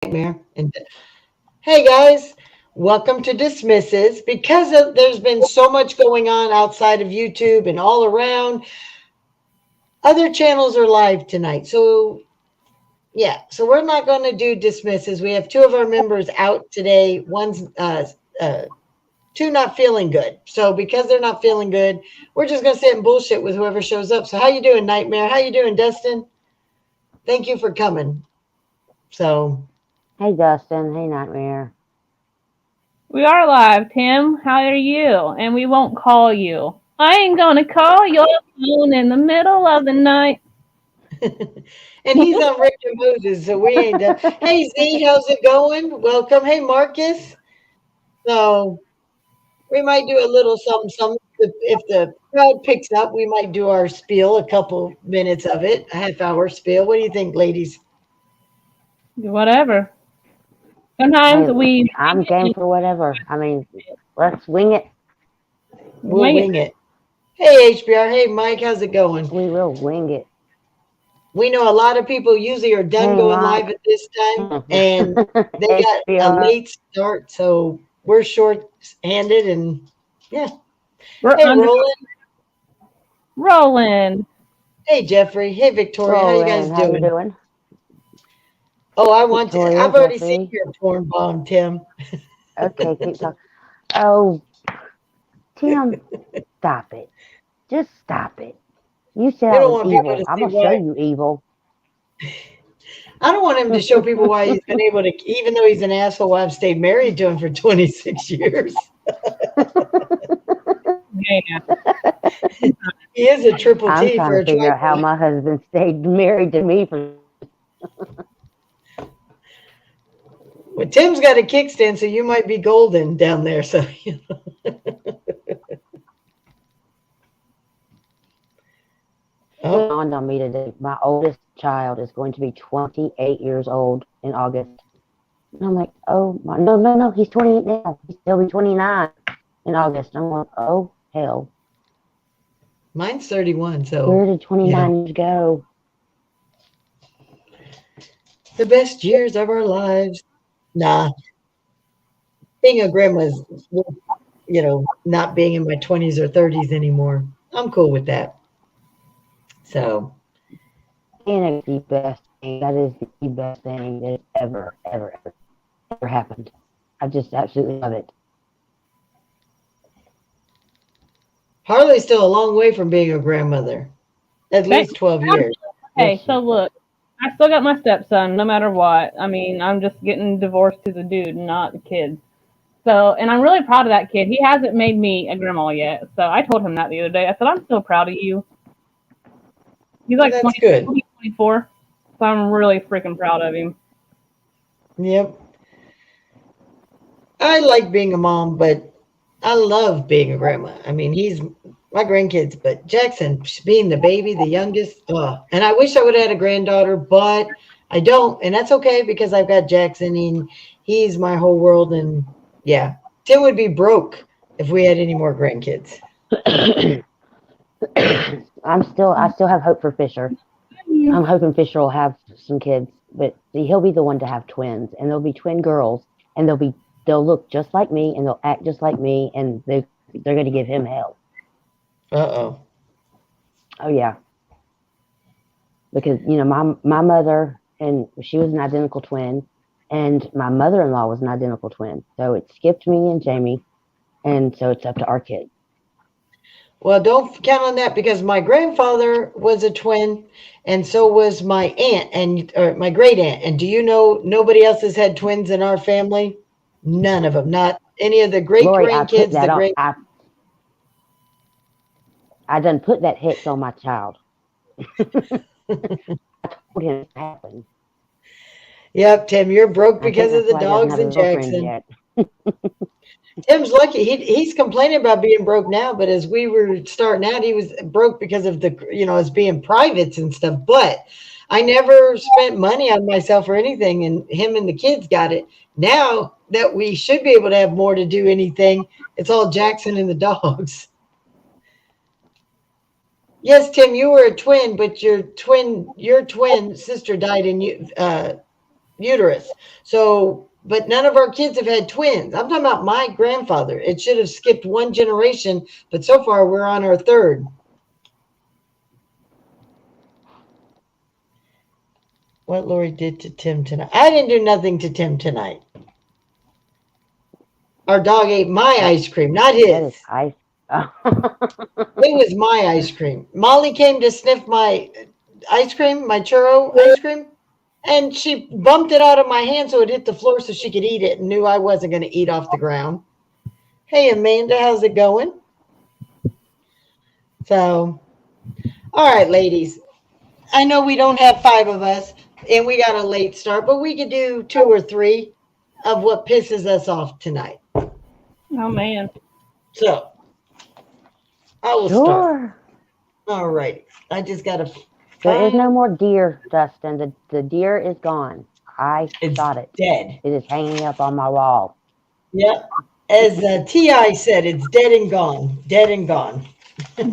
Nightmare. And hey guys, welcome to Dismisses. There's been so much going on outside of YouTube and all around, other channels are live tonight. So we're not going to do dismisses. We have two of our members out today. Uh, two not feeling good. So because they're not feeling good, we're just going to sit and bullshit with whoever shows up. So how you doing, Nightmare? How you doing, Dustin? Thank you for coming. So Hey Dustin, hey Nightmare. We are live, Tim. How are you? And we won't call you. I ain't gonna call your phone in the middle of the night. and he's on Rick and Moses, so we ain't done. Hey Z, how's it going? Welcome. Hey Marcus. So we might do a little something, something. If the crowd picks up, we might do our spiel, a couple minutes of it, a half hour spiel. What do you think, ladies? Whatever. Sometimes Hey, we I'm game for whatever. I mean, let's wing it. We'll wing it. wing it. Hey HBR. Hey Mike, how's it going? We will wing it. We know a lot of people usually are done Hey going live Mike. at this time, and they got a HBR. late start, so we're short-handed, and yeah. We're Hey under Roland. rolling. Hey Jeffrey. Hey Victoria. How you guys Roland, how you doing? doing? Oh, I want to. Victoria, I've already seen Jeffrey. your porn bomb, Tim. Okay, keep talking. Oh, Tim, stop it. Just stop it. You said We I don't was want people evil. to I'm see gonna show why. you evil. I don't want him to show people why he's been able to, even though he's an asshole. I've stayed married to him for 26 years. Yeah. He is a triple I'm T trying for to a figure out how tripod. my husband stayed married to me for. Well, Tim's got a kickstand, so you might be golden down there. So, oh, Dawned on me today. My oldest child is going to be 28 years old in August. And I'm like, oh, my, no, no, no, he's 28 now. He'll be 29 in August. I'm like, oh, hell. mine's 31. Where So, did yeah, 29 years go? the best years of our lives. Nah, being a grandma's, not being in my 20s or 30s anymore. I'm cool with that. So, And it's the best thing. That is the best thing that ever, ever, ever, ever happened. I just absolutely love it. Harley's still a long way from being a grandmother, at That, least 12 years. Yes, okay, so look, I still got my stepson no matter what. I mean, I'm just getting divorced to the dude, not the kids. So, and I'm really proud of that kid. He hasn't made me a grandma yet. So I told him that the other day. I said, I'm still proud of you. He's Well, like that's 20, good. 24. So I'm really freaking proud of him. Yep. I like being a mom, but I love being a grandma. I mean, he's my grandkids, but Jackson being the baby, the youngest, and I wish I would have had a granddaughter, but I don't, and that's okay because I've got Jackson, and he's my whole world. And yeah, Tim would be broke if we had any more grandkids. I still have hope for Fisher. I'm hoping Fisher will have some kids, but see, he'll be the one to have twins, and they'll be twin girls, and they'll look just like me, and they'll act just like me, and they're going to give him hell. Uh-oh. Oh yeah, because my mother and she was an identical twin, and my mother-in-law was an identical twin, so it skipped me and Jamie, and so it's up to our kid. Well, don't count on that because my grandfather was a twin, and so was my aunt and or my great aunt. And do you know nobody else has had twins in our family? None of them. Not any of the great Lori, I put grandkids. that The on. great. I done put that hex on my child. I told him it happened. Yep, Tim, you're broke I think because of that's the why he doesn't dogs have and a girlfriend Jackson. yet. Tim's lucky. He's complaining about being broke now, but as we were starting out, he was broke because of the us being privates and stuff. But I never spent money on myself or anything, and him and the kids got it. Now that we should be able to have more to do anything, it's all Jackson and the dogs. Yes, Tim, you were a twin, but your twin sister died, and uterus. So, but none of our kids have had twins. I'm talking about my grandfather. It should have skipped one generation, but so far we're on our third. What Lori did to Tim tonight. I didn't do nothing to Tim tonight. Our dog ate my ice cream, not That is his. ice. It was my ice cream. Molly came to sniff my ice cream, my churro ice cream, and she bumped it out of my hand so it hit the floor so she could eat it and knew I wasn't going to eat off the ground. Hey, Amanda, how's it going? So, all right, ladies. I know we don't have 5 of us and we got a late start, but we could do 2 or 3 of what pisses us off tonight. Oh man. So, I will start. Sure. All right. I just got to. There is no more deer, Dustin. The deer is gone. I It's shot it. dead. It is hanging up on my wall. Yep. As T.I. said, it's dead and gone. Dead and gone. I've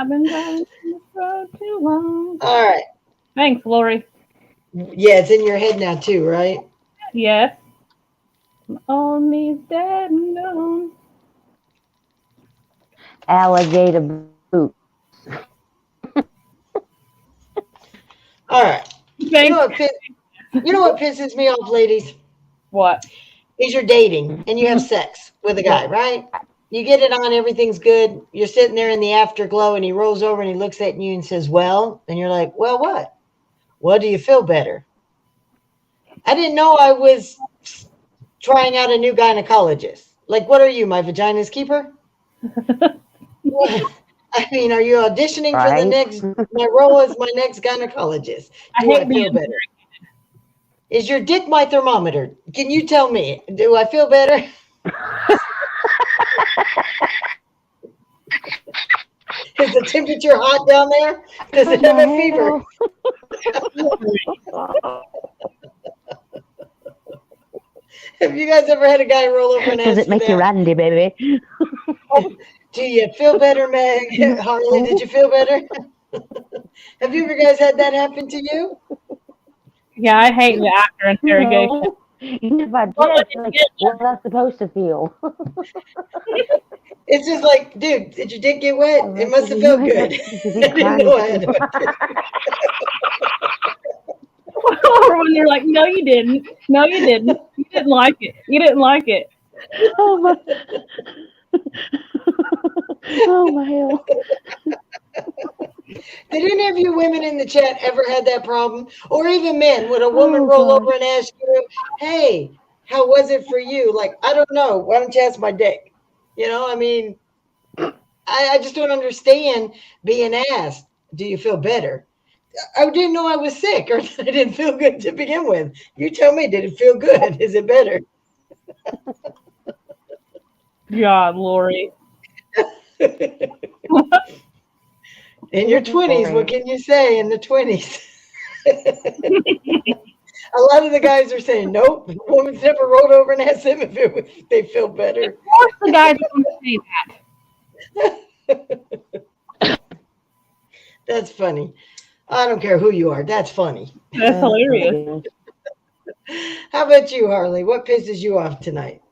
been driving this road too long. All right. Thanks, Lori. Yeah, it's in your head now, too, right? Yes. All me's dead and gone. Alligator boot. All right. You Thanks. know what pisses me off, ladies? What? Is you're dating and you have sex with a guy, right? You get it on, everything's good. You're sitting there in the afterglow and he rolls over and he looks at you and says, well, and you're like, well, what? Well, do you feel better? I didn't know I was trying out a new gynecologist. Like, what are you, my vagina's keeper? I mean, are you auditioning for the Right. next, my role as my next gynecologist? Do I hate feel being better? Is your dick my thermometer? Can you tell me, do I feel better? Is the temperature hot down there? Does it have a fever? Have you guys ever had a guy roll over and ask Does it you make you that? randy, baby? Do you feel better, Meg? Harley, did you feel better? Have you ever guys had that happen to you? Yeah, I hate the after interrogation. No. Even if I did, Well, it's like, what am I supposed to feel? It's just like, dude, did your dick get wet? It must have felt good. I didn't know I had to. Or when they're like, no, you didn't. No, you didn't. You didn't like it. You didn't like it. Oh my! Oh my hell! Did any of you women in the chat ever had that problem? Or even men, would a woman Oh, roll God. over and ask you, hey, how was it for you? Like, I don't know. Why don't you ask my dick? You know, I mean, I just don't understand being asked, do you feel better? I didn't know I was sick or I didn't feel good to begin with. You tell me, did it feel good? Is it better? God, Lori. In your 20s, what can you say in the 20s? A lot of the guys are saying, nope, woman's never rolled over and asked them if they feel better. Of course the guys are going to say that. That's funny. I don't care who you are. That's funny. That's hilarious. How about you, Harley? What pisses you off tonight?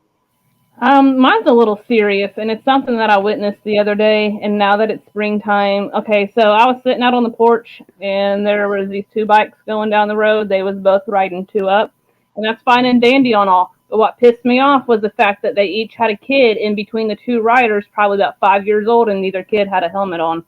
Mine's a little serious, and it's something that I witnessed the other day, and now that it's springtime. Okay, so I was sitting out on the porch, and there was these 2 bikes going down the road. They was both riding 2 up, and that's fine and dandy on all. But what pissed me off was the fact that they each had a kid in between the 2 riders, probably about 5 years old, and neither kid had a helmet on.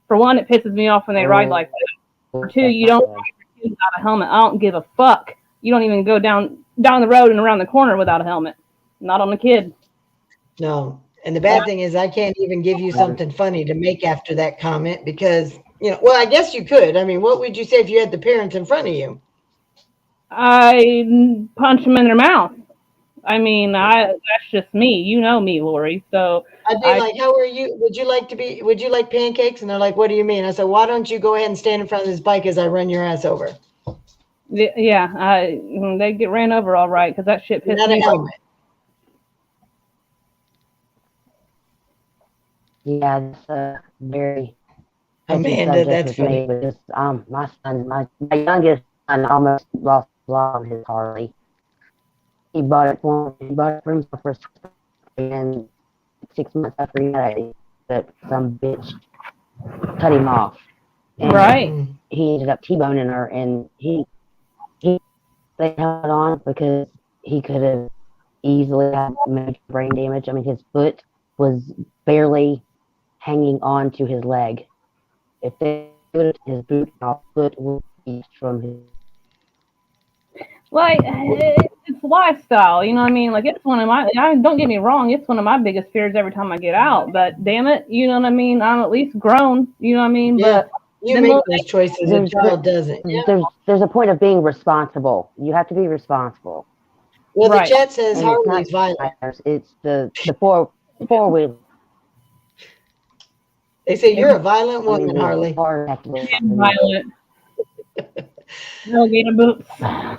For one, it pisses me off when they ride like that. For 2, you don't ride your kid without a helmet. I don't give a fuck. You don't even go down the road and around the corner without a helmet. Not on the kid. No. And the bad thing is I can't even give you something funny to make after that comment because, you know, well, I guess you could. I mean, what would you say if you had the parents in front of you? I punch them in their mouth. I mean, that's just me. You know me, Lori. So I'd be like, how are you? Would you like pancakes? And they're like, what do you mean? I said, why don't you go ahead and stand in front of this bike as I run your ass over? yeah, they get ran over all right because that shit pissed Not a me off. helmet. Yeah, that's very. Amanda, that's funny. My youngest almost lost a lot on his Harley. He bought it for himself for and 6 months after he had it, that some bitch cut him off. And Right. he ended up T-boning her, and they held on because he could have easily had major brain damage. I mean, his foot was barely hanging on to his leg. If they put his boot off, foot would be from his. Like, it's lifestyle, you know what I mean? Like, it's one of my, don't get me wrong, it's one of my biggest fears every time I get out. But damn it, you know what I mean? I'm at least grown, you know what I mean? Yeah. But You then make we'll- those choices, a child doesn't. Yeah. There's a point of being responsible. You have to be responsible. Well, Right. the chat says And it's Harley's not violent. it's the four-wheel. They say you're a violent woman, Harley. violent. Alligator boots. How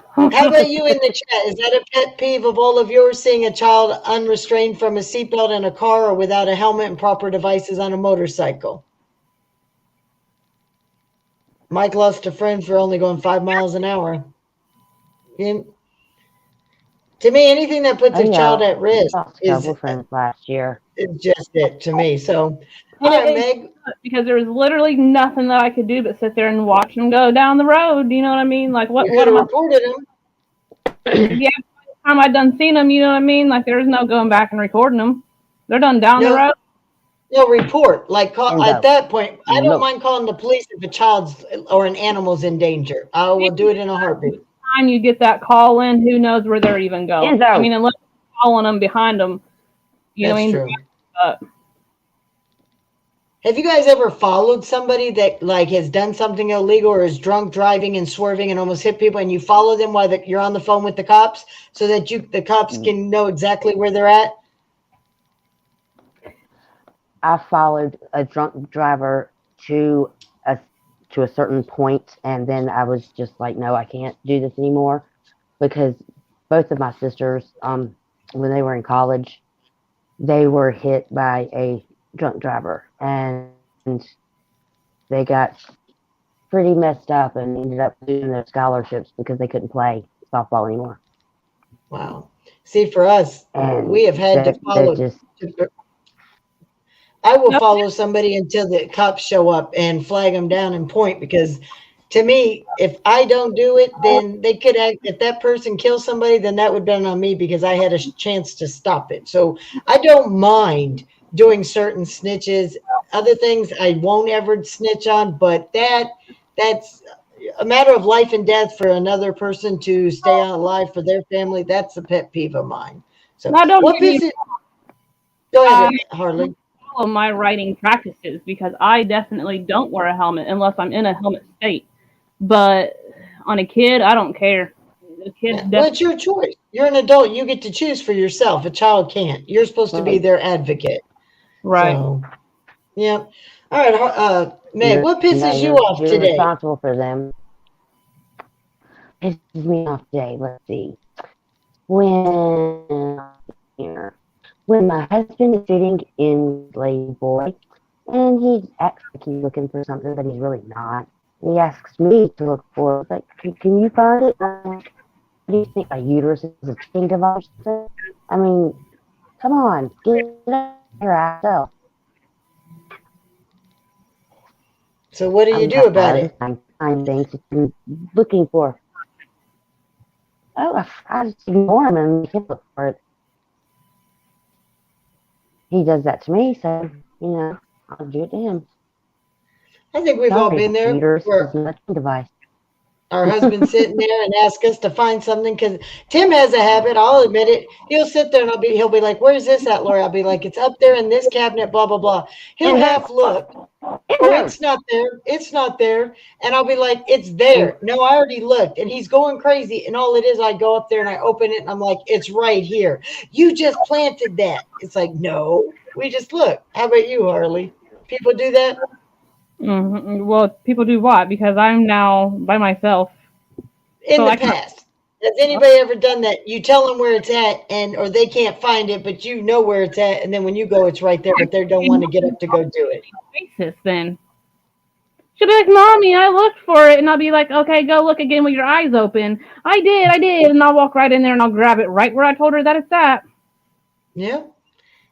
about you in the chat? Is that a pet peeve of all of yours, seeing a child unrestrained from a seatbelt in a car or without a helmet and proper devices on a motorcycle? Mike lost a friend for only going 5 miles an hour. To me, anything that puts a child at risk Lost a is couple friends last year. just it to me. So, all right, Meg. Because there was literally nothing that I could do but sit there and watch them go down the road. You know what I mean? Like, what You could am have I? reported him. Yeah, by the time I done seen them, you know what I mean? Like, there's no going back and recording them. They're done down the No. road. No, report. Like, call, at that point, I don't Look. mind calling the police if a child's or an animal's in danger. I will do it in a heartbeat. Time you get that call in, who knows where they're even going? Enzo. I mean, unless you're following them behind them, you know what I That's mean? true. Have you guys ever followed somebody that like has done something illegal or is drunk driving and swerving and almost hit people, and you follow them while you're on the phone with the cops so that the cops can know exactly where they're at? I followed a drunk driver to a certain point, and then I was just like, no, I can't do this anymore, because both of my sisters, when they were in college, they were hit by a drunk driver, and they got pretty messed up and ended up losing their scholarships because they couldn't play softball anymore. Wow. See, for us, And we have had to follow. I will follow somebody until the cops show up and flag them down and point, because to me, if I don't do it, then they could act. If that person kills somebody, then that would be on me because I had a chance to stop it. So I don't mind doing certain snitches. Other things I won't ever snitch on, but that's a matter of life and death for another person to stay alive for their family. That's a pet peeve of mine. So Now, don't what get me pisses? Go ahead, Harley. follow my riding practices, because I definitely don't wear a helmet unless I'm in a helmet state. But on a kid, I don't care. The kid, Well, it's your choice. You're an adult. You get to choose for yourself. A child can't. You're supposed to be their advocate. right? So, yeah. All right, Meg, what pisses you off you're today? responsible for them. Pisses me off today. Let's see. When my husband is sitting in Playboy and he acts like he's looking for something, but he's really not. He asks me to look for it. Like, can you find it? What do you think? A uterus is a cheating device? I mean, come on, get it out your ass. So what do you do about it? Find things that you're looking for. Oh, I just ignore him and make him look for it. He does that to me, so, I'll do it to him. I think we've all been there. Uterus Where is not a device. our husband sitting there and ask us to find something, because Tim has a habit. I'll admit it. He'll sit there and he'll be like, "Where's this at, Lori?" I'll be like, "It's up there in this cabinet." Blah blah blah. He'll half look. Oh, it's not there. It's not there. And I'll be like, "It's there." No, I already looked. And he's going crazy. And all it is, I go up there and I open it and I'm like, "It's right here. You just planted that." It's like, no, we just look. How about you, Harley? People do that? Mm-hmm. Well, people do what? Because I'm now by myself. In So the I can- past. Has anybody ever done that? You tell them where it's at, or they can't find it, but you know where it's at, and then when you go, it's right there, but they don't want to get up to go do it. Basis then. She'll be like, Mommy, I looked for it. And I'll be like, okay, go look again with your eyes open. I did. And I'll walk right in there and I'll grab it right where I told her that it's at. Yeah,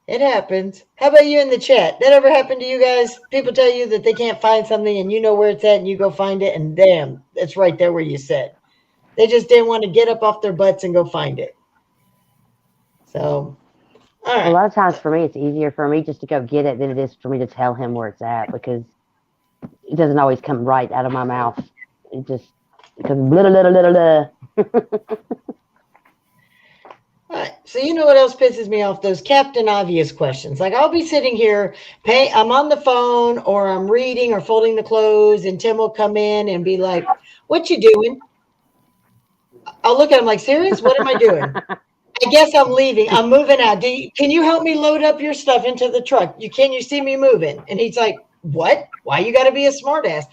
it happens. How about you in the chat? That ever happened to you guys? People tell you that they can't find something and you know where it's at and you go find it and damn, it's right there where you said. They just didn't want to get up off their butts and go find it. So, all right. A lot of times for me, it's easier for me just to go get it than it is for me to tell him where it's at because it doesn't always come right out of my mouth. It just because blah, blah, blah, blah, blah. All right. So you know what else pisses me off? Those Captain Obvious questions. Like I'll be sitting here, I'm on the phone or I'm reading or folding the clothes, and Tim will come in and be like, "What you doing?" I'll look at him like, "Serious? What am I doing?" I guess I'm leaving. I'm moving out. Can you help me load up your stuff into the truck? Can you see me moving? And he's like, "What? Why you got to be a smartass?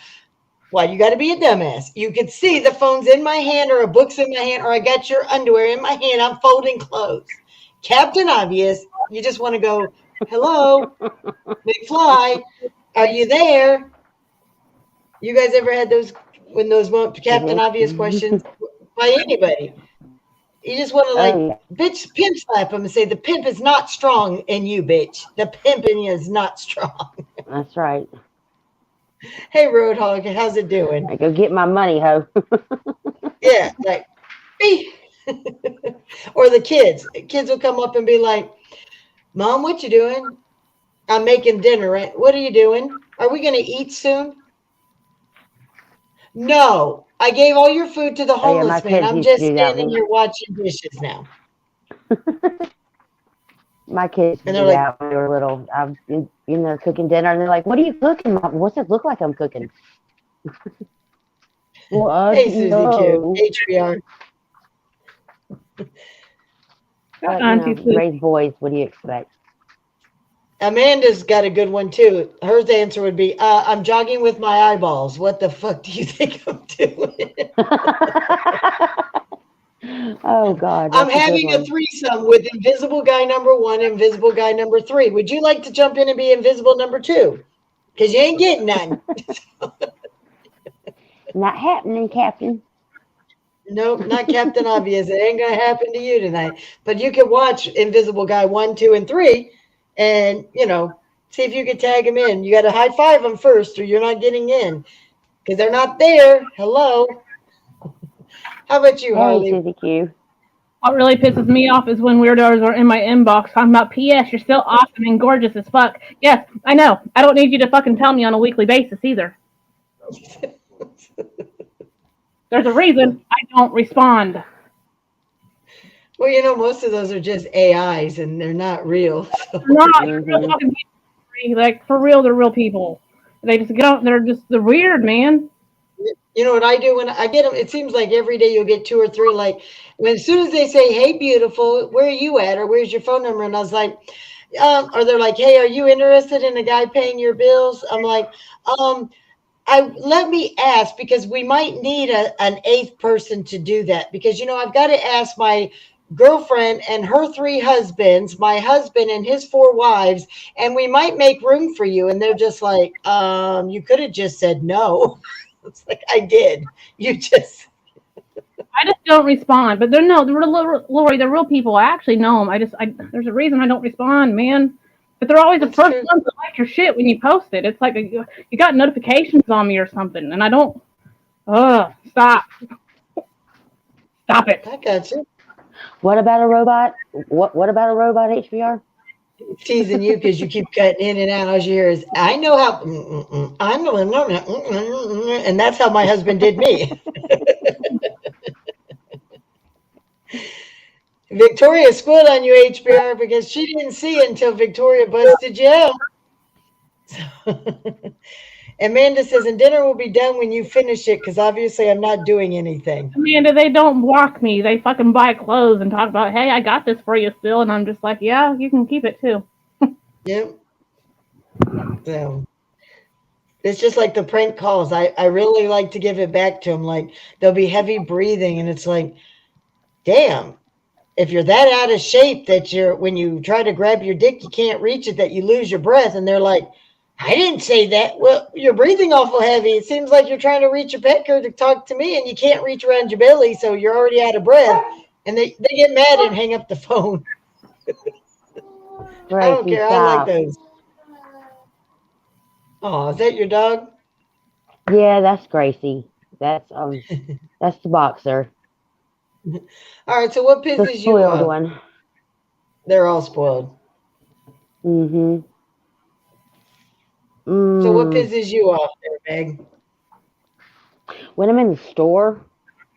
Why you got to be a dumbass? You can see the phone's in my hand or a book's in my hand or I got your underwear in my hand. I'm folding clothes." Captain Obvious, you just want to go, "Hello, McFly, are you there?" You guys ever had those Captain Obvious questions by anybody? You just want to bitch, pimp slap them and say, "The pimp is not strong in you, bitch. The pimping is not strong." That's right. Hey, Roadhog, how's it doing? I go get my money, ho. Yeah, like, or the kids. Kids will come up and be like, "Mom, what you doing?" "I'm making dinner, right?" "What are you doing? Are we going to eat soon?" "No, I gave all your food to the homeless man. I'm just standing here watching dishes now." My kids do that when they were little. I'm in there cooking dinner, and they're like, "What are you cooking, Mom? What's it look like I'm cooking?" Hey, Susie Q, HBR. Raise boys. What do you expect? Amanda's got a good one too. Her answer would be, "I'm jogging with my eyeballs. What the fuck do you think I'm doing?" Oh God! "I'm having a threesome with invisible guy number 1, invisible guy number 3. Would you like to jump in and be invisible number 2? Because you ain't getting none." Not happening, Captain. Nope, not Captain Obvious. It ain't gonna happen to you tonight. But you can watch Invisible Guy 1, 2, and 3, and see if you can tag them in. You got to high five them first, or you're not getting in because they're not there. Hello. How about you, Harley? Hey, Susie Q. What really pisses me off is when weirdos are in my inbox talking about, "P.S. You're still awesome and gorgeous as fuck." Yes, I know. I don't need you to fucking tell me on a weekly basis either. There's a reason I don't respond. Well, most of those are just AIs and they're not real. So. They're not. They're real fucking people. Like, for real, they're real people. They just they're weird, man. You know what I do when I get them? It seems like every day you'll get 2 or 3. Like, as soon as they say, "Hey, beautiful, where are you at?" or "Where's your phone number?" and I was like, or they're like, "Hey, are you interested in a guy paying your bills?" I'm like, let me ask, because we might need an 8th person to do that, because I've got to ask my girlfriend and her 3 husbands, my husband and his 4 wives, and we might make room for you. And they're just like, you could have just said no. It's like, I did. I just don't respond. But Lori, they're real people. I actually know them. There's a reason I don't respond, man. But they're always the first ones that like your shit when you post it. It's like you got notifications on me or something, and I don't. Stop it. I got you. What about a robot? What about a robot, HBR? Teasing you because you keep cutting in and out. All you hear is, "I know how." I know, and that's how my husband did me. Victoria squid on you, HBR, because she didn't see it until Victoria busted you out. Amanda says, "And dinner will be done when you finish it, because obviously I'm not doing anything." Amanda, they don't block me. They fucking buy clothes and talk about, "Hey, I got this for you still." And I'm just like, "Yeah, you can keep it too." Yep. So it's just like the prank calls. I really like to give it back to them. Like, they'll be heavy breathing, and it's like, damn. If you're that out of shape that when you try to grab your dick, you can't reach it, that you lose your breath. And they're like, I didn't say that. Well, you're breathing awful heavy. It seems like you're trying to reach a pecker to talk to me, and you can't reach around your belly, so you're already out of breath. And they get mad and hang up the phone. I don't Gracie, care. I like stop. those. Oh, is that your dog? Yeah, that's Gracie. That's that's the boxer, All right. So what the pisses you spoiled off? one. They're all spoiled. Mm-hmm. So what Mm. pisses you off there, Meg? When I'm in the store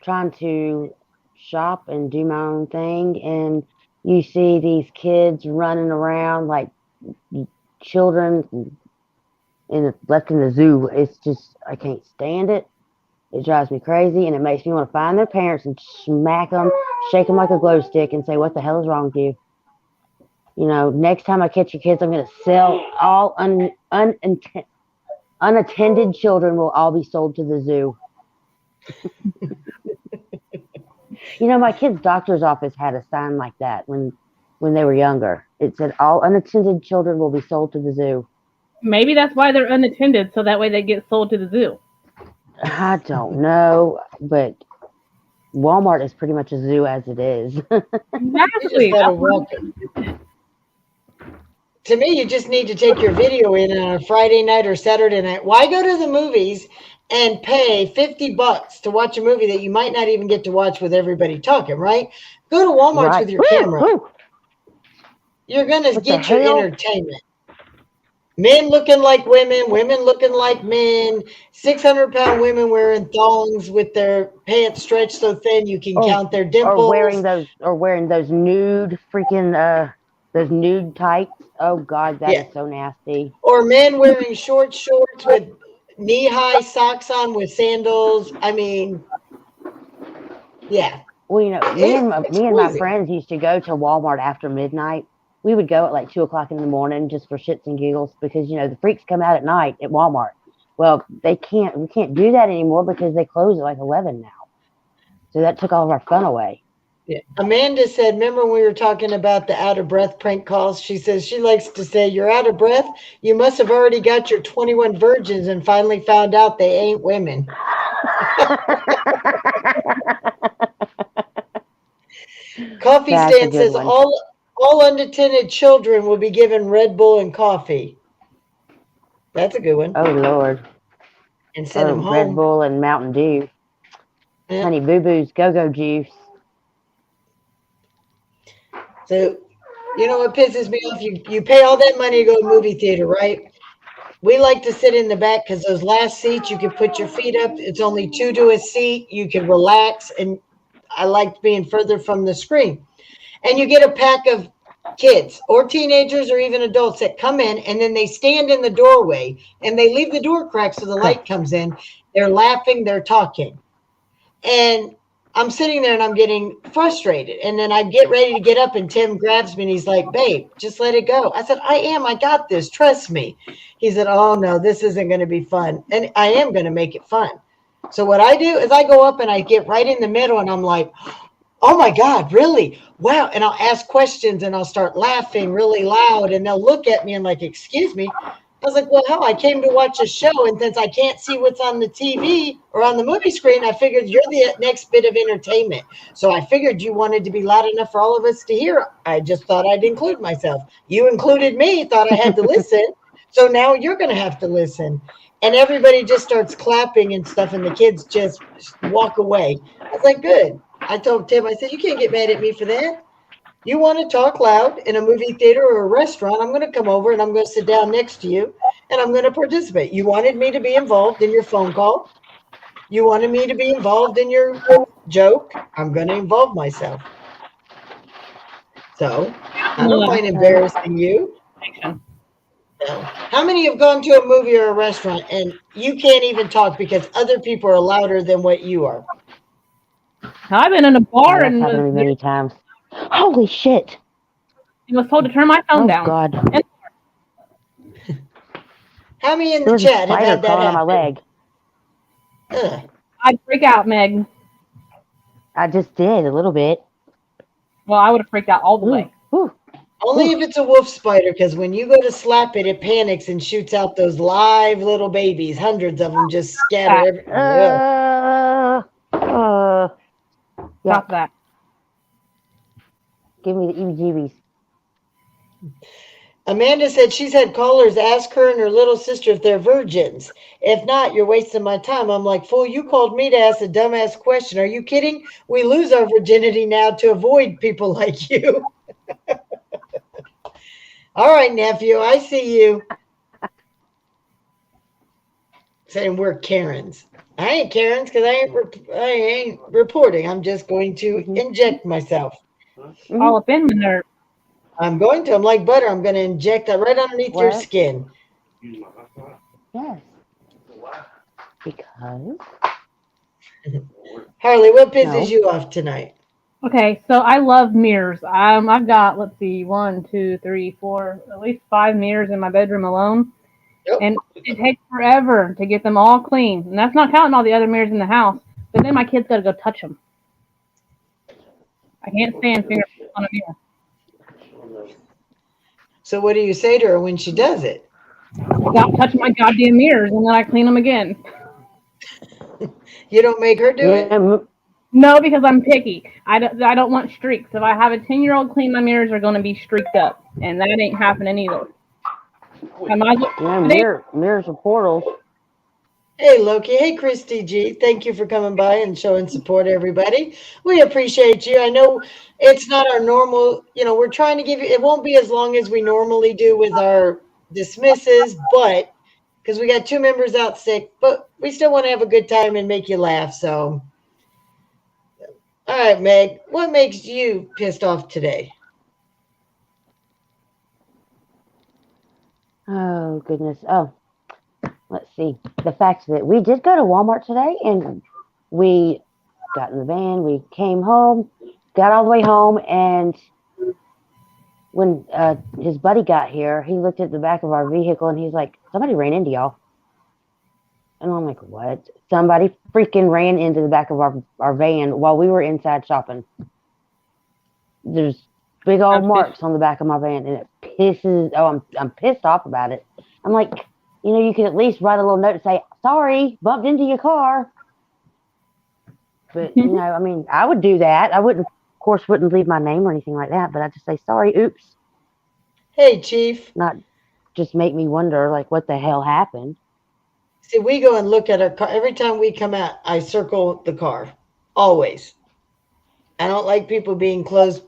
trying to shop and do my own thing, and you see these kids running around like children left in the zoo, it's just I can't stand it. It drives me crazy, and it makes me want to find their parents and smack them, shake them like a glow stick, and say, "What the hell is wrong with you?" You know, next time I catch your kids, I'm going to sell all unattended children will all be sold to the zoo. You know, my kid's doctor's office had a sign like that when they were younger. It said, "All unattended children will be sold to the zoo." Maybe that's why they're unattended, so that way they get sold to the zoo. I don't know, but Walmart is pretty much a zoo as it is. You just Exactly. gotta walk. To me, you just need to take your video in on a Friday night or Saturday night. Why go to the movies and pay $50 to watch a movie that you might not even get to watch with everybody talking, right? Go to Walmart Right. with your camera. Woo! You're going to What get the your hell? entertainment. Men looking like women looking like men, 600-pound women wearing thongs with their pants stretched so thin you can count their dimples. Or wearing those nude freaking those nude tights. Oh God, that is so nasty. Or men wearing shorts with knee-high socks on with sandals. I mean, yeah. Well, you know, It's me and my crazy. friends used to go to Walmart after midnight. We would go at like 2 o'clock in the morning just for shits and giggles because you know the freaks come out at night at Walmart. Well, we can't do that anymore because they close at like 11 now. So that took all of our fun away. Yeah. Amanda said, remember when we were talking about the out of breath prank calls? She says she likes to say, "You're out of breath. You must have already got your 21 virgins and finally found out they ain't women." Coffee That's a Stand good says one. all unattended children will be given Red Bull and coffee. That's a good one. Oh Lord. And send them home. Red Bull and Mountain Dew. Yeah. Honey Boo Boo's Go-Go Juice. So, you know what pisses me off? You pay all that money to go to a movie theater, right? We like to sit in the back because those last seats, you can put your feet up. It's only 2 to a seat. You can relax. And I liked being further from the screen. And you get a pack of kids or teenagers or even adults that come in and then they stand in the doorway and they leave the door cracked so the light comes in. They're laughing, they're talking. And I'm sitting there and I'm getting frustrated. And then I get ready to get up and Tim grabs me and he's like, "Babe, just let it go." I said, I got this. Trust me. He said, "Oh no, this isn't going to be fun." And I am going to make it fun. So what I do is I go up and I get right in the middle and I'm like, "Oh my God, really? Wow." And I'll ask questions and I'll start laughing really loud and they'll look at me and like, "Excuse me." I was like, "Well, hell, I came to watch a show, and since I can't see what's on the TV or on the movie screen, I figured you're the next bit of entertainment. So I figured you wanted to be loud enough for all of us to hear. I just thought I'd include myself. You included me, thought I had to listen. So now you're going to have to listen." And everybody just starts clapping and stuff, and the kids just walk away. I was like, "Good." I told Tim, I said, "You can't get mad at me for that. You want to talk loud in a movie theater or a restaurant, I'm going to come over and I'm going to sit down next to you and I'm going to participate. You wanted me to be involved in your phone call. You wanted me to be involved in your joke. I'm going to involve myself." So I don't mind embarrassing you. No. How many have gone to a movie or a restaurant and you can't even talk because other people are louder than what you are? I've been in a bar That's and happened to me many times. Holy shit. was told to turn my phone Oh down. God. How many in There the was a chat have spider had that crawling on my happen? leg. Ugh. I'd freak out, Meg. I just did a little bit. Well, I would have freaked out all the way. Ooh. Only if it's a wolf spider, because when you go to slap it, it panics and shoots out those live little babies. Hundreds of them just scatter everywhere. Yeah. Stop that. Give me the EBGBs. Amanda said she's had callers ask her and her little sister if they're virgins. If not, you're wasting my time. I'm like, fool, you called me to ask a dumbass question. Are you kidding? We lose our virginity now to avoid people like you. All right, nephew, I see you. Saying we're Karens. I ain't Karens because I ain't reporting. I'm just going to inject myself. All up in the nerve. I'm going to. I'm like butter. I'm going to inject that right underneath your What? skin. Yes. Because. Harley, what pisses No. you off tonight? Okay, so I love mirrors. I've got, let's see, 1, 2, 3, 4, at least 5 mirrors in my bedroom alone. Yep. And it takes forever to get them all clean. And that's not counting all the other mirrors in the house. But then my kids got to go touch them. I can't stand fingerprints on a mirror. So what do you say to her when she does it? Stop touching my goddamn mirrors, and then I clean them again. You don't make her do it? No, because I'm picky. I don't want streaks. If I have a 10-year-old clean, my mirrors are going to be streaked up. And that ain't happening either. I might as well, Mirrors are portals. Hey, Loki. Hey, Christy G. Thank you for coming by and showing support, everybody. We appreciate you. I know it's not our normal, we're trying to give you, it won't be as long as we normally do with our dismisses, but because we got 2 members out sick, but we still want to have a good time and make you laugh. So, all right, Meg, what makes you pissed off today? Oh, goodness. Oh, let's see. The fact that we did go to Walmart today and we got in the van, we came home, got all the way home, and when his buddy got here, he looked at the back of our vehicle and he's like, somebody ran into y'all. And I'm like, what? Somebody freaking ran into the back of our van while we were inside shopping. There's big old marks on the back of my van, and it pisses. Oh, I'm pissed off about it. I'm like, you can at least write a little note and say, sorry, bumped into your car. But, I mean, I would do that. I wouldn't, of course, wouldn't leave my name or anything like that, but I'd just say, sorry, oops. Hey, Chief. Not just make me wonder, like, what the hell happened. See, we go and look at our car. Every time we come out, I circle the car. Always. I don't like people being close,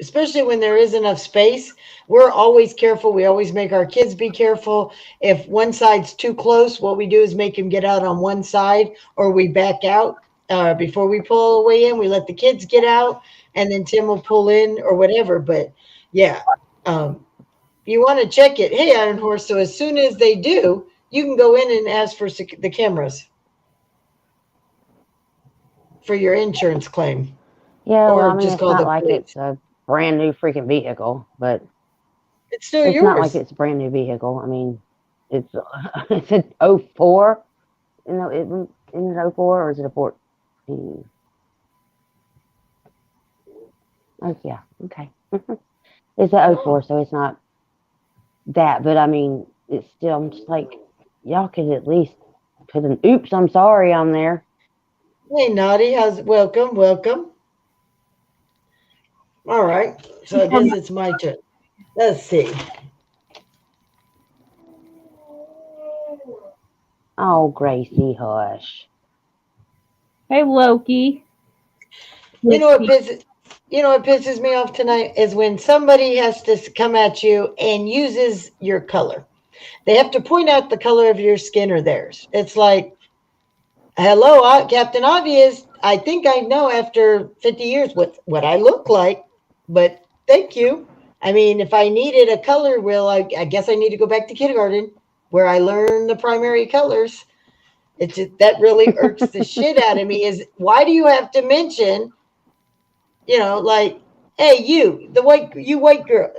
especially when there is enough space. We're always careful. We always make our kids be careful. If one side's too close, what we do is make them get out on one side, or we back out before we pull all the way in. We let the kids get out, and then Tim will pull in or whatever. But, yeah, you want to check it. Hey, Iron Horse, so as soon as they do, you can go in and ask for the cameras for your insurance claim. Yeah, or well, I mean, just it's call not the like police. it's a brand new freaking vehicle, but it's still it's yours. not like it's a brand new vehicle. I mean, it's an 04. Isn't it 04 or is it a 14? Oh, yeah, okay. It's a 04, so it's not that, but I mean, it's still, I'm just like, y'all could at least put an oops, I'm sorry on there. Hey, Naughty, welcome. All right, so I guess it's my turn. Let's see. Oh, Gracie, hush. Hey, Loki. You know what pisses me off tonight is when somebody has to come at you and uses your color. They have to point out the color of your skin or theirs. It's like, hello, Captain Obvious. I think I know after 50 years what I look like, but thank you. I mean, if I needed a color wheel, I guess I need to go back to kindergarten where I learn the primary colors. It's just, that really irks the shit out of me is why do you have to mention, like, hey, you white girl,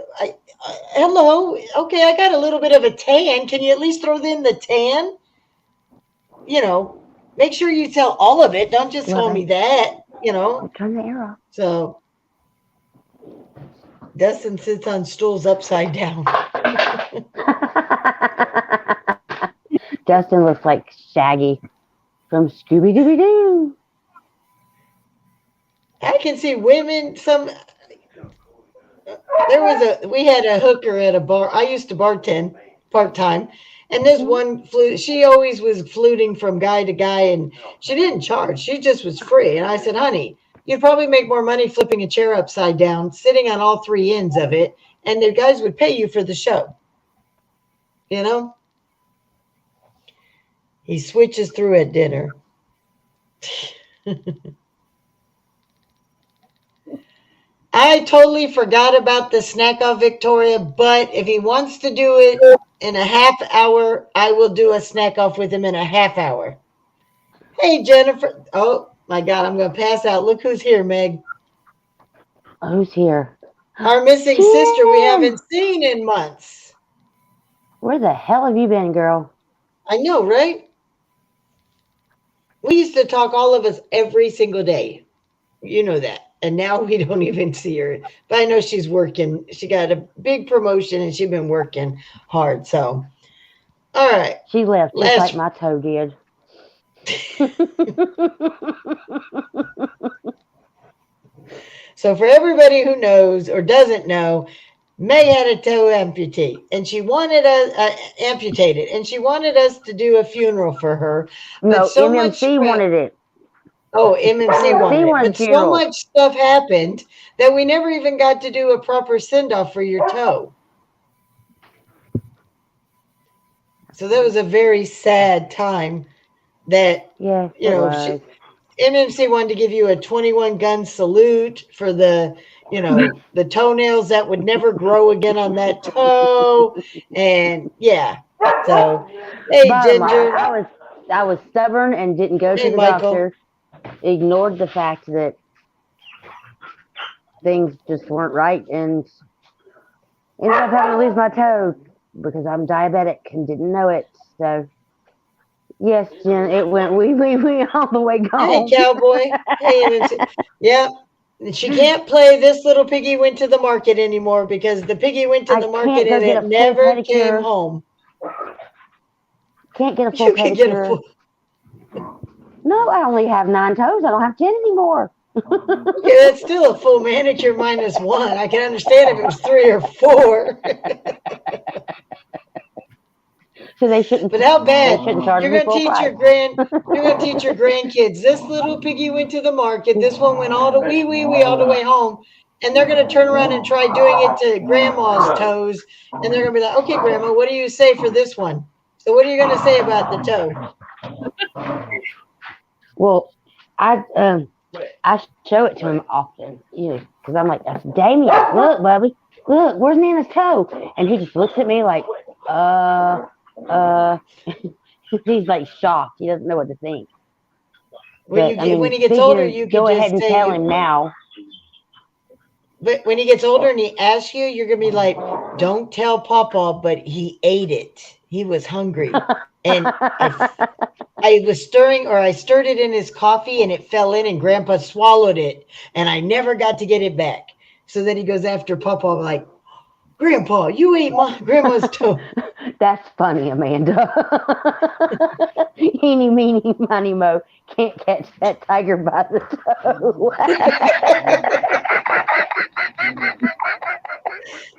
hello. Okay. I got a little bit of a tan. Can you at least throw in the tan? Make sure you tell all of it. Don't just tell me that, Turn the air off. So, Dustin sits on stools upside down. Dustin looks like Shaggy from Scooby Dooby Doo. I can see women. We had a hooker at a bar. I used to bartend part time, and this one flute. She always was fluting from guy to guy, and she didn't charge. She just was free. And I said, "Honey, you'd probably make more money flipping a chair upside down, sitting on all three ends of it, and the guys would pay you for the show." You know. He switches through at dinner. I totally forgot about the snack off, Victoria, but if he wants to do it in a half hour, I will do a snack off with him in a half hour. Hey, Jennifer. Oh, my God, I'm going to pass out. Look who's here, Meg. Who's here? Our missing sister we haven't seen in months. Where the hell have you been, girl? I know, right? We used to talk, all of us, every single day. You know that. And now we don't even see her. But I know she's working. She got a big promotion and she's been working hard. So, all right. She left just like my toe did. So for everybody who knows or doesn't know, May had a toe amputee, and she wanted us amputated, and she wanted us to do a funeral for her. No, so MMC wanted it. Oh, MMC wanted it. But so much stuff happened that we never even got to do a proper send-off for your toe. So that was a very sad time that, yeah, you know, MMC wanted to give you a 21-gun salute for the, you know, the toenails that would never grow again on that toe. And yeah, so, hey, Ginger. I was stubborn and didn't go to the doctor. Ignored the fact that things just weren't right and ended up having to lose my toe because I'm diabetic and didn't know it. So, yes, Jen, it went we all the way gone. Hey, cowboy. Hey, yeah. She can't play This Little Piggy Went to the Market anymore because the piggy went to the market and it never came home. Can't get a full pedicure. No, I only have 9 toes. I don't have 10 anymore. Okay, that's still a full manicure minus 1. I can understand if it was 3 or 4. So they shouldn't. But how bad? You're going to teach your grandkids. This little piggy went to the market. This one went all the wee all the way home. And they're going to turn around and try doing it to grandma's toes. And they're going to be like, okay, grandma, what do you say for this one? So what are you going to say about the toe? Well, I show it to him often, you know, because I'm like, that's Damien. Look, Bubby, look, where's Nana's toe? And he just looks at me like, he's like shocked. He doesn't know what to think. When he gets older, you can go ahead and tell him now. But when he gets older and he asks you, you're gonna be like, "Don't tell Papa," but he ate it. He was hungry, and I stirred it in his coffee, and it fell in, and Grandpa swallowed it, and I never got to get it back. So then he goes after Papa, like, "Grandpa, you ate my grandma's toe." That's funny, Amanda. Eeny, meeny, miny, mo. Can't catch that tiger by the toe.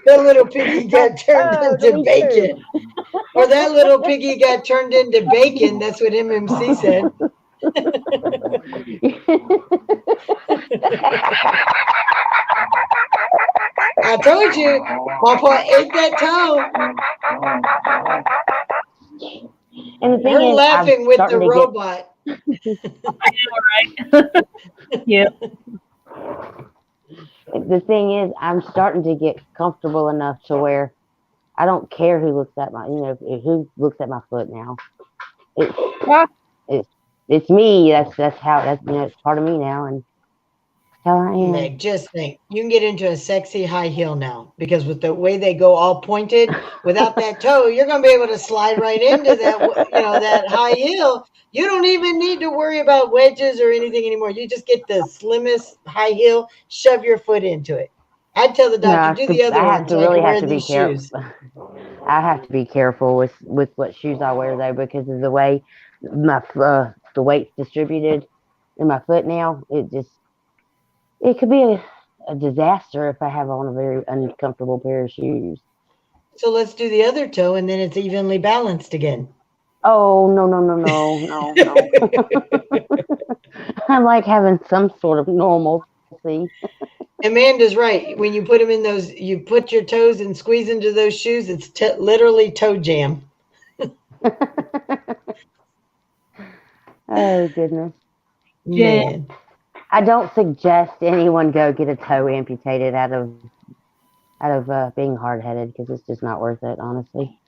That little piggy got turned into bacon. Or that little piggy got turned into bacon. That's what MMC said. I told you, Papa ate that toe. And the thing We're laughing with the robot. I know, right? Yeah. The thing is, I'm starting to get comfortable enough to where I don't care who looks at who looks at my foot now. It's me. That's how it's part of me now, and how I am. Meg, just think, you can get into a sexy high heel now because with the way they go all pointed, without that toe, you're going to be able to slide right into that, that high heel. You don't even need to worry about wedges or anything anymore. You just get the slimmest high heel, shove your foot into it. I'd tell the doctor, do the other I one have so to I can really wear have to be these shoes. careful. I have to be careful with what shoes I wear though, because of the way my the weight's distributed in my foot now. It could be a disaster if I have on a very uncomfortable pair of shoes. So let's do the other toe, and then it's evenly balanced again. Oh no! I like having some sort of normalcy. Amanda's right. When you put them in those, you put your toes and squeeze into those shoes. It's literally toe jam. Oh goodness! Man. I don't suggest anyone go get a toe amputated out of being hard headed, because it's just not worth it, honestly.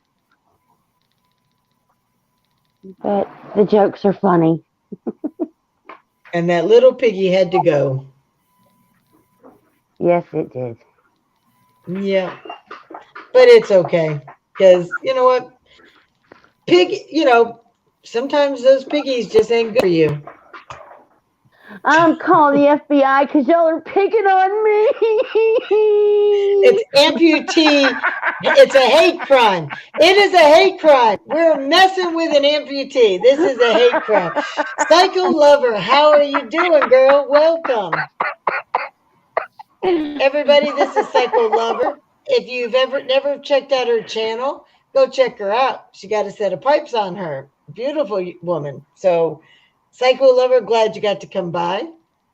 But the jokes are funny. And that little piggy had to go. Yes, it did. Yeah. But it's okay. Because you know what? Sometimes those piggies just ain't good for you. I'm calling the FBI because y'all are picking on me. It's amputee. It's a hate crime. It is a hate crime. We're messing with an amputee. This is a hate crime. Psycho Lover, how are you doing, girl? Welcome. Everybody, this is Psycho Lover. If you've never checked out her channel, go check her out. She got a set of pipes on her. Beautiful woman. So, Psycho Lover, glad you got to come by.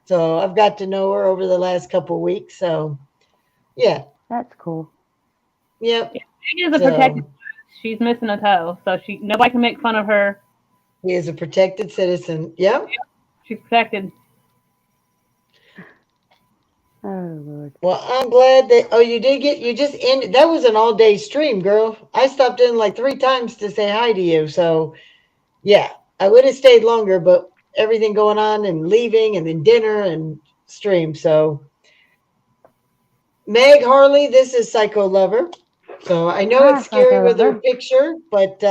So, I've got to know her over the last couple of weeks. So, yeah. That's cool. Yep. She is a protected. She's missing a toe, so nobody can make fun of her. She is a protected citizen. Yep. She's protected. Oh Lord. Well, I'm glad that. Oh, you just ended. That was an all-day stream, girl. I stopped in like 3 times to say hi to you. So, yeah, I would have stayed longer, but everything going on and leaving and then dinner and stream. So, Meg Harley, this is Psycho Lover. So I know it's scary with her picture, but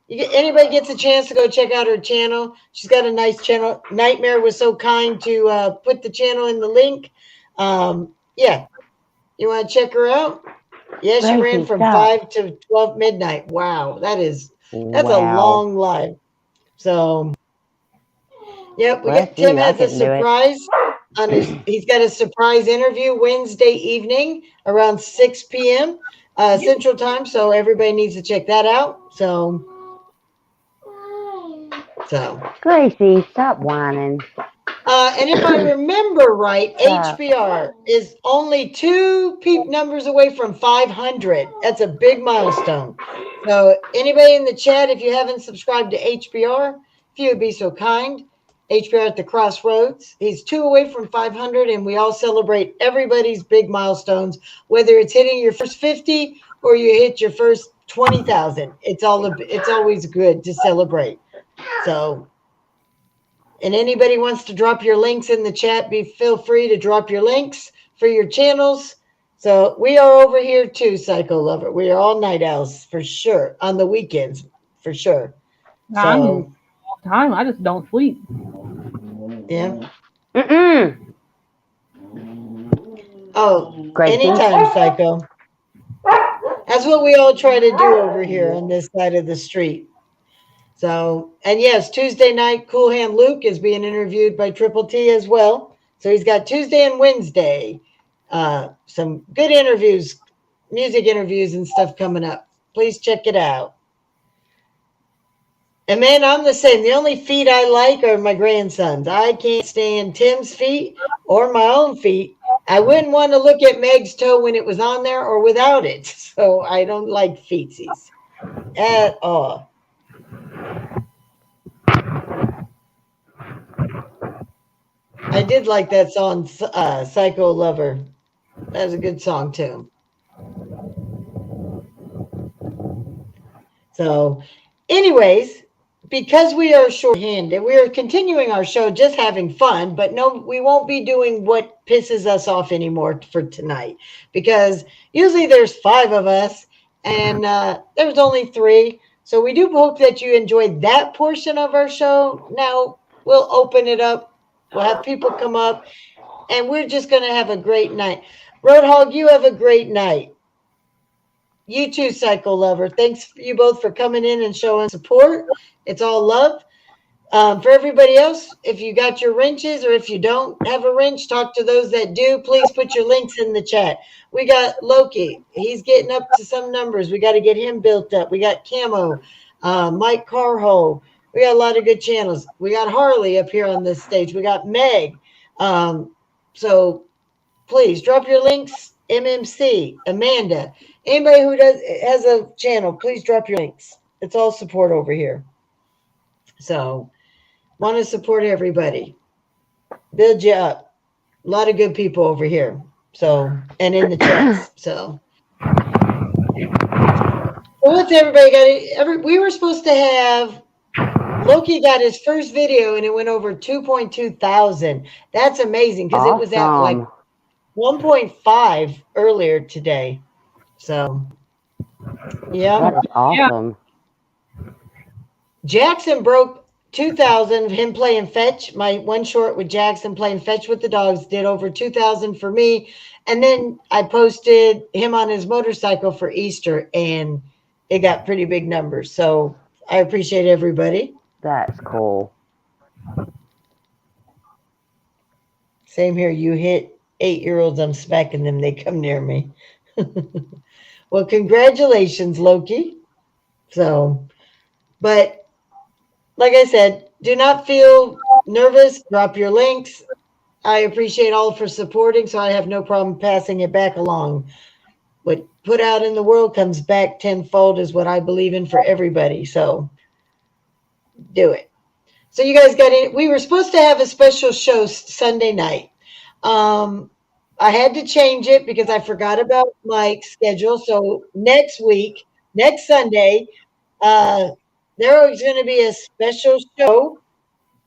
anybody gets a chance to go check out her channel. She's got a nice channel. Nightmare was so kind to put the channel in the link. Yeah, you want to check her out? Yeah, she ran from 5 to 12 midnight. Wow, that's a long live. So, yep, Tim has a surprise on he's got a surprise interview Wednesday evening around 6 p.m. Central Time. So everybody needs to check that out. So Gracie, stop whining. And if I remember right, HBR is only 2 numbers away from 500. That's a big milestone. So anybody in the chat, if you haven't subscribed to HBR, if you would be so kind, HBR at the Crossroads. He's 2 away from 500, and we all celebrate everybody's big milestones, whether it's hitting your first 50 or you hit your first 20,000. It's always good to celebrate. So. And anybody wants to drop your links in the chat, feel free to drop your links for your channels. So we are over here too, Psycho Lover. We are all night owls for sure. On the weekends, for sure. So time, I just don't sleep. Yeah. Oh, anytime, Psycho. That's what we all try to do over here on this side of the street. So, and yes, Tuesday night, Cool Hand Luke is being interviewed by Triple T as well. So he's got Tuesday and Wednesday, some good interviews, music interviews and stuff coming up. Please check it out. And man, I'm the same. The only feet I like are my grandsons. I can't stand Tim's feet or my own feet. I wouldn't want to look at Meg's toe when it was on there or without it. So I don't like feetsies at all. I did like that song, Psycho Lover. That was a good song, too. So, anyways, because we are short-handed, we are continuing our show, just having fun, but no, we won't be doing what pisses us off anymore for tonight, because usually there's 5 of us, and there's only 3. So we do hope that you enjoyed that portion of our show. Now we'll open it up. We'll have people come up. And we're just going to have a great night. Roadhog, you have a great night. You too, Cycle Lover. Thanks you both for coming in and showing support. It's all love. For everybody else, if you got your wrenches or if you don't have a wrench, talk to those that do. Please put your links in the chat. We got Loki. He's getting up to some numbers. We got to get him built up. We got Camo, Mike Carho. We got a lot of good channels. We got Harley up here on this stage. We got Meg. So please drop your links. MMC, Amanda, anybody who has a channel, please drop your links. It's all support over here. So want to support everybody. Build you up. A lot of good people over here. So, and in the chats. So what's everybody got? We were supposed to have Loki got his first video and it went over 2.2 thousand. That's amazing because it was at like 1.5 earlier today. So, yeah. That is awesome. Jackson broke 2,000 of him playing fetch. My one short with Jackson playing fetch with the dogs did over 2,000 for me. And then I posted him on his motorcycle for Easter and it got pretty big numbers. So I appreciate everybody. That's cool. Same here. You hit 8-year-olds, I'm smacking them. They come near me. Well, congratulations, Loki. So, but like I said, do not feel nervous. Drop your links. I appreciate all for supporting, so I have no problem passing it back along. What put out in the world comes back tenfold is what I believe in for everybody. So do it. So you guys got in. We were supposed to have a special show Sunday night. I had to change it because I forgot about Mike's schedule. So next week, next Sunday, there is going to be a special show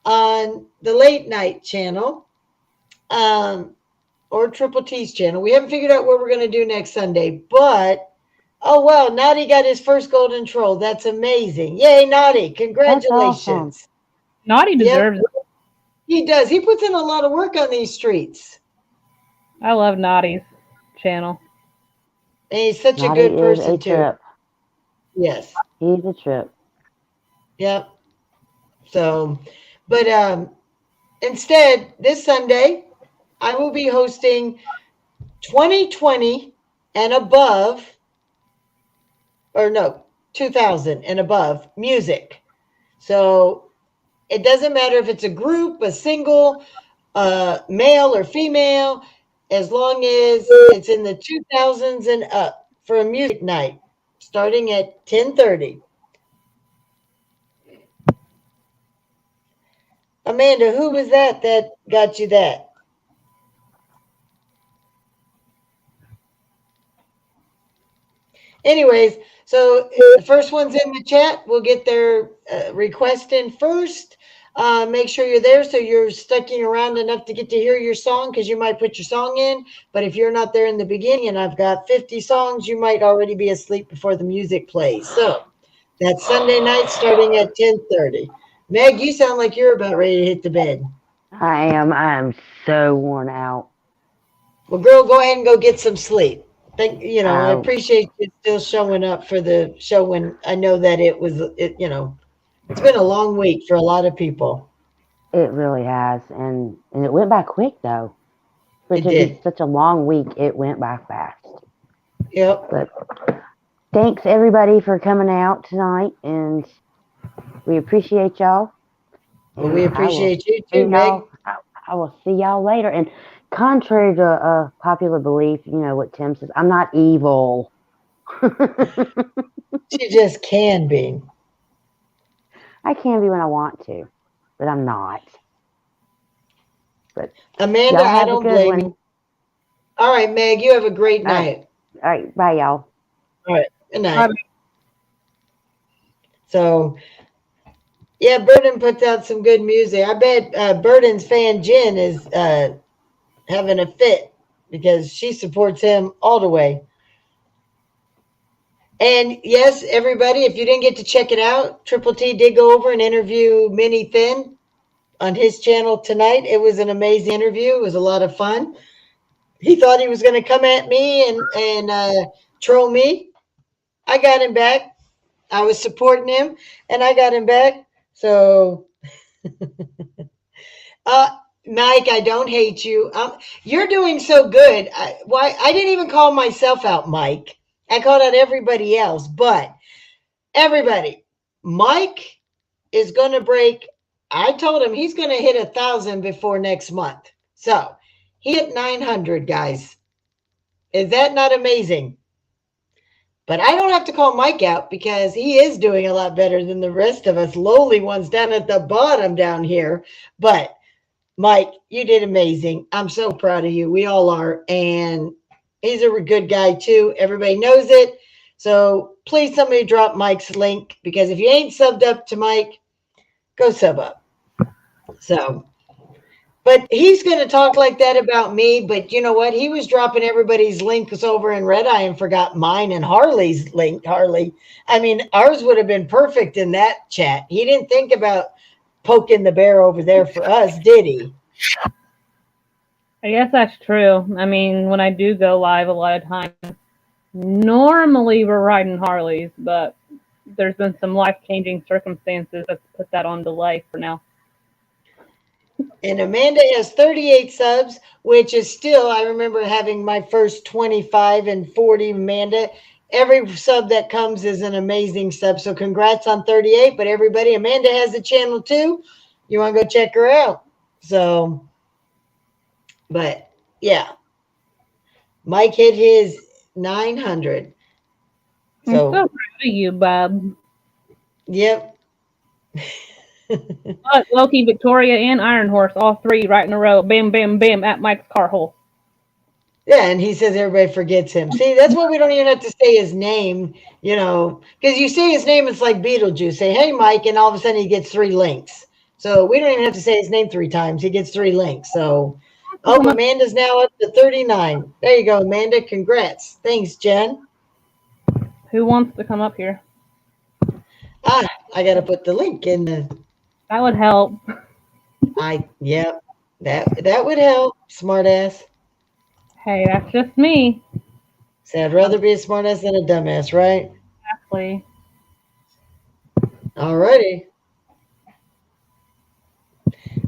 on the late night channel, or Triple T's channel. We haven't figured out what we're going to do next Sunday, but oh well, Naughty got his first golden troll. That's amazing. Yay, Naughty. Congratulations. Awesome. Naughty deserves it. He does. He puts in a lot of work on these streets. I love Naughty's channel. And he's such Naughty a good person, is a too. trip. Yes. He's a trip. Yep. So, but instead, this Sunday, I will be hosting 2020 and above, or no, 2000 and above music. So it doesn't matter if it's a group, a single, male or female, as long as it's in the 2000s and up for a music night, starting at 10:30. Amanda, who was that got you that? Anyways, so the first one's in the chat. We'll get their request in first. Make sure you're there so you're sticking around enough to get to hear your song because you might put your song in. But if you're not there in the beginning and I've got 50 songs, you might already be asleep before the music plays. So that's Sunday night starting at 10:30. Meg, you sound like you're about ready to hit the bed. I am so worn out. Well, girl, go ahead and go get some sleep. I appreciate you still showing up for the show when I know that it's been a long week for a lot of people. It really has. And it went by quick, though. It did. It's such a long week, it went by fast. Yep. But thanks, everybody, for coming out tonight. And we appreciate y'all. Well, we appreciate you too, Meg. I will see y'all later. And contrary to popular belief, you know what Tim says, I'm not evil. She just can be. I can be when I want to, but I'm not. But Amanda, I don't blame you. All right, Meg, you have a great night. All right, bye, y'all. All right, good night. So, yeah, Burden puts out some good music. I bet Burden's fan Jen is having a fit because she supports him all the way. And yes, everybody, if you didn't get to check it out, Triple T did go over and interview Minnie Thin on his channel tonight. It was an amazing interview. It was a lot of fun. He thought he was going to come at me and troll me. I got him back. I was supporting him, and I got him back. So, Mike, I don't hate you. You're doing so good. I didn't even call myself out, Mike. I called out everybody else, but everybody, Mike is going to break. I told him he's going to hit 1,000 before next month. So he hit 900, guys. Is that not amazing? But I don't have to call Mike out because he is doing a lot better than the rest of us lowly ones down at the bottom down here. But Mike, you did amazing. I'm so proud of you. We all are. And he's a good guy too. Everybody knows it. So please somebody drop Mike's link, because if you ain't subbed up to Mike, go sub up. So, but he's going to talk like that about me. But you know what? He was dropping everybody's links over in Red Eye and forgot mine and Harley's link. Harley, I mean, ours would have been perfect in that chat. He didn't think about poking the bear over there for us, did he? I guess that's true. I mean, when I do go live a lot of times, normally we're riding Harleys, but there's been some life-changing circumstances that's put that on delay for now. And Amanda has 38 subs, which is still, I remember having my first 25 and 40, Amanda. Every sub that comes is an amazing sub. So congrats on 38. But everybody, Amanda has a channel too. You want to go check her out. So, but yeah, Mike hit his 900. I'm so proud of you, Bob. Yep. Look, Loki, Victoria, and Iron Horse, all three right in a row. Bam, bam, bam at Mike's car hole. Yeah, and he says everybody forgets him. See, that's why we don't even have to say his name, you know, because you say his name, it's like Beetlejuice. Say, hey, Mike, and all of a sudden he gets 3 links. So we don't even have to say his name 3 times. He gets 3 links. So, oh, Amanda's now up to 39. There you go, Amanda. Congrats. Thanks, Jen. Who wants to come up here? I got to put the link in the. That would help. Yeah, that would help. Smartass. Hey, that's just me. So I'd rather be a smartass than a dumbass, right? Exactly. Alrighty.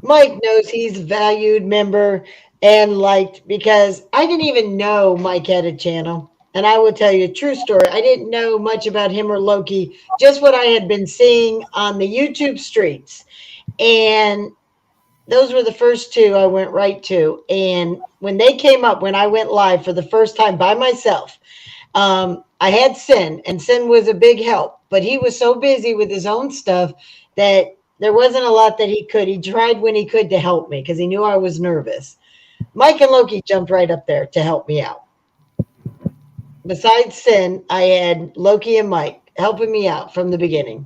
Mike knows he's a valued member and liked, because I didn't even know Mike had a channel. And I will tell you a true story. I didn't know much about him or Loki, just what I had been seeing on the YouTube streets. And those were the first 2 I went right to. And when they came up, when I went live for the first time by myself, I had Sin, and Sin was a big help. But he was so busy with his own stuff that there wasn't a lot that he could. He tried when he could to help me because he knew I was nervous. Mike and Loki jumped right up there to help me out. Besides Sin, I had Loki and Mike helping me out from the beginning.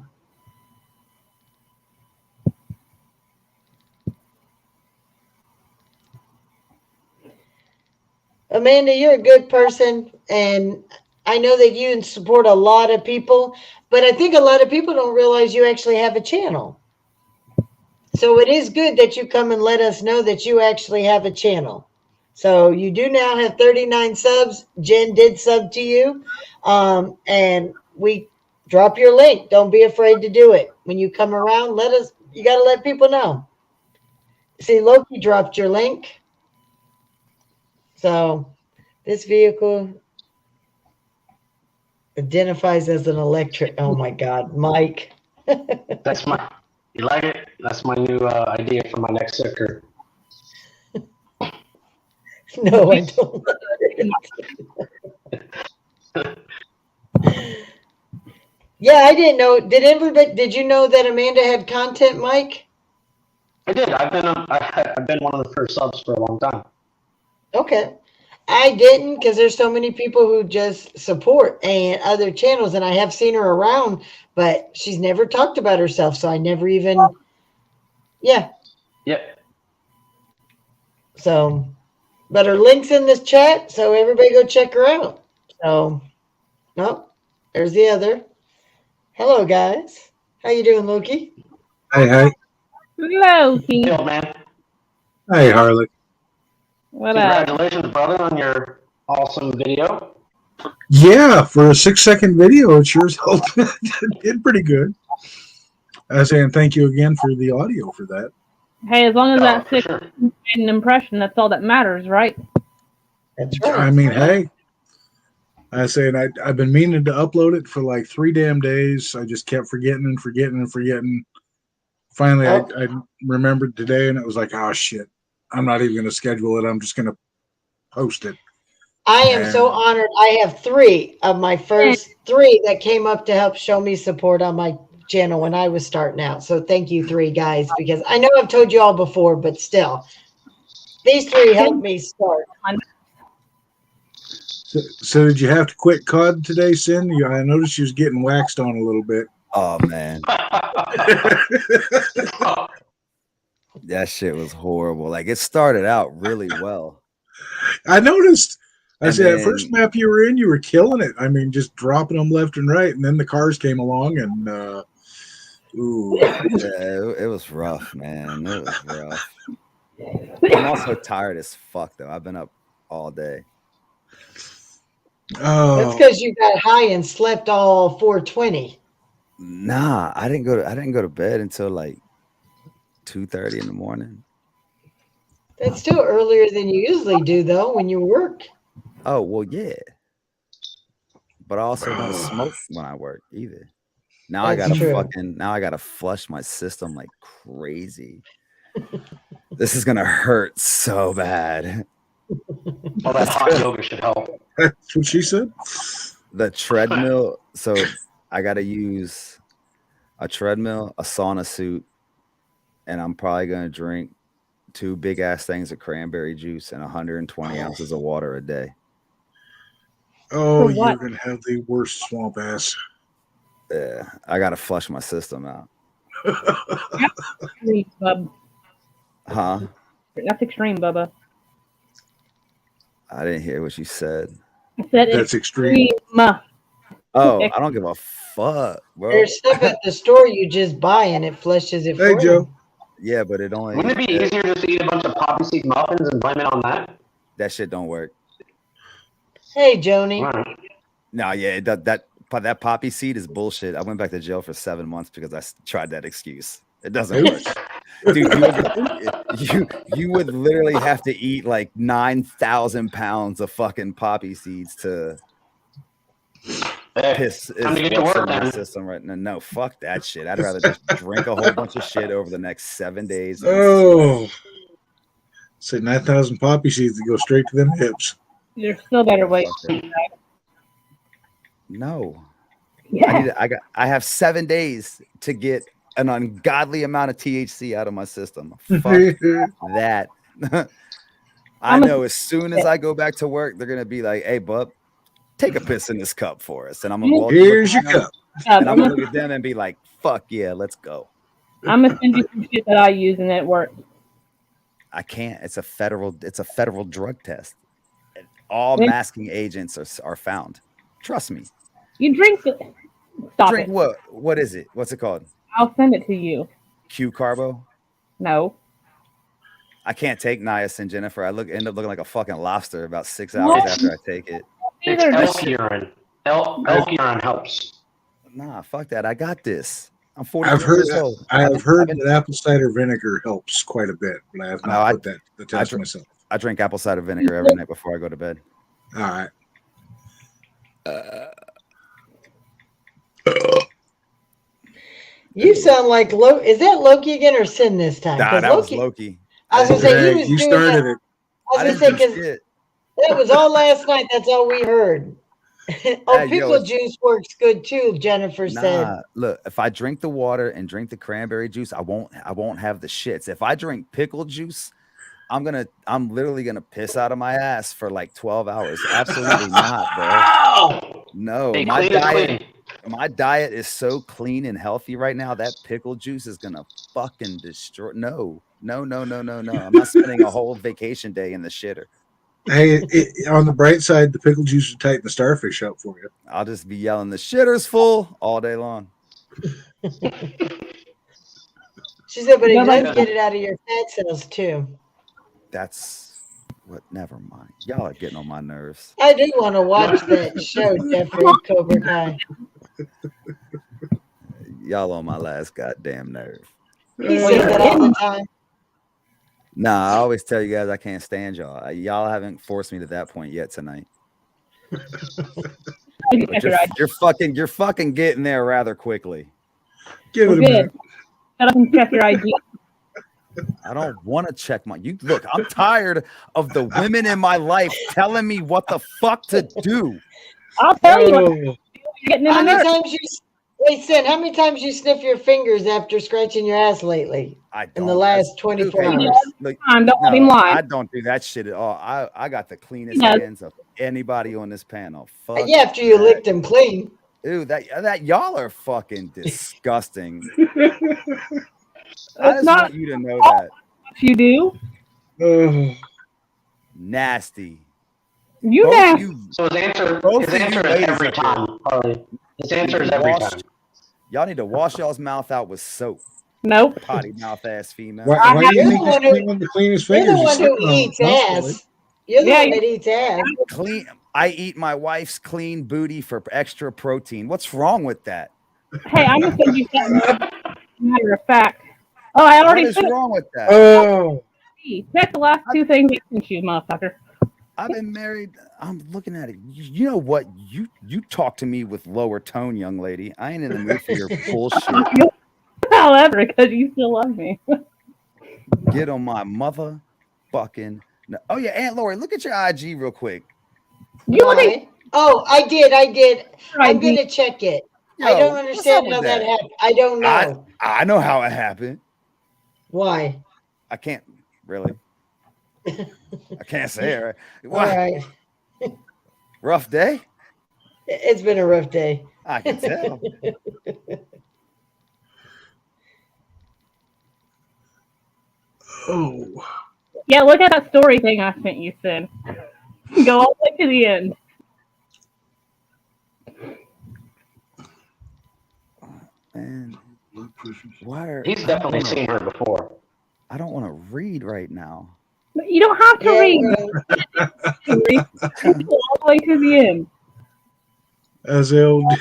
Amanda, you're a good person, and I know that you support a lot of people, but I think a lot of people don't realize you actually have a channel. So it is good that you come and let us know that you actually have a channel. So you do now have 39 subs. Jen did sub to you. And we drop your link. Don't be afraid to do it. When you come around, you got to let people know. See, Loki dropped your link. So this vehicle identifies as an electric. Oh my God, Mike. You like it? That's my new idea for my next sticker. No, I don't. Yeah, I didn't know. Did you know that Amanda had content, Mike? I did. I've been one of the first subs for a long time. Okay. I didn't, because there's so many people who just support and other channels, and I have seen her around, but she's never talked about herself, so I never even, yeah. Yep. So, but her link's in this chat, so everybody go check her out. So, nope, there's the other. Hello, guys. How you doing, Loki? Hi. Loki. Yo, man. Hey, Harley. What up? Congratulations, brother, on your awesome video. Yeah, for a 6-second video, it sure did pretty good. I was saying thank you again for the audio for that. Hey, as long as that for six sure. made an impression, that's all that matters, right? That's I right. mean, hey, I was saying I've been meaning to upload it for like 3 damn days. I just kept forgetting and forgetting and forgetting. Finally, Oh. I remembered today, and it was like, oh shit, I'm not even going to schedule it. I'm just going to post it. I am so And- honored. I have 3 of my first 3 that came up to help show me support on my channel when I was starting out. So thank you, 3 guys, because I know I've told you all before, but still, these 3 helped me start. So did you have to quit COD today, Sin? I noticed you was getting waxed on a little bit. Oh man, that shit was horrible. Like it started out really well. I noticed. I And said, then- that first map you were in, you were killing it. I mean, just dropping them left and right, and then the cars came along, and ooh, Yeah, it was rough, man. It was rough. I'm also tired as fuck though. I've been up all day. That's oh, because you got high and slept all 420. Nah, I didn't go to bed until like 2:30 in the morning. That's still earlier than you usually do, though, when you work. Oh well, yeah. But I also don't smoke when I work either. Now I That's gotta true. now I gotta flush my system like crazy. This is gonna hurt so bad. All that hot yoga should help. that's what she said. The treadmill. So I got to use a treadmill, a sauna suit, and I'm probably going to drink 2 big ass things of cranberry juice and 120 ounces of water a day. Oh, For you're what? gonna have the worst swamp ass. Yeah, I got to flush my system out. Extreme, bub. Huh? That's extreme, Bubba. I didn't hear what you said. I said That's extreme. extreme. Oh, I don't give a fuck, bro. There's stuff at the store you just buy and it flushes it Hey, for Joe. Yeah, but it only Wouldn't it be easier just to eat a bunch of poppy seed muffins and blame it on that? that shit don't work. you. Hey, Joni. Right. No, yeah, that poppy seed is bullshit. I went back to jail for 7 months because I tried that excuse. It doesn't work. Dude, you would literally have to eat like 9,000 pounds of fucking poppy seeds to Hey, piss is time to get to what's work in my then. system right now. No, fuck that shit. I'd rather just drink a whole bunch of shit over the next 7 days. and Oh, say 9,000 poppy seeds that go straight to them hips. There's still better ways. Motherfucker. No. Yeah. I have 7 days to get an ungodly amount of THC out of my system. Fuck that. I know as soon as I go back to work, they're gonna be like, "Hey, bub, take a piss in this cup for us," and I'm gonna walk Here's your look at them, cup. and I'm I'm gonna look at them and be like, "Fuck yeah, let's go." gonna send you some shit that I use and it works. I can't. It's a federal drug test. All Yeah. masking agents are found. Trust me. You drink it. Stop Drink it. what? What is it? What's it called? I'll send it to you. Q Carbo. No. I can't take niacin, Jennifer. End up looking like a fucking lobster about 6 hours What? after I take it. It's Either elk urine. Elk urine helps. Nah, fuck that. I got this. I'm 40 I've heard years old. I've heard that apple cider vinegar helps quite a bit, but I have No, not I- put that to the test dr- myself. I drink apple cider vinegar every night before I go to bed. All right. You sound like Loki. Is that Loki again or Sin this time? Nah, 'Cause that was Loki. I was gonna say Hey, he was you doing started that. it. I I was gonna didn't say do because shit. that was all last night. That's all we heard. Oh, Hey, yo, pickle it's- juice works good too. Jennifer said. Nah, look, if I drink the water and drink the cranberry juice, I won't have the shits. If I drink pickle juice, I'm literally gonna piss out of my ass for like 12 hours. Absolutely not, bro. Ow! No, Hey, my clean is diet, clean. my diet is so clean and healthy right now. That pickle juice is gonna fucking destroy. No. I'm not spending a whole vacation day in the shitter. Hey, on the bright side, the pickle juice will tighten the starfish up for you. I'll just be yelling, "The shitter's full" all day long. She said, but it Nobody- does get it out of your fat cells too. That's what. Never mind. Y'all are getting on my nerves. I do want to watch that show, Jeffrey, Cobra Kai. Y'all on my last goddamn nerve. He says that all the time. Nah, I always tell you guys I can't stand y'all. Y'all haven't forced me to that point yet tonight. But you're fucking getting there rather quickly. Give it a Good. minute. Shut up and check your ID. I don't want to check my. You look. I'm tired of the women in my life telling me what the fuck to do. I'll tell you what, Oh, you're getting in How the many nerve. times you wait, Sin? How many times you sniff your fingers after scratching your ass lately I don't. in the last 24 okay, hours? look, Don't let no, him lie. I don't do that shit at all. I got the cleanest Yes. hands of anybody on this panel. Fuck Yeah, after you that. licked them clean. Ew, that y'all are fucking disgusting. I It's just not want you to know that. what you do. oh. Nasty. You Both know. you, So his answer Both is of you every ladies time. Harley. His answer is every time. y'all need to wash y'all's mouth out with soap. Nope. Potty mouth ass female. Why do you You're think the he's one who- cleaning the cleanest You're fingers? the one who eats ass. You're the Yeah, one that eats ass. Clean. I eat my wife's clean booty for extra protein. What's wrong with that? Hey, I'm gonna send you something. Matter of fact. Oh, I What already is sent wrong with that? Oh, it. Check the last two things I sent you, motherfucker. I've been married. I'm looking at it. You know what? You talk to me with lower tone, young lady. I ain't in the mood for your bullshit. However, because you still love me. Get on my motherfucking. No. Oh yeah, Aunt Lori, look at your IG real quick. You look at Why? Oh, I did. your I'm ID. gonna check it. Yo, I don't what's understand up how with that happened. I don't know. I know how it happened. Why. I can't really. I can't say it. Right? All What? right. Rough day? It's been a rough day. I can tell. oh. Yeah, look at that story thing I sent you, Sid. Go all the way to the end. Man, Blood pressure. why are He's I definitely don't wanna- seen her before. I don't want to read right now. But you don't have to Yeah, read. well, Go all the way to the end. As the old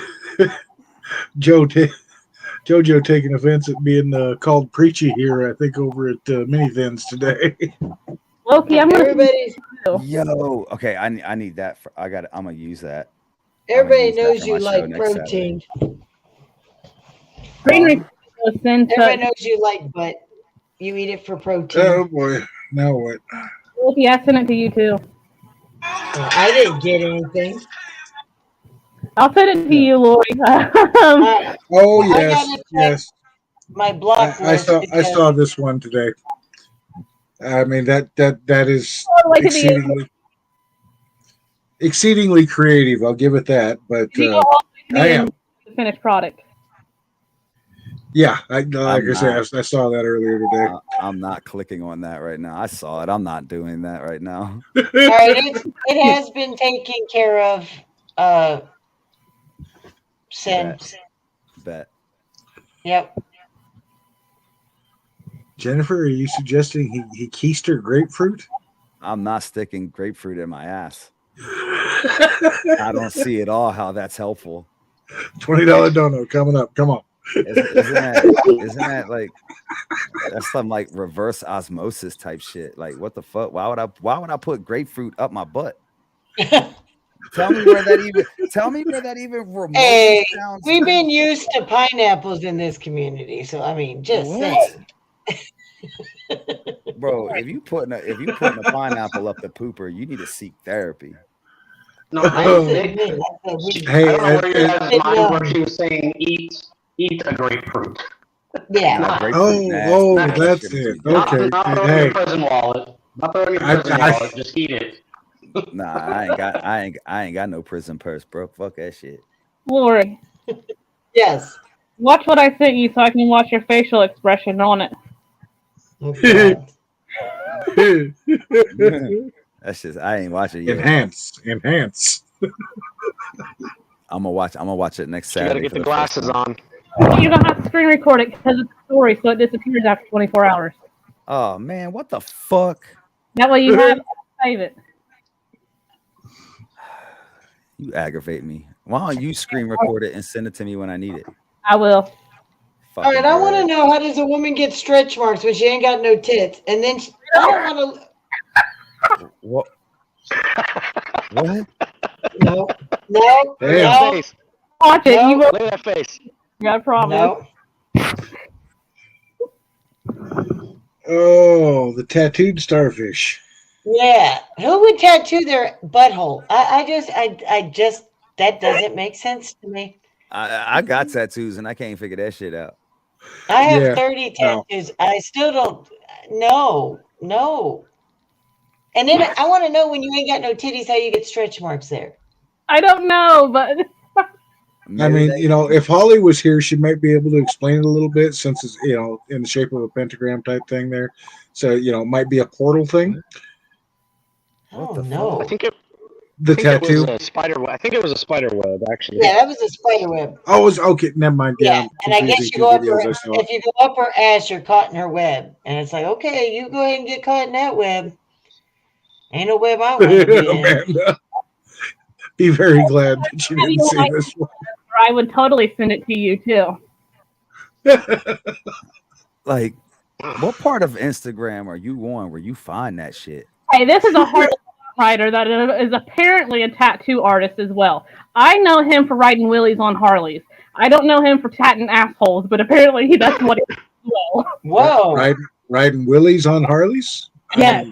JoJo taking offense at being called preachy here, I think, over at Mini Thins today. Loki, I'm gonna everybody Yo, okay, I need that. I'm gonna use that. everybody use that knows for you my show like next Saturday. protein. Green Ring send Everybody to knows you like butt. You eat it for protein. Oh boy, now what? Loki. I sent it to you too. I didn't get anything. I'll send it to you, Lori. I Oh I yes, gotta check yes. my block I list. saw because- this one today. I mean that is all the way to the end. exceedingly creative. I'll give it that. But You go all the way to the I end am. with the finished product. Yeah, like I said, not. I saw that earlier today. I'm not clicking on that right now. I saw it. I'm not doing that right now. All right, it has been taken care of. Sin. Bet. Yep. Jennifer, are you suggesting he keistered grapefruit? I'm not sticking grapefruit in my ass. I don't see at all how that's helpful. $20 dono coming up. Come on. Isn't that like that's some like reverse osmosis type shit? Like what the fuck? Why would I put grapefruit up my butt? Tell me where that even remotely Hey, sounds. we've been used to pineapples in this community, so I mean, just What? saying. Bro, if you putting a pineapple up the pooper, you need to seek therapy. No, I Oh. said me. I said we. Hey, I don't know where your guys' mind no. where she was saying eat a grapefruit. Yeah. Nah, grapefruit nasty. oh, That that's shit it. makes me Not, Okay. not throwing Hey, your prison wallet. Not throwing your prison I- wallet. Just eat it. Nah, I ain't got no prison purse, bro. Fuck that shit. Lori, Yes. watch what I sent you so I can watch your facial expression on it. Oh, God. That's just I ain't watching it yet. enhance. I'm gonna watch it next You gotta Saturday. get for the first glasses time. on. You're gonna have to screen record it because it's a story, so it disappears after 24 hours. Oh man, what the fuck? That way you have to save it. You aggravate me. Why don't you screen record it and send it to me when I need it? I will. All right, I want to know, how does a woman get stretch marks when she ain't got no tits? And then I don't want to. What? What? No. Look at that face. Watch it. No. You will. Look at that face. I promise. No. Oh, the tattooed starfish. Yeah. Who would tattoo their butthole? I just, that doesn't make sense to me. I got tattoos and I can't figure that shit out. I have Yeah, 30 no. tattoos. I still don't. No. And then I want to know, when you ain't got no titties, how you get stretch marks there. I don't know, but I mean, if Holly was here, she might be able to explain it a little bit, since it's, in the shape of a pentagram type thing there. So, it might be a portal thing. Oh, the no. I think it. The I think tattoo. It was a spider web. I think it was a spider web, actually. Yeah, that was a spider web. Oh, it was okay. Never mind. Yeah, I'm and I guess confusing you go up two videos her, I saw. if you go up her ass, you're caught in her web. And it's like, okay, you go ahead and get caught in that web. Ain't no web I want to be in. Amanda, be very glad that you didn't see this one. I would totally send it to you too. Like, what part of Instagram are you on where you find that shit? Hey, this is a Harley writer that is apparently a tattoo artist as well. I know him for writing willies on Harleys. I don't know him for tatting assholes, but apparently that's what he does as well. Whoa. Riding willies on Harleys? Yes.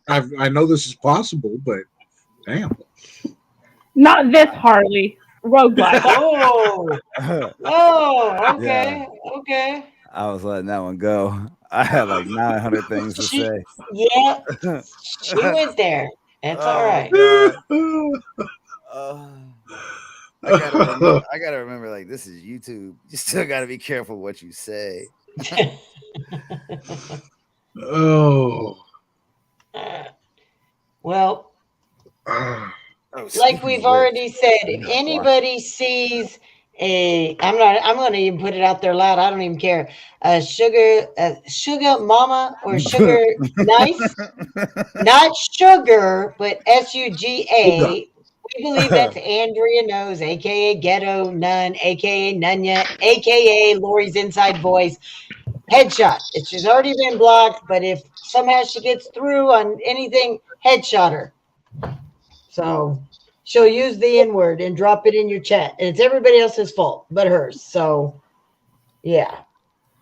I know this is possible, but damn. Not this Harley. Road Glide. Oh, okay. Okay. I was letting that one go. I had like 900 things to say. Yeah, she went there. That's all right. I gotta remember, like, this is YouTube. You still gotta be careful what you say. Oh. Well, Ah. like we've already said, if anybody sees I'm going to even put it out there loud. I don't even care. A sugar mama or sugar knife, not sugar, but SUGA. We believe that's Andrea Knows, aka Ghetto Nun, aka Nunya, aka Lori's inside voice. Headshot. She's already been blocked, but if somehow she gets through on anything, headshot her. So she'll use the N-word and drop it in your chat. And it's everybody else's fault but hers. So, yeah.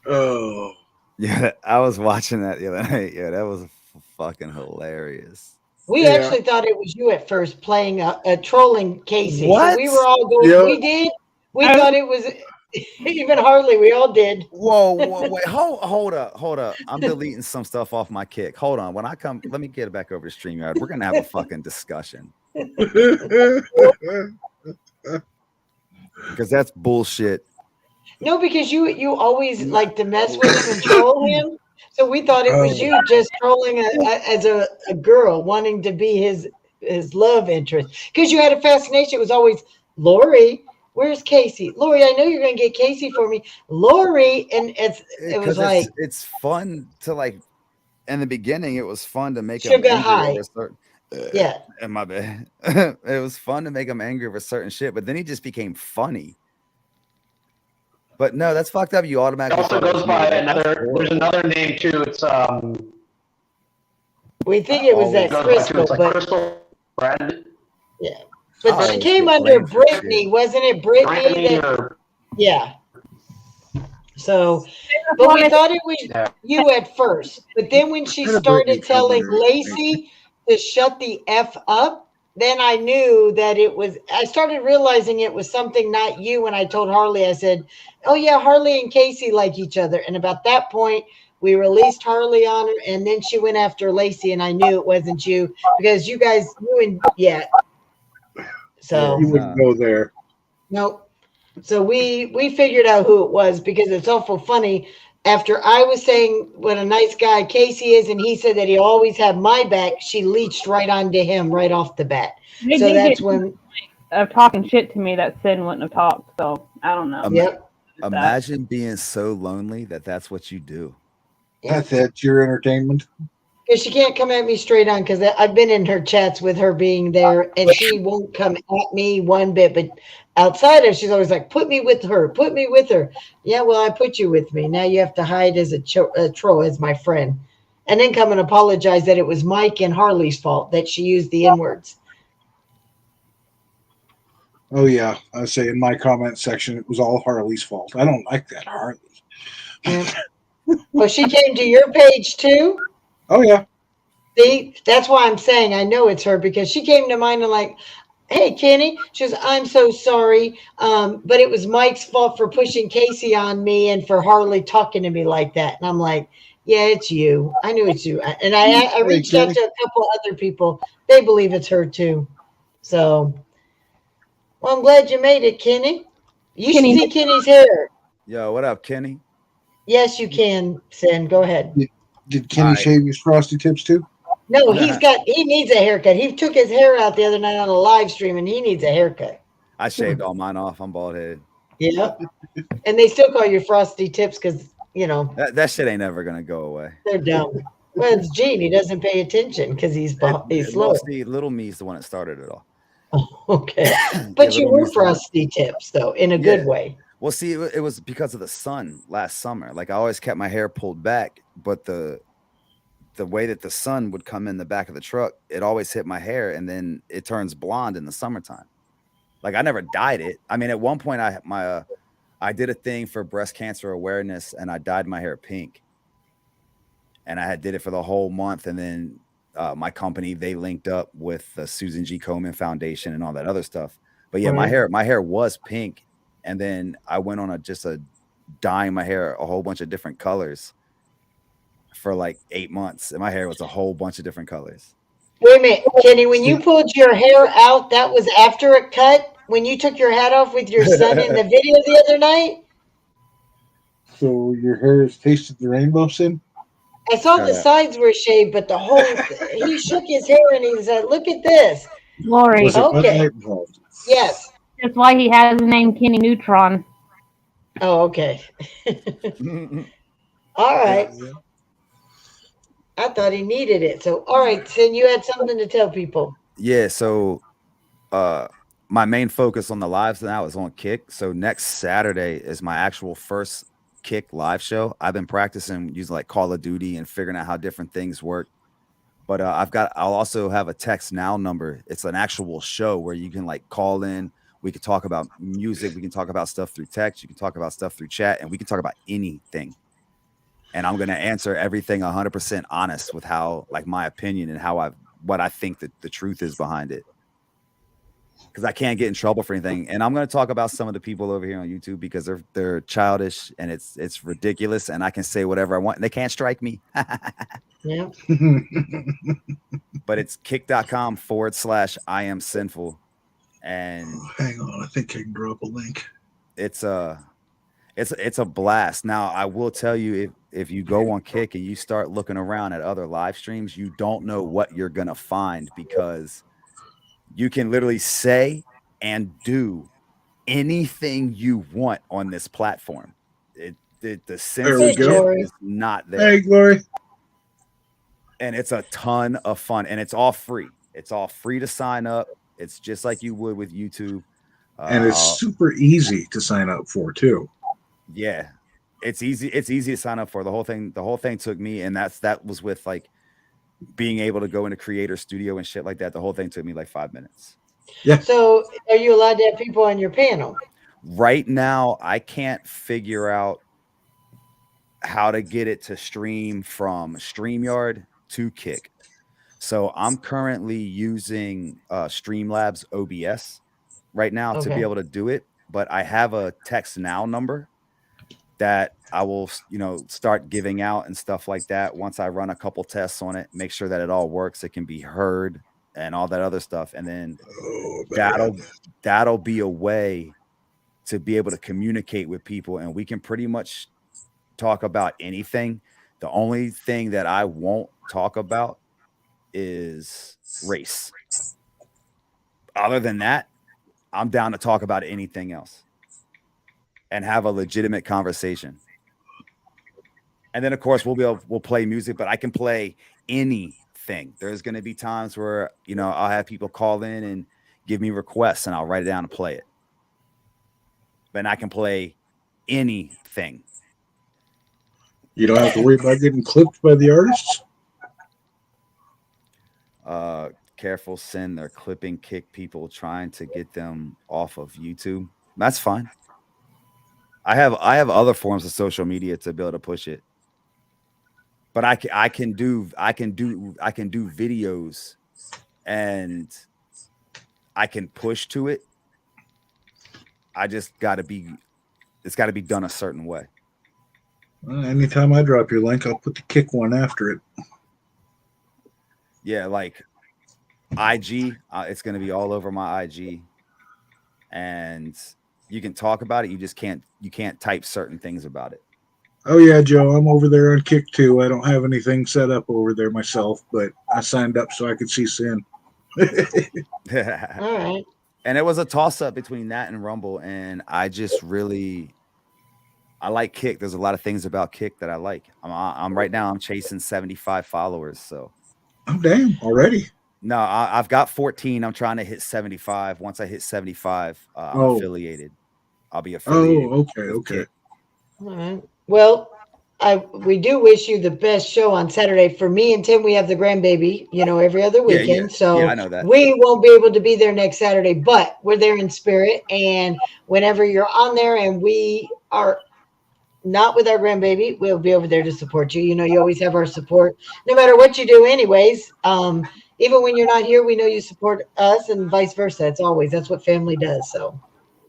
Oh. Yeah, I was watching that the other night. Yeah, that was fucking hilarious. We actually thought it was you at first playing a trolling Casey. What? So we were all going, Yeah. we did. We thought it was, even Harley, we all did. Whoa, wait, hold up. I'm deleting some stuff off my kick. Hold on. When I come, let me get it back over to StreamYard. We're gonna have a fucking discussion. Because that's bullshit. No, because you always like to mess with him and troll him. So we thought it was you just trolling as a girl wanting to be his love interest. Because you had a fascination. It was always, Lori, where's Casey? Lori, I know you're going to get Casey for me. Lori, and it was like, it's fun to, like, in the beginning, it was fun to make him Sugar angry high. over certain, yeah. my bad. It was fun to make him angry over certain shit, but then he just became funny. But no, that's fucked up. You It automatically also goes by there's another name too. It's We think it was that goes by Crystal, it's like but Crystal Brand. yeah. But Oh, she came shit, under brain for shit. Brittany, wasn't it? Brittany, Brittany that, or yeah. So, but we thought it was Yeah. you at first. But then when she Kinda started Brittany telling covered her. Lacey to shut the F up, then I knew that it was, I started realizing it was something not you when I told Harley. I said, oh yeah, Harley and Casey like each other. And about that point, we released Harley on her, and then she went after Lacey, and I knew it wasn't you because you guys knew, and yeah. So You wouldn't go there. nope. So we figured out who it was because it's awful funny. After I was saying what a nice guy Casey is, and he said that he always had my back, she leached right onto him right off the bat. They So did that's get when, of talking shit to me that Sid wouldn't have talked. So I don't know. yep. Imagine being so lonely that that's what you do. That's your entertainment. Because she can't come at me straight on because I've been in her chats with her being there and she won't come at me one bit. But outside of, she's always like, put me with her, put me with her. Yeah, well, I put you with me. Now you have to hide as a troll, as my friend. And then come and apologize that it was Mike and Harley's fault that she used the N words. Oh yeah, I say in my comment section it was all Harley's fault. I don't like that Harley. Well, she came to your page too. Oh yeah. See, that's why I'm saying I know it's her because she came to mine and like, hey, Kenny, she goes, I'm so sorry, but it was Mike's fault for pushing Casey on me and for Harley talking to me like that. And I'm like, yeah, it's you. I knew it's you. And I reached out to a couple other people. They believe it's her too. So, well, I'm glad you made it, Kenny. You should see Kenny's hair. Yo, what up, Kenny? Yes, you can, Sin. Go ahead. Did Kenny shave his frosty tips too? No, he needs a haircut. He took his hair out the other night on a live stream and he needs a haircut. I shaved all mine off. I'm bald headed. Yeah. And they still call you Frosty Tips because, you know. That shit ain't never going to go away. They're dumb. Well, it's Gene. He doesn't pay attention because he's slow. See, little me's the one that started it all. Oh, okay. But Yeah, you were Frosty Tips, though, in a good way. Well, see, it was because of the sun last summer. Like I always kept my hair pulled back, but the way that the sun would come in the back of the truck, it always hit my hair, and then it turns blonde in the summertime. Like I never dyed it. I mean, at one point, I did a thing for breast cancer awareness, and I dyed my hair pink, and I did it for the whole month, and then my company, they linked up with the Susan G. Komen Foundation and all that other stuff. But yeah, my hair was pink, and then I went on a dyeing my hair a whole bunch of different colors for like 8 months, and my hair was a whole bunch of different colors. Wait a minute, Kenny, when you pulled your hair out, that was after a cut? When you took your hat off with your son in the video the other night? So your hair has tasted the rainbow, Sin? I saw the sides were shaved, but the whole, he shook his hair and he said, look at this. Glory. Okay. Yes. That's why he has the name Kenny Neutron. Oh, okay. All right. I thought he needed it. So, all right, Sin, you had something to tell people. Yeah, so my main focus on the lives now is on Kick. So next Saturday is my actual first Kick live show. I've been practicing using like Call of Duty and figuring out how different things work. But I'll also have a text now number. It's an actual show where you can like call in. We can talk about music. We can talk about stuff through text. You can talk about stuff through chat, and we can talk about anything. And I'm going to answer everything 100% honest with how, like, my opinion and what I think that the truth is behind it. Because I can't get in trouble for anything. And I'm going to talk about some of the people over here on YouTube because they're childish and it's ridiculous. And I can say whatever I want. And they can't strike me. Yeah. But it's kick.com/I am sinful. And hang on, I think I can drop a link. It's a blast. Now, I will tell you, if you go on Kick and you start looking around at other live streams, you don't know what you're going to find because you can literally say and do anything you want on this platform. The censorship is not there. Hey, Glory. And it's a ton of fun, and it's all free. It's all free to sign up. It's just like you would with YouTube. And it's super easy to sign up for too. Yeah, it's easy. It's easy to sign up for. The whole thing took me, and that was with like being able to go into Creator Studio and shit like that. The whole thing took me like 5 minutes. Yeah. So are you allowed to have people on your panel? Right now, I can't figure out how to get it to stream from StreamYard to Kick. So I'm currently using Streamlabs OBS right now to be able to do it. But I have a text now number that I will, start giving out and stuff like that. Once I run a couple tests on it, make sure that it all works. It can be heard and all that other stuff. And then that'll be a way to be able to communicate with people. And we can pretty much talk about anything. The only thing that I won't talk about is race. Other than that, I'm down to talk about anything else. and have a legitimate conversation. And then of course we'll play music, but I can play anything. There's going to be times where, you know, I'll have people call in and give me requests and I'll write it down and play it. But I can play anything. You don't have to worry about getting clipped by the artists. Careful sin, they're clipping kick people trying to get them off of YouTube. That's fine. I have other forms of social media to be able to push it. But I can do videos and I can push to it. I just it's got to be done a certain way. Anytime I drop your link, I'll put the kick one after it. Yeah, like IG, it's going to be all over my IG, and you can talk about it. You just can't type certain things about it. Oh yeah, Joe, I'm over there on Kick too. I don't have anything set up over there myself, but I signed up so I could see Sin. All right. And it was a toss up between that and Rumble, and I like Kick. There's a lot of things about Kick that I like. I'm right now I'm chasing 75 followers. So, oh damn, already. No, I've got 14. I'm trying to hit 75. Once I hit 75, I'm affiliated. I'll be affiliated. Oh, okay. Kick. All right. Well, we do wish you the best show on Saturday. For me and Tim, we have the grandbaby, you know, every other weekend. Yeah. So yeah, I know that. We won't be able to be there next Saturday, but we're there in spirit. And whenever you're on there and we are not with our grandbaby, we'll be over there to support you. You know, you always have our support, no matter what you do anyways. Even when you're not here, we know you support us and vice versa. That's what family does. So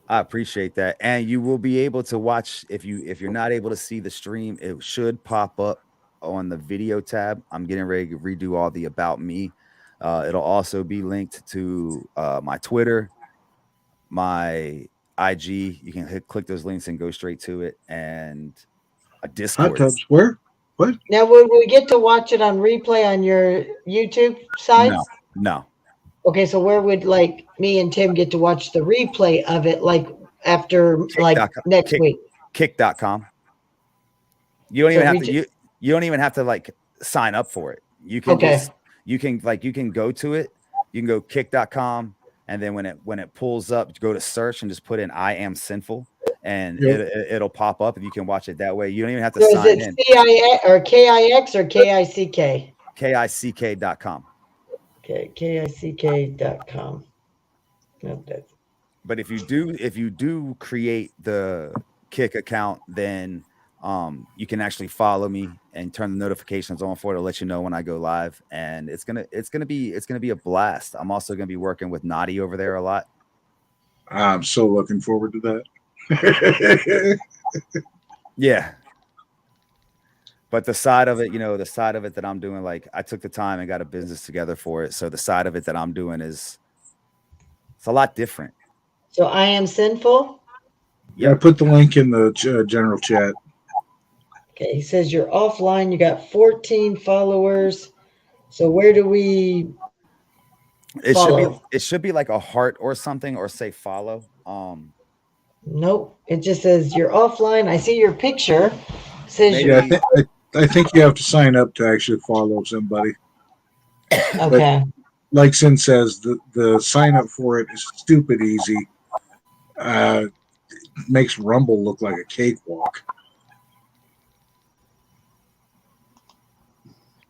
I appreciate that. And you will be able to watch if you're not able to see the stream, it should pop up on the video tab. I'm getting ready to redo all the about me. It'll also be linked to my Twitter, my IG. You can click those links and go straight to it, and a Discord. Hot tubs where? What? now will we get to watch it on replay on your YouTube side? No. Okay, so where would like me and Tim get to watch the replay of it, like after next week? Kick.com. You don't even have to you don't even have to like sign up for it. You can you can go to it. You can go kick.com, and then when it pulls up, go to search and just put in I am sinful, and it'll pop up, and you can watch it that way. You don't even have to sign in. CIX or KIX or KICK? KICK.com. Okay, KICK.com. Nope, But if you do create the Kick account, then you can actually follow me and turn the notifications on for it to let you know when I go live. And it's gonna be a blast. I'm also gonna be working with Naughty over there a lot. I'm so looking forward to that. Yeah. But the side of it that I'm doing, like I took the time and got a business together for it. So the side of it that I'm doing it's a lot different. So I am sinful. Yeah, I put the link in the general chat. Okay, he says you're offline. You got 14 followers. So where do we follow? It should be like a heart or something, or say follow. Nope. It just says you're offline. I see your picture. It says Yeah, I think you have to sign up to actually follow somebody. okay. But like Sin says, the sign up for it is stupid easy. Makes Rumble look like a cakewalk.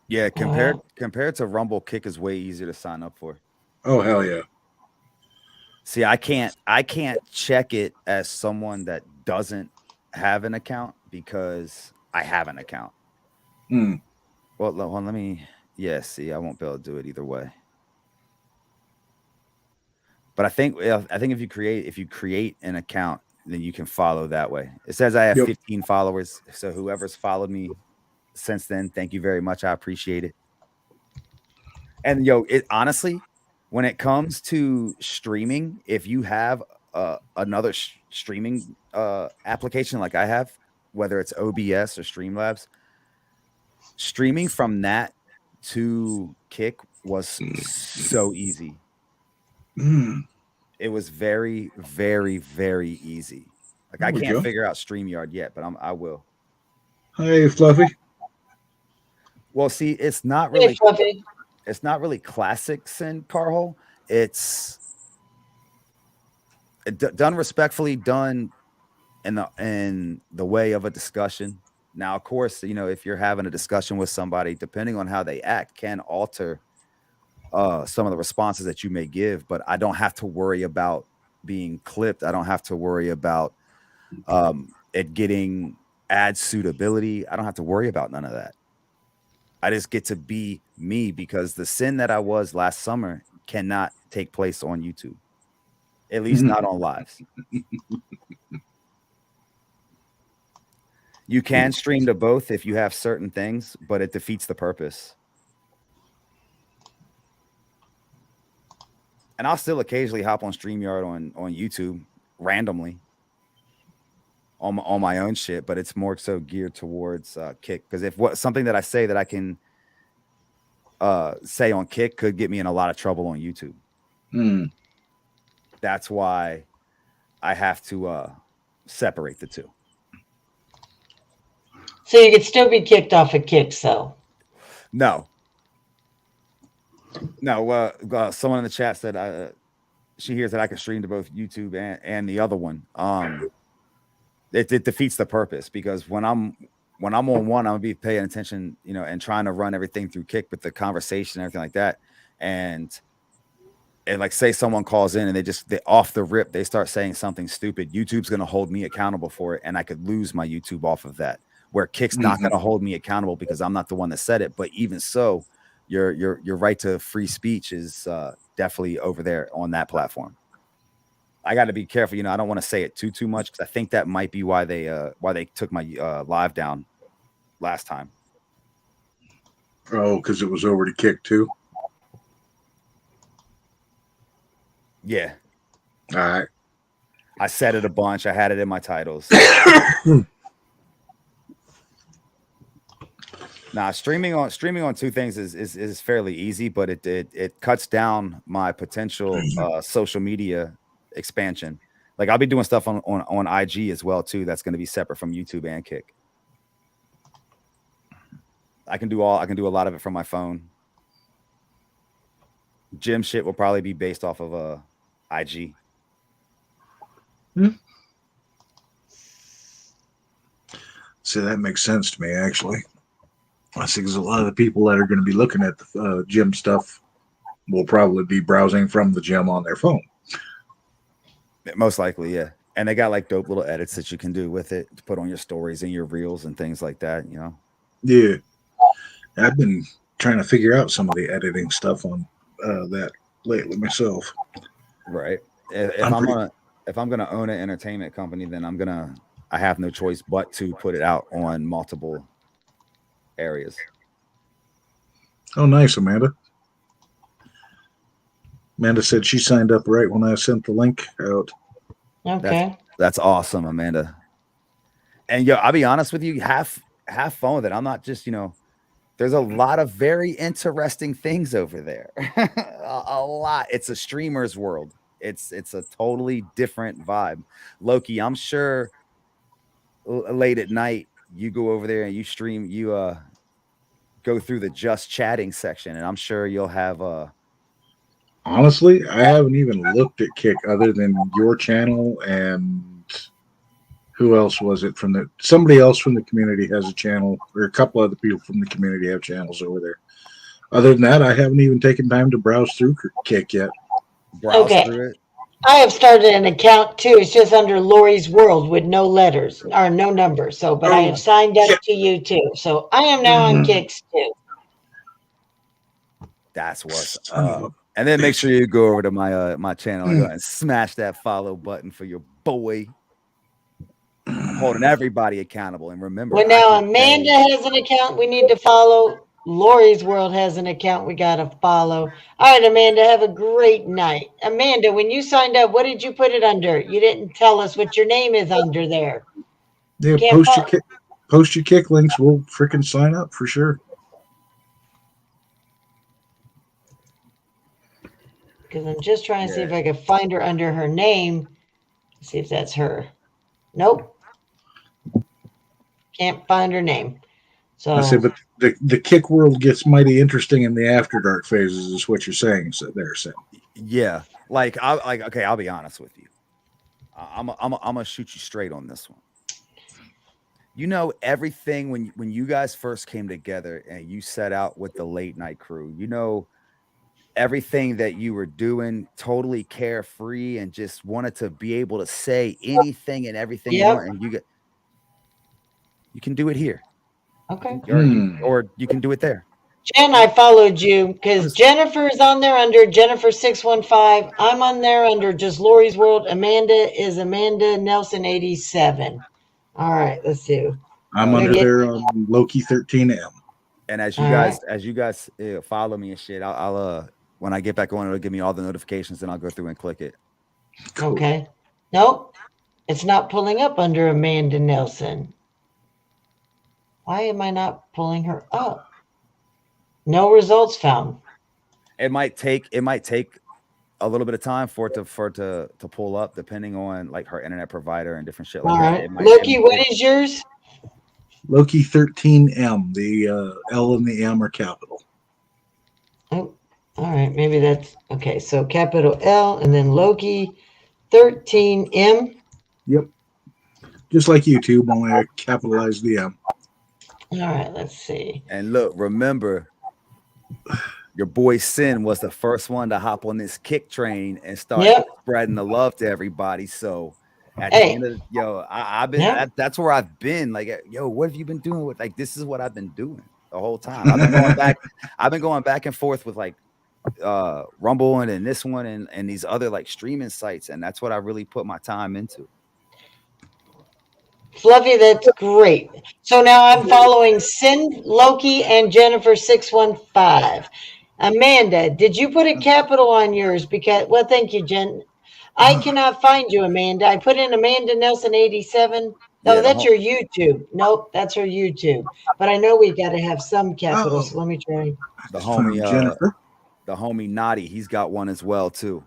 Yeah, compared to Rumble, Kick is way easier to sign up for. Oh hell yeah. See, I can't check it as someone that doesn't have an account because I have an account. Well, let me. Yeah, see, I won't be able to do it either way. But I think if you create an account, then you can follow that way. It says I have 15 followers, so whoever's followed me since then, thank you very much. I appreciate it. And it honestly, when it comes to streaming, if you have another streaming application like I have, whether it's OBS or Streamlabs, streaming from that to Kick was so easy. It was very, very, very easy. Like There I we can't go. figure out StreamYard yet, but I will. Hey, Fluffy. Well, see, it's not Hey, really Fluffy. classics in Carhole. It's done respectfully, done in the way of a discussion. Now, of course, you know, if you're having a discussion with somebody, depending on how they act, can alter some of the responses that you may give. But I don't have to worry about being clipped. I don't have to worry about it getting ad suitability. I don't have to worry about none of that. I just get to be me because the sin that I was last summer cannot take place on YouTube, at least not on lives. You can stream to both if you have certain things, but it defeats the purpose. And I'll still occasionally hop on StreamYard on YouTube randomly on my own shit, but it's more so geared towards Kick. Because if something that I say that I can say on Kick could get me in a lot of trouble on YouTube. That's why I have to separate the two. So you could still be kicked off of Kicks, though. No. Someone in the chat said she hears that I can stream to both YouTube and the other one. It defeats the purpose because when I'm on one, I'm gonna be paying attention, you know, and trying to run everything through Kick with the conversation and everything like that. And like say someone calls in and they off the rip, they start saying something stupid. YouTube's gonna hold me accountable for it, and I could lose my YouTube off of that. Where Kick's not gonna hold me accountable because I'm not the one that said it. But even so, your right to free speech is definitely over there on that platform. I got to be careful, you know. I don't want to say it too much because I think that might be why they took my live down last time. Oh, because it was over to Kick too. Yeah. All right. I said it a bunch. I had it in my titles. Nah, streaming on two things is fairly easy, but it cuts down my potential social media expansion. Like I'll be doing stuff on IG as well too. That's going to be separate from YouTube and Kick. I can do a lot of it from my phone. Gym shit will probably be based off of IG. See, that makes sense to me actually. I see because a lot of the people that are going to be looking at the gym stuff will probably be browsing from the gym on their phone. Most likely, yeah. And they got like dope little edits that you can do with it to put on your stories and your reels and things like that, you know? Yeah. I've been trying to figure out some of the editing stuff on that lately myself. Right. If I'm gonna own an entertainment company, then I have no choice but to put it out on multiple areas. Oh, nice, Amanda. Amanda said she signed up right when I sent the link out. Okay. That's awesome, Amanda. And I'll be honest with you, have fun with it. I'm not just, you know, there's a lot of very interesting things over there. a lot. It's a streamer's world. It's a totally different vibe. Loki, I'm sure late at night you go over there and you stream, you go through the just chatting section, and I'm sure you'll have Honestly, I haven't even looked at Kick other than your channel and who else was it from somebody else from the community has a channel, or a couple other people from the community have channels over there. Other than that, I haven't even taken time to browse through Kick yet. browse Okay. through it. I have started an account too. It's just under Lori's World with no letters or no numbers. So, but I have signed up to you too. So I am now on Kicks too. That's what's up. And then make sure you go over to my my channel and go and smash that follow button for your boy. I'm holding everybody accountable. And remember, Well, now Amanda has an account we need to follow. Lori's World has an account we got to follow. All right, Amanda, have a great night. Amanda, when you signed up, what did you put it under? You didn't tell us what your name is under there. Yeah, Can't post your Kick links. We'll freaking sign up for sure. Because I'm just trying to see if I can find her under her name. See if that's her. Nope. Can't find her name. So I say, but the kick world gets mighty interesting in the after dark phases, is what you're saying. So there, Sam. Yeah, okay, I'll be honest with you. I'm gonna shoot you straight on this one. You know everything when you guys first came together and you set out with the late night crew. You know everything that you were doing, totally carefree and just wanted to be able to say anything and everything you Yep. want, and you can do it here, okay. or you can do it there. Jen, I followed you because Jennifer's on there under Jennifer 615. I'm on there under just Lori's World. Amanda is Amanda Nelson 87. All right, let's see. I'm under there on Loki 13M. And as All you guys follow me and shit, I'll when I get back on, it'll give me all the notifications, and I'll go through and click it. Cool. Okay. Nope. It's not pulling up under Amanda Nelson. Why am I not pulling her up? No results found. It might take a little bit of time for it to pull up, depending on like her internet provider and different shit like All that. right. It might- Loki, what is yours? Loki 13M. The L and the M are capital. Oh, all right. Maybe that's okay. So capital L and then Loki 13M. Yep. Just like YouTube, only I capitalized the M. All right. Let's see. And look, remember, your boy Sin was the first one to hop on this kick train and start Yep. spreading the love to everybody. So at Hey. the end of I've been Yeah. that's where I've been. Like, yo, what have you been doing with this is what I've been doing the whole time. I've been going back and forth with like Rumble and this one and these other like streaming sites, and that's what I really put my time into. Fluffy, that's great. So now I'm following Sin, Loki, and Jennifer 615. Amanda, did you put a capital on yours? Because thank you, Jen. I cannot find you, Amanda. I put in Amanda Nelson 87. No, Yeah, that's your YouTube. Nope, that's her YouTube. But I know we got to have some capital. So let me try. The Just found homie Jennifer. the homie Naughty, he's got one as well too.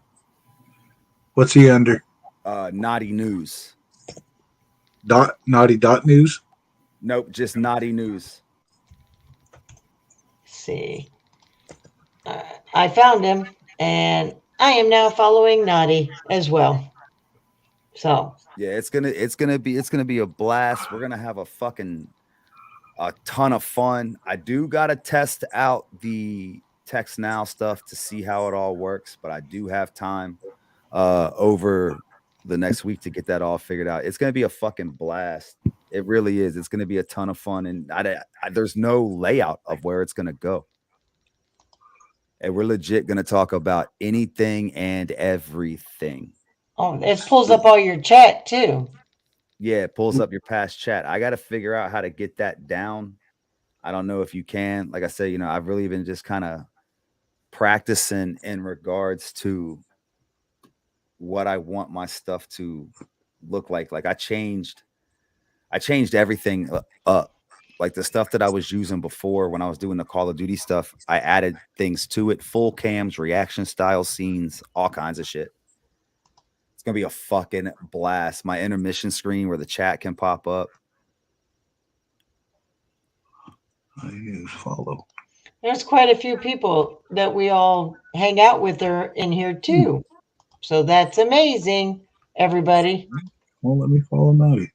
What's he under? Naughty News. Naughty dot news. Nope, just Naughty News. Let's see. I found him, and I am now following Naughty as well. So Yeah, it's gonna be a blast. We're gonna have a ton of fun. I do gotta test out the text now stuff to see how it all works, but I do have time over the next week to get that all figured out. It's gonna be a fucking blast. It really is. It's gonna be a ton of fun, and there's no layout of where it's gonna go. And we're legit gonna talk about anything and everything. it pulls up all your chat too. Yeah, it pulls up your past chat. I got to figure out how to get that down. I don't know if you can. Like I said, I've really been just kind of practicing in regards to what I want my stuff to look like. Like I changed everything up. Like the stuff that I was using before when I was doing the Call of Duty stuff, I added things to it, full cams, reaction style scenes, all kinds of shit. It's gonna be a fucking blast. My intermission screen where the chat can pop up. I use follow. There's quite a few people that we all hang out with are in here too. So that's amazing, everybody. Well, let me follow Naughty.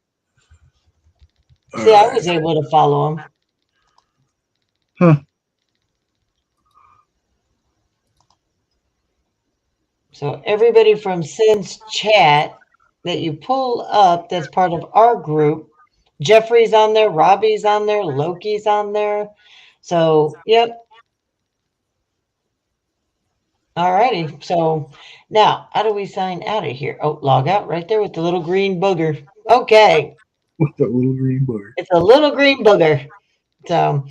See, I was able to follow him. Huh. So everybody from Sin's chat that you pull up, that's part of our group. Jeffrey's on there, Robbie's on there, Loki's on there. So, yep. All righty. So now, how do we sign out of here? Oh, log out right there with the little green booger. Okay. With that little green booger. It's a little green booger. So,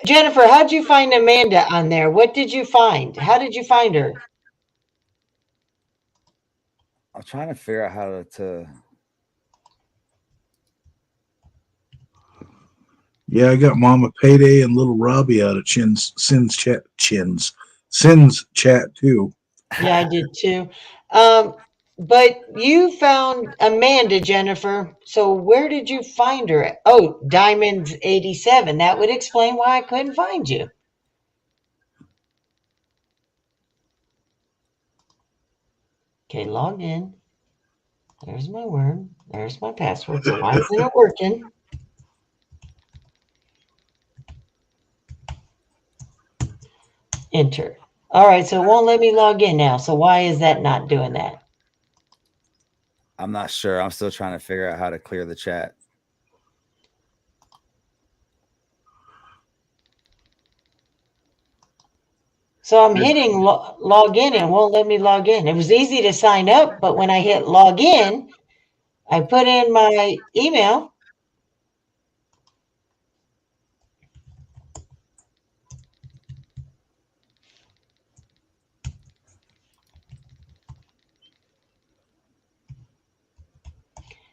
Jennifer, how'd you find Amanda on there? What did you find? How did you find her? I'm trying to figure out how to Yeah, I got Mama Payday and Little Robbie out of Sin's chat too. Yeah, I did too. But you found Amanda, Jennifer. So where did you find her at? Oh, Diamonds 87. That would explain why I couldn't find you. Okay, log in. There's my word. There's my password. So why isn't it working? Enter. All right, so it won't let me log in now. So why is that not doing that? I'm not sure. I'm still trying to figure out how to clear the chat. So I'm hitting log in and it won't let me log in. It was easy to sign up, but when I hit log in, I put in my email.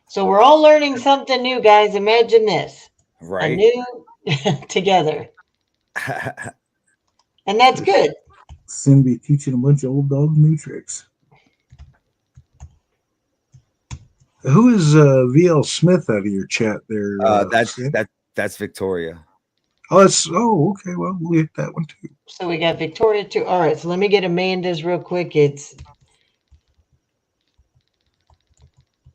So we're all learning something new, guys. Imagine this. A Right. new together. And that's good. Cindy teaching a bunch of old dogs new tricks. Who is VL Smith out of your chat there? Sam? That's Victoria. Oh, okay. Well, we'll hit that one too. So we got Victoria too. All right, so let me get Amanda's real quick. It's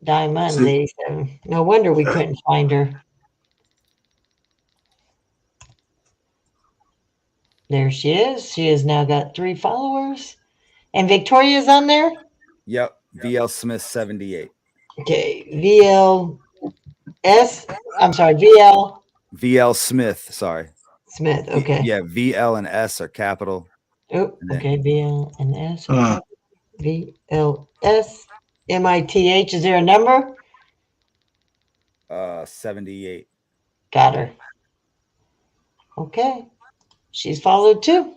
Diamonds 87. No wonder we couldn't find her. There she is. She has now got 3 followers. And Victoria's on there? Yep. VL Smith 78. Okay, VL Smith, sorry. Smith, okay. Yeah, VL and S are capital. Oh, okay, VL and S. VLS MITH. Is there a number? 78. Got her. Okay. She's followed too.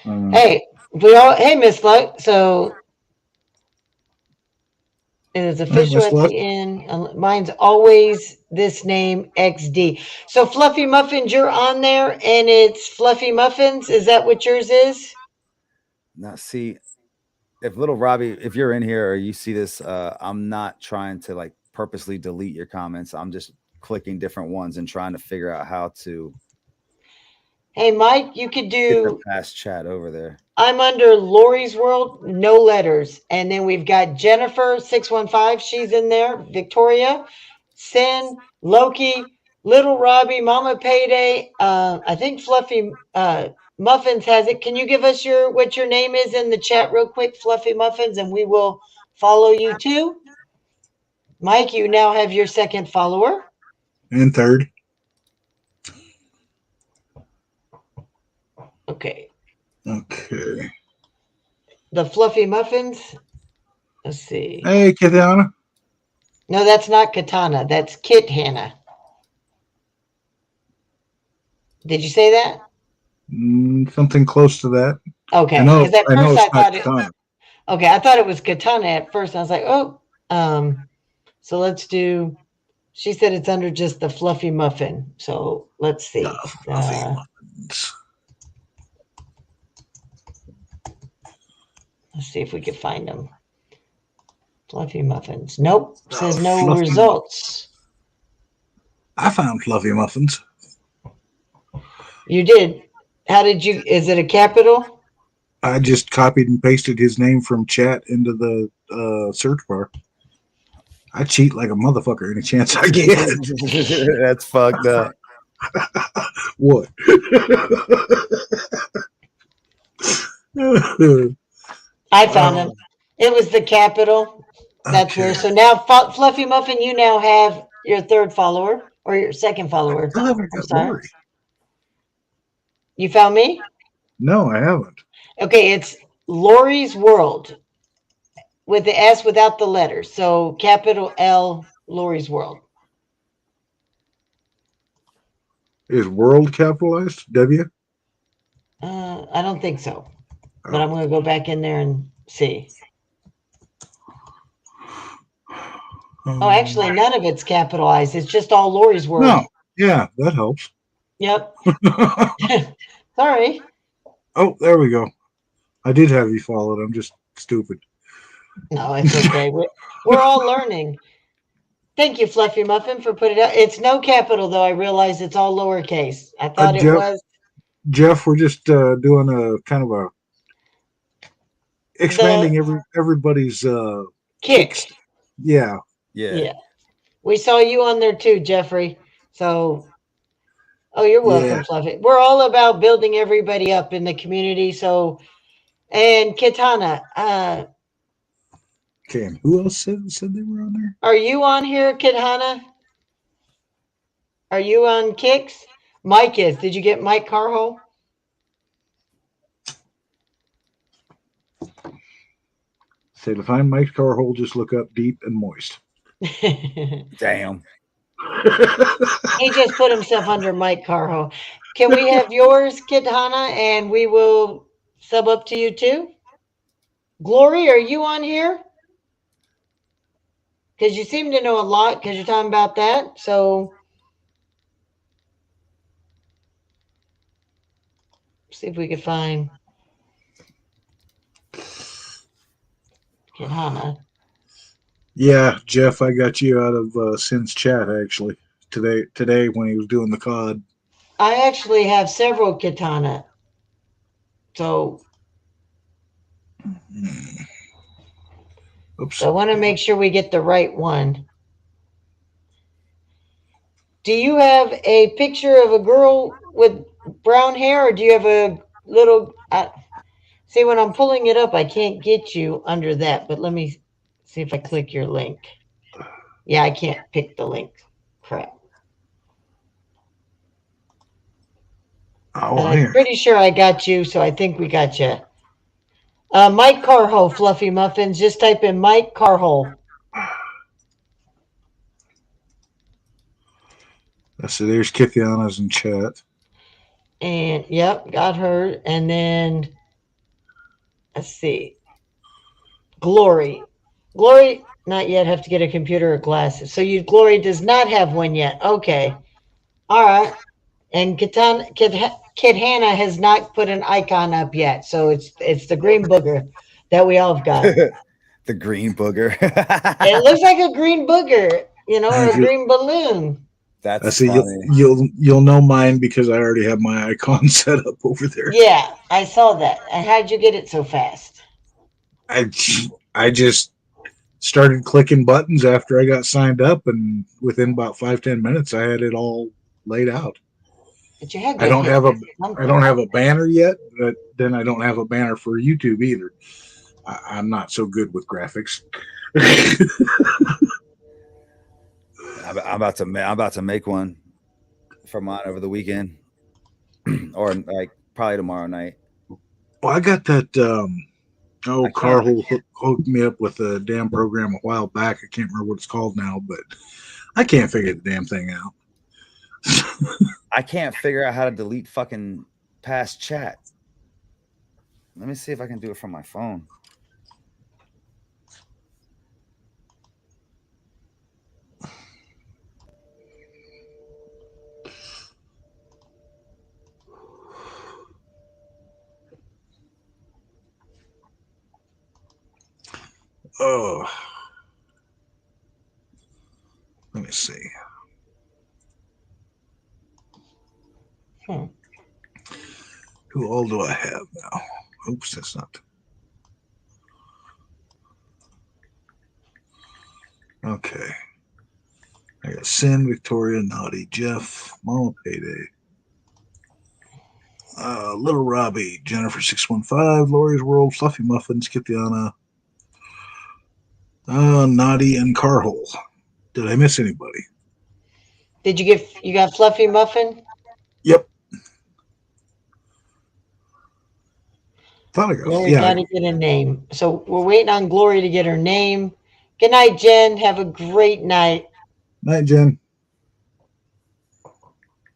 Hey, Miss Luck. So it is official Miss at Luck. the end. Mine's always this name XD. So Fluffy Muffins, you're on there and it's Fluffy Muffins. Is that what yours is? Now, see, if little Robbie, if you're in here or you see this, I'm not trying to like purposely delete your comments. I'm just clicking different ones and trying to figure out how to Hey, Mike, you could get the do. past chat over there. I'm under Lori's World, no letters. And then we've got Jennifer 615. She's in there. Victoria, Sin, Loki, Little Robbie, Mama Payday. I think Fluffy Muffins has it. Can you give us what your name is in the chat real quick, Fluffy Muffins, and we will follow you too. Mike, you now have your second follower. And third. Okay. Okay. The Fluffy Muffins. Let's see. Hey, Katana. No, that's not Katana. That's Kit Hannah. Did you say that? Something close to that. Okay. I know Because at first it's not Katana. Okay, I thought it was Katana at first. I was like, oh, so let's do. She said it's under just the Fluffy Muffin. So let's see. Fluffy Muffins. Let's see if we can find them. Fluffy Muffins. Nope. Says no Fluffy results. I found Fluffy Muffins. You did. How did you? Is it a capital? I just copied and pasted his name from chat into the search bar. I cheat like a motherfucker any chance I get. That's fucked up. What? I found him. It was the capital. That's Okay. where. So now, Fluffy Muffin, you now have your third follower or your second follower. I haven't I'm got sorry. Lori. You found me? No, I haven't. Okay, it's Lori's World with the S without the letters. So capital L, Lori's World. Is world capitalized? W? I don't think so. But I'm going to go back in there and see. Oh, actually, none of it's capitalized. It's just all Lori's World. No. Yeah, that helps. Yep. Sorry. Oh, there we go. I did have you followed. I'm just stupid. No, it's okay. We're all learning. Thank you, Fluffy Muffin, for putting it out. It's no capital, though. I realize it's all lowercase. I thought it Jeff, was Jeff, we're just doing a kind of a expanding the everybody's kicks. Yeah. Yeah. We saw you on there too, Jeffrey. So, oh, you're welcome, Yeah. Fluffy. We're all about building everybody up in the community. So, and Kitana, Okay. And who else said they were on there? are you on here, Kitana? Are you on Kicks? Mike is. Did you get Mike Carho? Say to find Mike's car hole, just look up deep and moist. Damn. He just put himself under Mike Carho. Can we have yours, Kitana, and we will sub up to you too? Glory, are you on here? Because you seem to know a lot because you're talking about that. So, see if we can find Kitana. Yeah, Jeff, I got you out of Sin's chat actually today when he was doing the COD. I actually have several Kitana. So, Oops. I want to make sure we get the right one. Do you have a picture of a girl with brown hair, or do you have a little? See, when I'm pulling it up, I can't get you under that. But let me see if I click your link. Yeah, I can't pick the link. Crap. Oh, But I'm here. pretty sure I got you, so I think we got you. Mike Carho, Fluffy Muffins. Just type in Mike Carho. So there's Kithiana's in chat. And yep, got her. And then let's see. Glory. Glory, not yet. Have to get a computer or glasses. So Glory does not have one yet. Okay. All right. And Kid Hannah has not put an icon up yet. So it's the green booger that we all have got. The green booger. It looks like a green booger, or a green balloon. That's see funny. you'll know mine because I already have my icon set up over there. Yeah, I saw that. And how'd you get it so fast? I just started clicking buttons after I got signed up, and within about 5-10 minutes, I had it all laid out. But you had I don't have a banner yet, but then I don't have a banner for YouTube either. I'm not so good with graphics. I'm about to make one for mine over the weekend, or like probably tomorrow night. Well, I got that. Carl hooked me up with a damn program a while back. I can't remember what it's called now, but I can't figure the damn thing out. I can't figure out how to delete fucking past chat. Let me see if I can do it from my phone. Oh, let me see. Who all do I have now? Oops, that's not. Okay. I got Sin, Victoria, Naughty, Jeff, Mama Payday, Little Robbie, Jennifer 615, Lori's World, Fluffy Muffins, Kithiana, Naughty, and Carhole. Did I miss anybody? Did you got Fluffy Muffin? Yep. Thought I got. Glory got to get a name. So we're waiting on Glory to get her name. Good night, Jen. Have a great night. Night, Jen.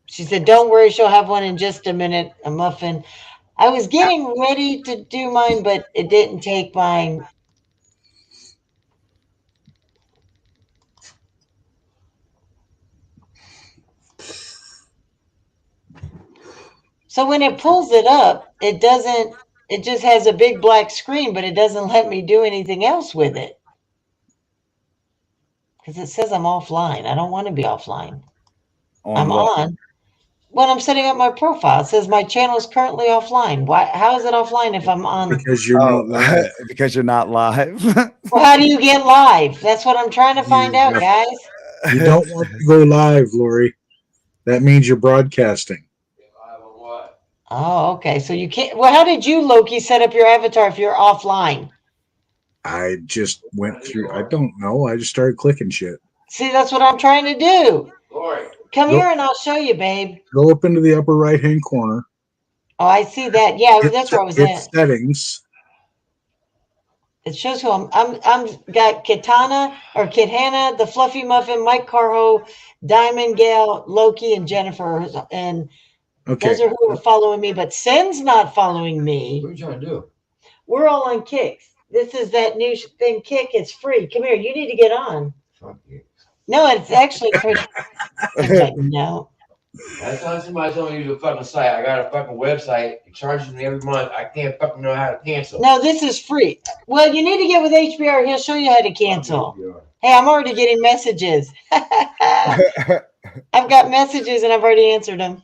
She said, don't worry, she'll have one in just a minute, a muffin. I was getting ready to do mine, but it didn't take mine. So when it pulls it up, it doesn't, It just has a big black screen, but it doesn't let me do anything else with it. Because it says I'm offline. I don't want to be offline. I'm what? on. When I'm setting up my profile, it says my channel is currently offline. Why? How is it offline if I'm on? Because you're not live. Because you're not live. Well, how do you get live? That's what I'm trying to find out, guys. You don't want to go live, Lori. That means you're broadcasting. Oh, okay. So you can't. Well, how did you, Loki, set up your avatar if you're offline? I just went through. I don't know. I just started clicking shit. See, that's what I'm trying to do. Come Nope. here and I'll show you, babe. Go up into the upper right hand corner. Oh, I see that. Yeah, Hit that's where I was hit at. settings. It shows who I'm got Kitana or Kit the Fluffy Muffin, Mike Carho, Diamond Gale, Loki, and Jennifer. And Okay. those are who are following me, but Sen's not following me. What are you trying to do? We're all on Kicks. This is that new thing, Kick. It's free. Come here. You need to get on. Fuck you. No, it's actually free. I'm like, no. That's how somebody told me to use a fucking site. I got a fucking website. It charges me every month. I can't fucking know how to cancel. No, this is free. Well, you need to get with HBR. He'll show you how to cancel. Hey, I'm already getting messages. I've got messages and I've already answered them.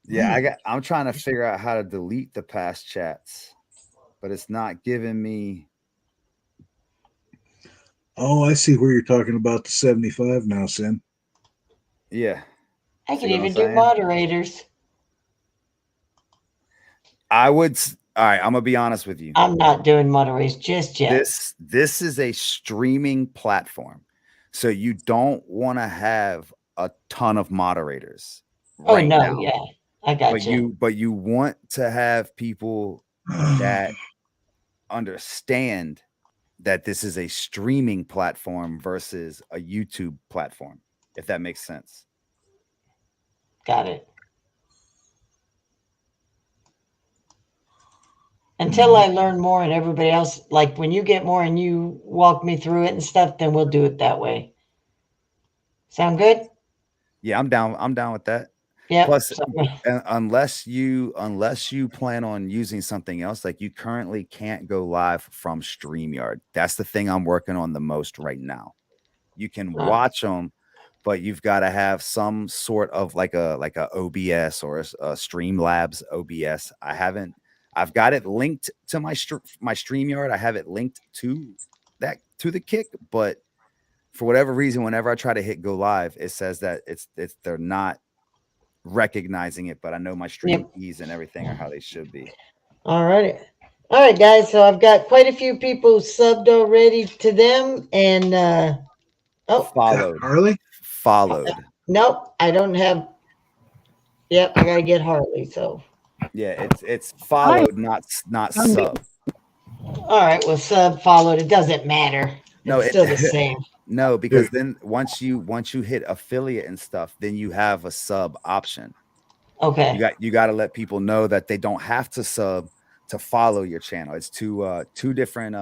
Yeah, I'm trying to figure out how to delete the past chats, but it's not giving me. Oh, I see where you're talking about the 75 now, Sin. Yeah. I can See what I'm even do saying? moderators. All right, I'm gonna be honest with you. I'm not doing moderators just yet. This is a streaming platform, so you don't want to have a ton of moderators. Oh right no, now. yeah, I got But you want to have people that understand that this is a streaming platform versus a YouTube platform, if that makes sense. Got it. Until I learn more and everybody else, like when you get more and you walk me through it and stuff, then we'll do it that way. Sound good? Yeah, I'm down with that. Yeah. Plus, unless you plan on using something else, like you currently can't go live from StreamYard. That's the thing I'm working on the most right now. You can watch them, but you've got to have some sort of like a OBS or a Streamlabs OBS. I've got it linked to my StreamYard. I have it linked to the Kick, but for whatever reason, whenever I try to hit go live, it says that they're not recognizing it, but I know my stream keys and everything are how they should be. All right, guys. So I've got quite a few people subbed already to them, and followed. Nope, I don't have. Yep, I gotta get Harley. So yeah, it's followed, not sub. All right, well, sub followed. It doesn't matter. It's still the same. No, because then once you hit affiliate and stuff, then you have a sub option. Okay. You got to let people know that they don't have to sub to follow your channel. It's two different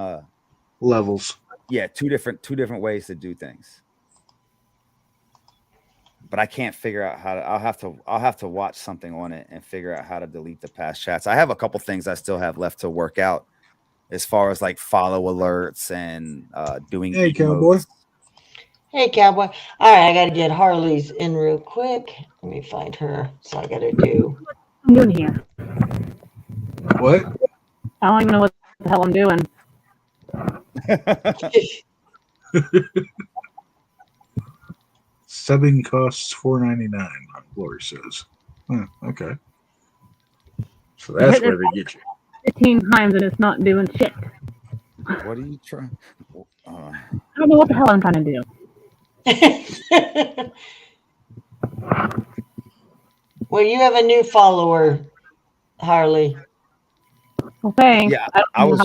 levels. Yeah, two different ways to do things. But I can't figure out how to. I'll have to watch something on it and figure out how to delete the past chats. I have a couple things I still have left to work out, as far as like follow alerts and doing. Hey, Cowboy. Hey, Cowboy. All right, I got to get Harley's in real quick. Let me find her. So I got to do. I'm doing here. What? I don't even know what the hell I'm doing. Subbing costs $4.99. Lori says. Okay. So that's where they get you. 15 times and it's not doing shit. What are you trying? I don't know what the hell I'm trying to do. Well, you have a new follower, Harley. Well, thanks. Yeah, I was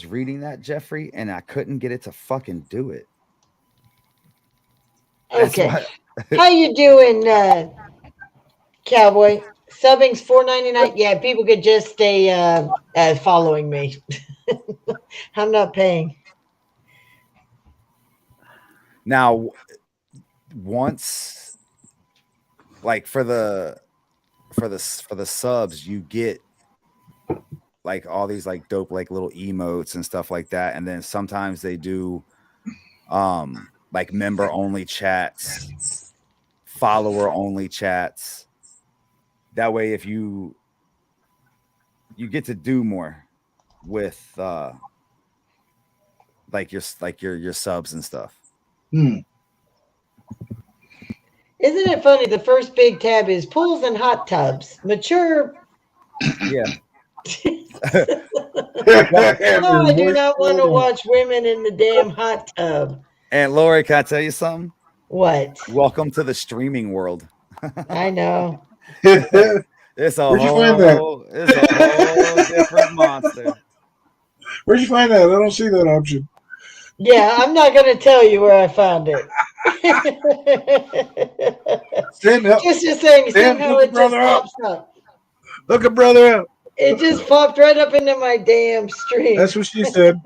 reading that, Jeffrey, and I couldn't get it to fucking do it. Okay. How you doing, Cowboy? Subbing's $4.99. Yeah, people could just stay following me. I'm not paying. Now, once, like for the for the subs, you get like all these like dope like little emotes and stuff like that, and then sometimes they do like member only chats, follower only chats. That way, if you get to do more with like your subs and stuff. Hmm. Isn't it funny? The first big tab is pools and hot tubs. Mature. Yeah. No, I do not want to watch women in the damn hot tub. And Lori, can I tell you something? What? Welcome to the streaming world. I know. It's a Where'd you find that? it's a whole different monster. Where'd you find that? I don't see that option. Yeah, I'm not going to tell you where I found it. Stand up. Just saying, Stand somehow up, it just brother, up. pops up. Look a brother up. It just popped right up into my damn stream. That's what she said.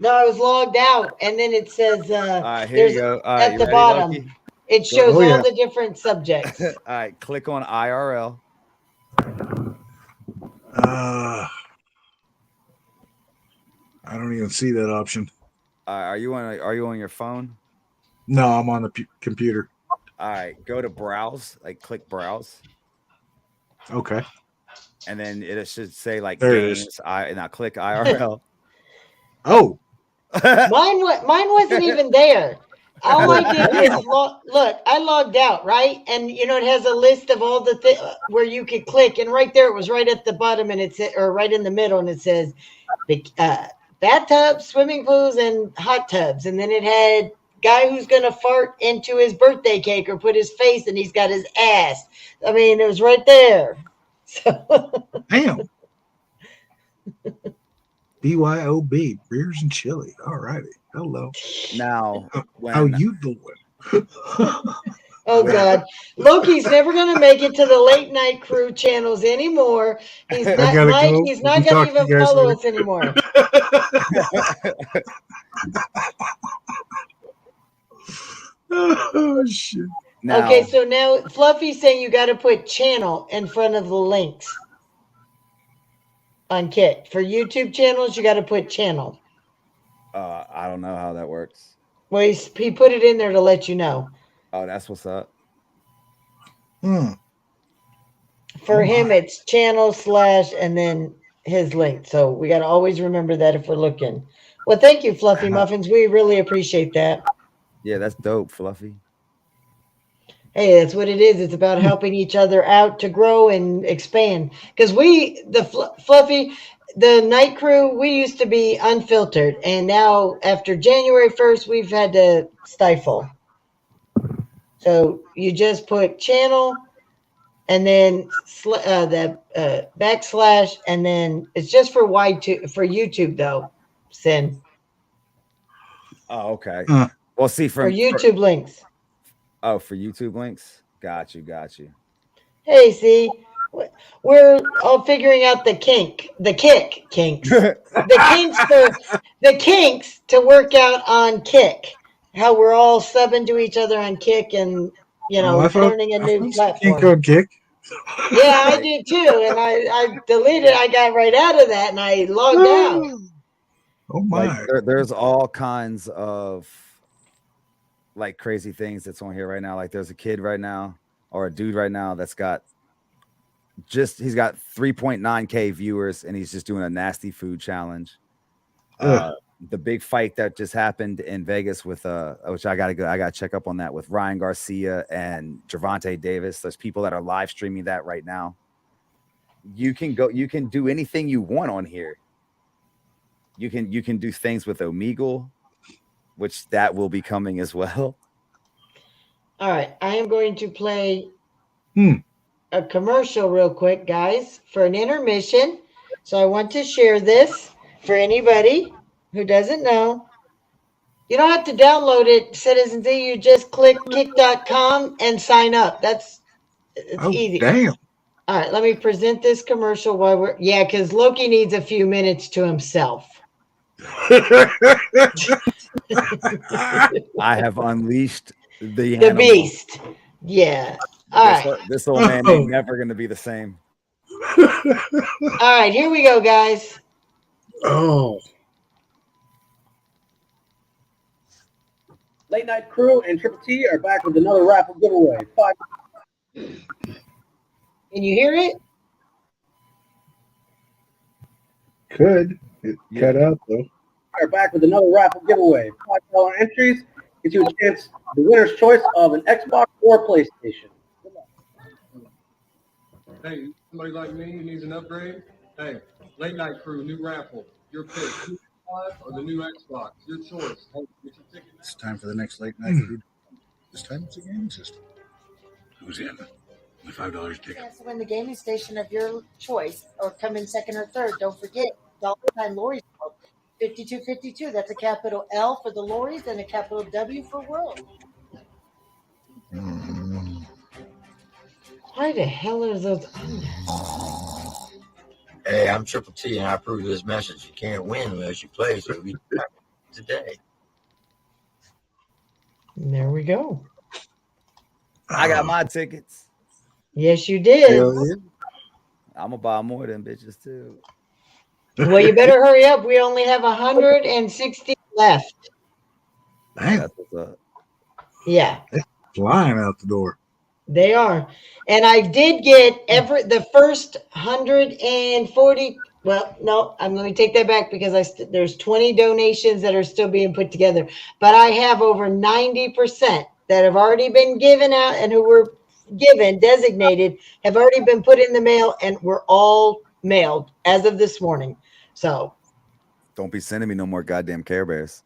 No, I was logged out, and then it says All right, here there's you go. All right, at you the ready, bottom. Loki? It shows Oh, yeah. all the different subjects. All right, click on IRL. I don't even see that option. Are you on your phone? No, I'm on the computer. All right, go to browse, like click browse, Okay. and then it should say like There it is. games. Now click IRL. Oh, Mine wasn't even there. All I did is look. I logged out, right? And it has a list of all the where you could click, and right there it was right at the bottom, and it said, or right in the middle, and it says, bathtubs, swimming pools, and hot tubs, and then it had guy who's gonna fart into his birthday cake or put his face, and he's got his ass. I mean, it was right there. So damn. BYOB, beers and chili. All righty. Hello. Now, How when you doing? oh God, Loki's never gonna make it to the late night crew channels anymore. He's not. gotta Mike, go. he's not We'll gonna talk to even you guys follow later. us anymore. Oh shit. now, Okay, so now Fluffy's saying you got to put channel in front of the links on Kit. For YouTube channels, you got to put channel. I don't know how that works. Well, he put it in there to let you know. Oh, that's what's up. For Oh, him, my. it's channel / and then his link. So we got to always remember that if we're looking. Well, thank you, Fluffy Muffins. We really appreciate that. Yeah, that's dope, Fluffy. Hey, that's what it is. It's about helping each other out to grow and expand. Because Fluffy, the night crew, we used to be unfiltered. And now, after January 1st, we've had to stifle. So you just put channel and then the / and then it's just for for YouTube, though, Sin. Oh, okay. Huh. Well, see, For YouTube links. for YouTube links. Got you. Hey, see, we're all figuring out the kinks, the kinks to work out on Kick. How we're all subbing to each other on Kick, and learning a new platform. Kink on kick. Yeah, I did too, and I deleted. I got right out of that, and I logged out. Oh my. Like, there's all kinds of like crazy things that's on here right now. Like there's a kid right now or a dude right now that's got he's got 3.9K viewers and he's just doing a nasty food challenge. The big fight that just happened in Vegas with which I gotta check up on that, with Ryan Garcia and Gervonta Davis. There's people that are live streaming that right now. You can do anything you want on here. You can do things with Omegle, which that will be coming as well. All right, I am going to play a commercial real quick, guys, for an intermission. So I want to share this for anybody who doesn't know. You don't have to download it, Citizen Z. You just click kick.com and sign up. It's easy. Damn. All right, let me present this commercial while because Loki needs a few minutes to himself. I have unleashed The The animal. beast. Yeah. All right. This old man ain't never gonna be the same. All right. Here we go, guys. Oh, Late Night Crew and Triple T are back with another raffle giveaway. Can you hear it? could it cut out though? Are back with another raffle giveaway. $5 entries get you a chance, the winner's choice of an Xbox or PlayStation. Hey, somebody like me who needs an upgrade? Hey, Late Night Crew, new raffle. Your pick, new PS5 or the new Xbox. Your choice. Hey, get your ticket now. It's time for the next late night food. This time it's a game system. Who's in? The $5 ticket. Chance to win the gaming station of your choice or come in second or third. Don't forget, $1 Lori's World. 5252. That's a capital L for the Lorries and a capital W for World. Why the hell are those? Hey, I'm Triple T, and I approve this message. You can't win unless you play, so we today. There we go. I got my tickets. Yes, you did. Hell yeah. I'm gonna buy more than bitches too. Well, you better hurry up. We only have 160 left. Damn, That's what's up. Yeah, flying out the door. they are. And I did get the first 140. Well, no, let me take that back because there's 20 donations that are still being put together. But I have over 90% that have already been given out and who were designated, have already been put in the mail and were all mailed as of this morning. So Don't be sending me no more goddamn Care Bears.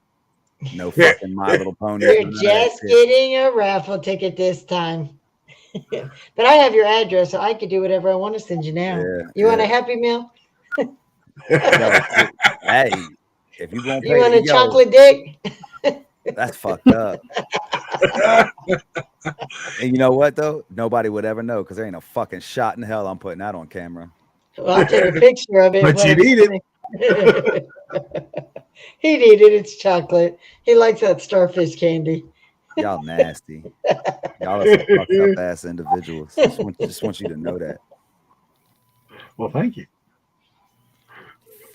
No fucking My Little Pony. you're just getting a raffle ticket this time. But I have your address, so I could do whatever I want to send you now. You want a Happy Meal? Hey, if you won't pay, You want a yo, chocolate dick? that's fucked up. And you know what though? Nobody would ever know because there ain't a fucking shot in hell I'm putting that on camera. Well, I'll take a picture of it. But you'd eat it. He'd eat it. It's chocolate. He likes that starfish candy. Y'all nasty. Y'all are some fucked up ass individuals. Just want you to know that. Well, thank you.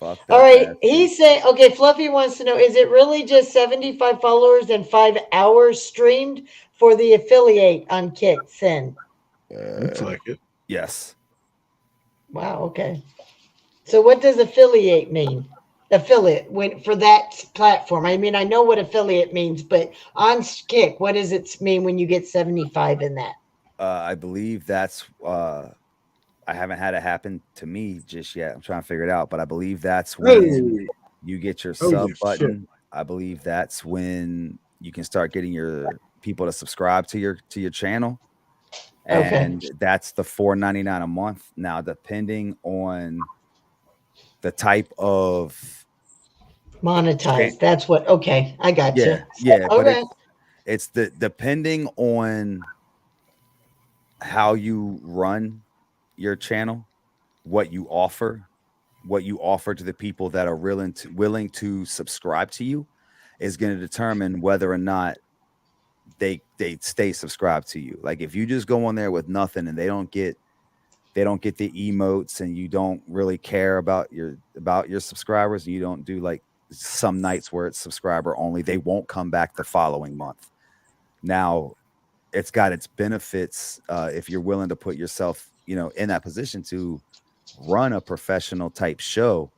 Fucked All up right. ass He's saying, okay, Fluffy wants to know, is it really just 75 followers and 5 hours streamed for the affiliate on Kick Sin? Looks like it. Yes. Wow. Okay. So what does affiliate mean? Affiliate for that platform. I mean, I know what affiliate means, but on Kick, what does it mean when you get 75 in that? I believe that's I haven't had it happen to me just yet. I'm trying to figure it out, but I believe that's when you get your sub Holy button. shit. I believe that's when you can start getting your people to subscribe to your channel. Okay. And that's the $4.99 a month. Now, depending on the type of Monetized. That's what. Okay, I got you. yeah, but Okay. it's the depending on how you run your channel, what you offer to the people that are willing to subscribe to you is going to determine whether or not they stay subscribed to you. Like if you just go on there with nothing and they don't get the emotes and you don't really care about your subscribers, and you don't do like some nights where it's subscriber only, they won't come back the following month. Now it's got its benefits if you're willing to put yourself, in that position to run a professional type show.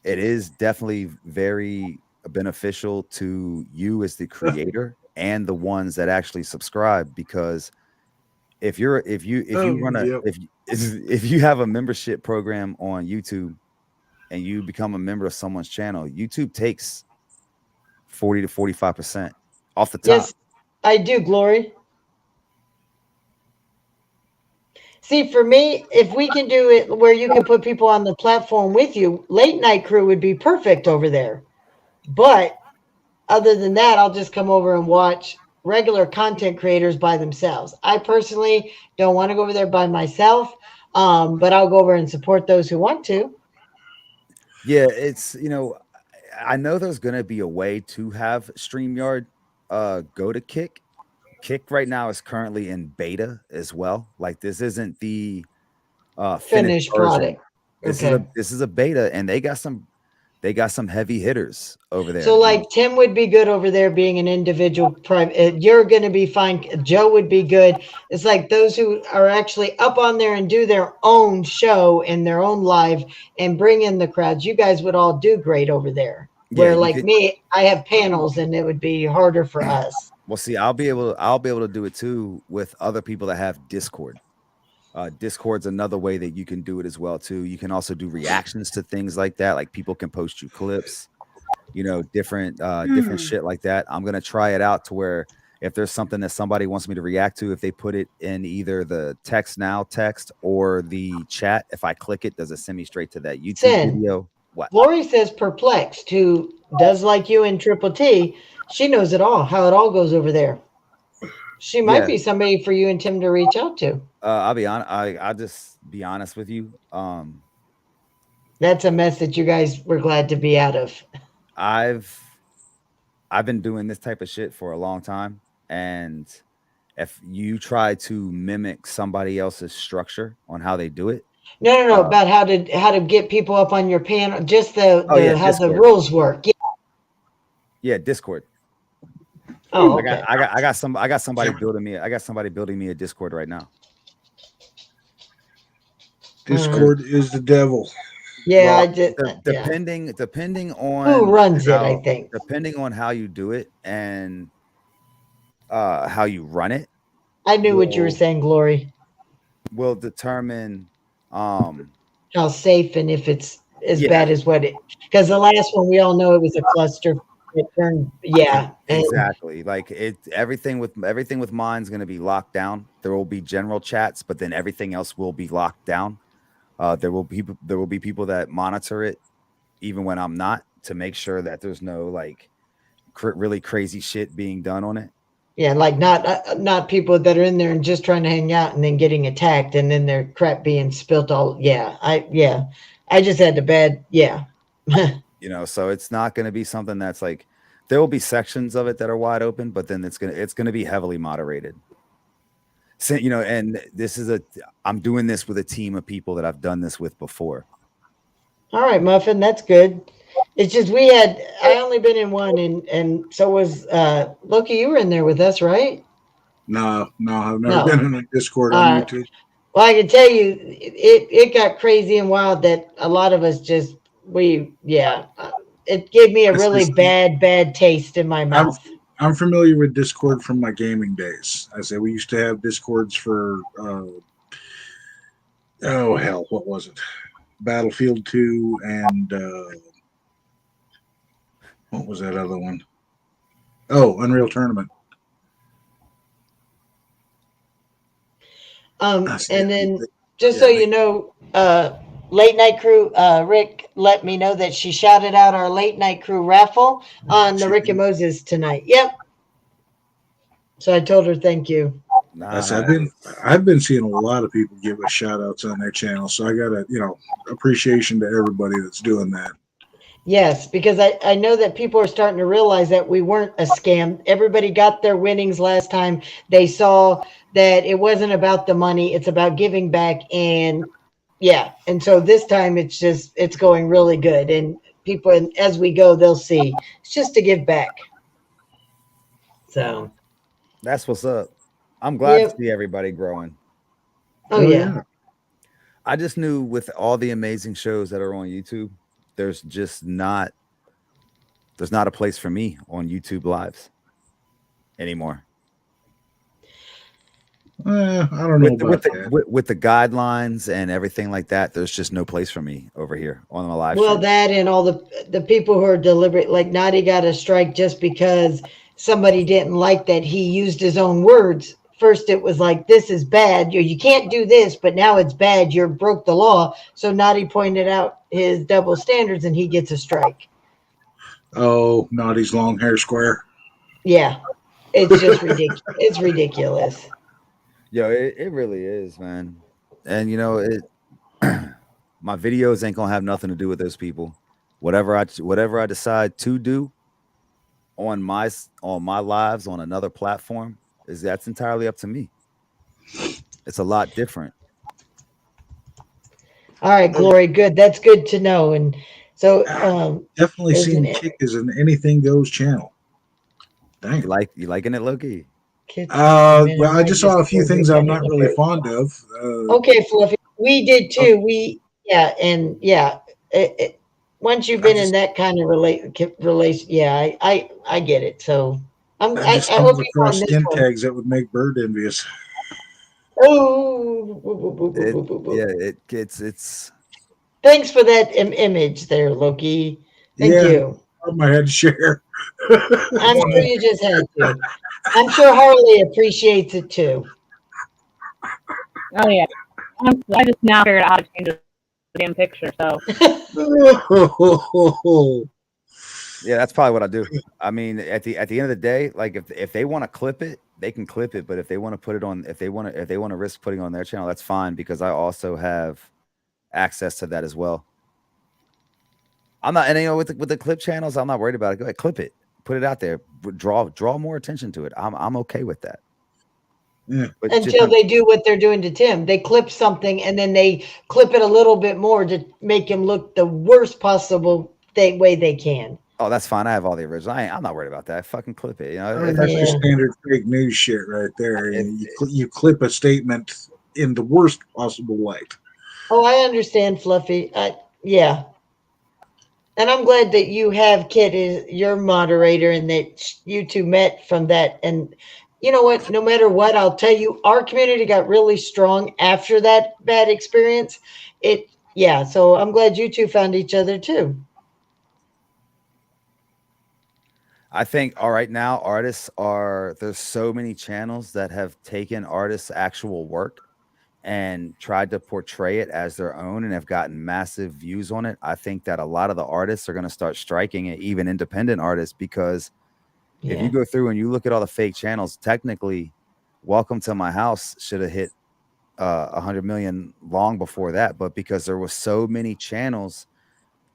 It is definitely very beneficial to you as the creator and the ones that actually subscribe, because if you have a membership program on YouTube and you become a member of someone's channel, YouTube takes 40 to 45% off the top. Yes, I do, Glory. See, for me, if we can do it where you can put people on the platform with you, Late Night Crew would be perfect over there. But other than that, I'll just come over and watch regular content creators by themselves. I personally don't want to go over there by myself, but I'll go over and support those who want to. Yeah, it's, I know there's going to be a way to have StreamYard go to Kick, Kick right now is currently in beta as well. Like this isn't the Finished version. product. Okay. This is a beta, and they got some heavy hitters over there. So like Tim would be good over there being an individual private. You're going to be fine. Joe would be good. It's like those who are actually up on there and do their own show and their own live and bring in the crowds. You guys would all do great over there. Where like me, I have panels and it would be harder for us. Well, see, I'll be able to do it too with other people that have Discord. Discord's another way that you can do it as well too. You can also do reactions to things like that. Like people can post you clips, different shit like that. I'm gonna try it out to where if there's something that somebody wants me to react to, if they put it in either the text or the chat, if I click it, does it send me straight to that YouTube video? What? Lori says Perplexed, who does like you in Triple T, she knows it all, how it all goes over there. She might be somebody for you and Tim to reach out to. I'll be honest. I'll just be honest with you. That's a mess that you guys were glad to be out of. I've been doing this type of shit for a long time, and if you try to mimic somebody else's structure on how they do it, no, about how to get people up on your panel, just how Discord. the rules work. Yeah, Discord. Oh, okay. I got somebody building me. I got somebody building me a Discord right now. Discord is the devil. Yeah, well, depending on who runs it, I think. Depending on how you do it and how you run it. I knew what you were saying, Glory. Will determine how safe and if it's as bad as what it, because the last one we all know it was a cluster. It turned, exactly. Like everything with mine's going to be locked down. There will be general chats, but then everything else will be locked down. There will be people that monitor it, even when I'm not, to make sure that there's no like really crazy shit being done on it. Yeah, like not people that are in there and just trying to hang out and then getting attacked and then their crap being spilt all. I just had to bed. Yeah. So it's not going to be something that's like, there will be sections of it that are wide open, but then it's going to be heavily moderated. So, and I'm doing this with a team of people that I've done this with before. All right, Muffin, that's good. It's just I only been in one and so was Loki, you were in there with us, right? No, I've never been in a Discord on YouTube. Well, I can tell you it got crazy and wild that a lot of us just it gave me a really bad taste in my mouth. I'm familiar with Discord from my gaming days. I say we used to have Discords for what was it? Battlefield 2 and what was that other one? Oh, Unreal Tournament. And then just so you know, Late Night Crew, Rick let me know that she shouted out our Late Night Crew raffle on the Rick and Moses tonight. Yep. So I told her thank you. Nice. I've been seeing a lot of people give us shout outs on their channel. So I got appreciation to everybody that's doing that. Yes, because I know that people are starting to realize that we weren't a scam. Everybody got their winnings last time. They saw that it wasn't about the money. It's about giving back. And so this time it's going really good. And people, as we go, they'll see. It's just to give back. So. That's what's up. I'm glad to see everybody growing. Oh, yeah. I just knew with all the amazing shows that are on YouTube, there's not a place for me on YouTube Lives anymore. I don't know with the guidelines and everything like that. There's just no place for me over here on the live. Well, that and all the people who are deliberate, like Nadi got a strike just because somebody didn't like that he used his own words. First, it was like, this is bad. You can't do this, but now it's bad. You broke the law. So Nadi pointed out his double standards and he gets a strike. Oh, Nadi's long hair square. Yeah, it's just ridiculous. It's ridiculous. Yo, it really is, man. And my videos ain't gonna have nothing to do with those people. Whatever I decide to do on my lives on another platform That's entirely up to me. It's a lot different. All right, Glory. Good. That's good to know. And so, Definitely there's seen an- Kick as an anything goes channel. Dang. You liking it, Loki? kids, Well, man, I just saw a few things I'm not really Okay, fond of. Fluffy. We did too. Once you've been in that kind of relation, yeah, I get it. So I I just hope stumbled you across find this skin one. tags that would make Bird envious. Oh, It's thanks for that image there, Loki. Thank Yeah. you. I had to share. I'm sure you just had to. I'm sure Harley appreciates it too. Oh yeah. I just now figured out how to change the damn picture. So yeah, that's probably what I do. I mean, at the end of the day, like if they want to clip it, they can clip it. But if they want to put it on, if they want to risk putting it on their channel, that's fine because I also have access to that as well. I'm not, and you know, with the clip channels, I'm not worried about it. Go ahead, clip it, put it out there, draw more attention to it. I'm okay with that. Yeah. But Until they do what they're doing to Tim. They clip something and then they clip it a little bit more to make him look the worst possible way they can. Oh, that's fine. I have all the original. I'm not worried about that. Fucking clip it. You know, That's your standard fake news shit right there. You clip a statement in the worst possible light. Oh, I understand, Fluffy. Yeah. And I'm glad that you have Kit as your moderator and that you two met from that. And you know what? No matter what, I'll tell you, our community got really strong after that bad experience. So I'm glad you two found each other too. I think right now there's so many channels that have taken artists' actual work and tried to portray it as their own and have gotten massive views on it. I think that a lot of the artists are going to start striking it, even independent artists, because if you go through and you look at all the fake channels, technically Welcome to My House should have hit 100 million long before that, but because there was so many channels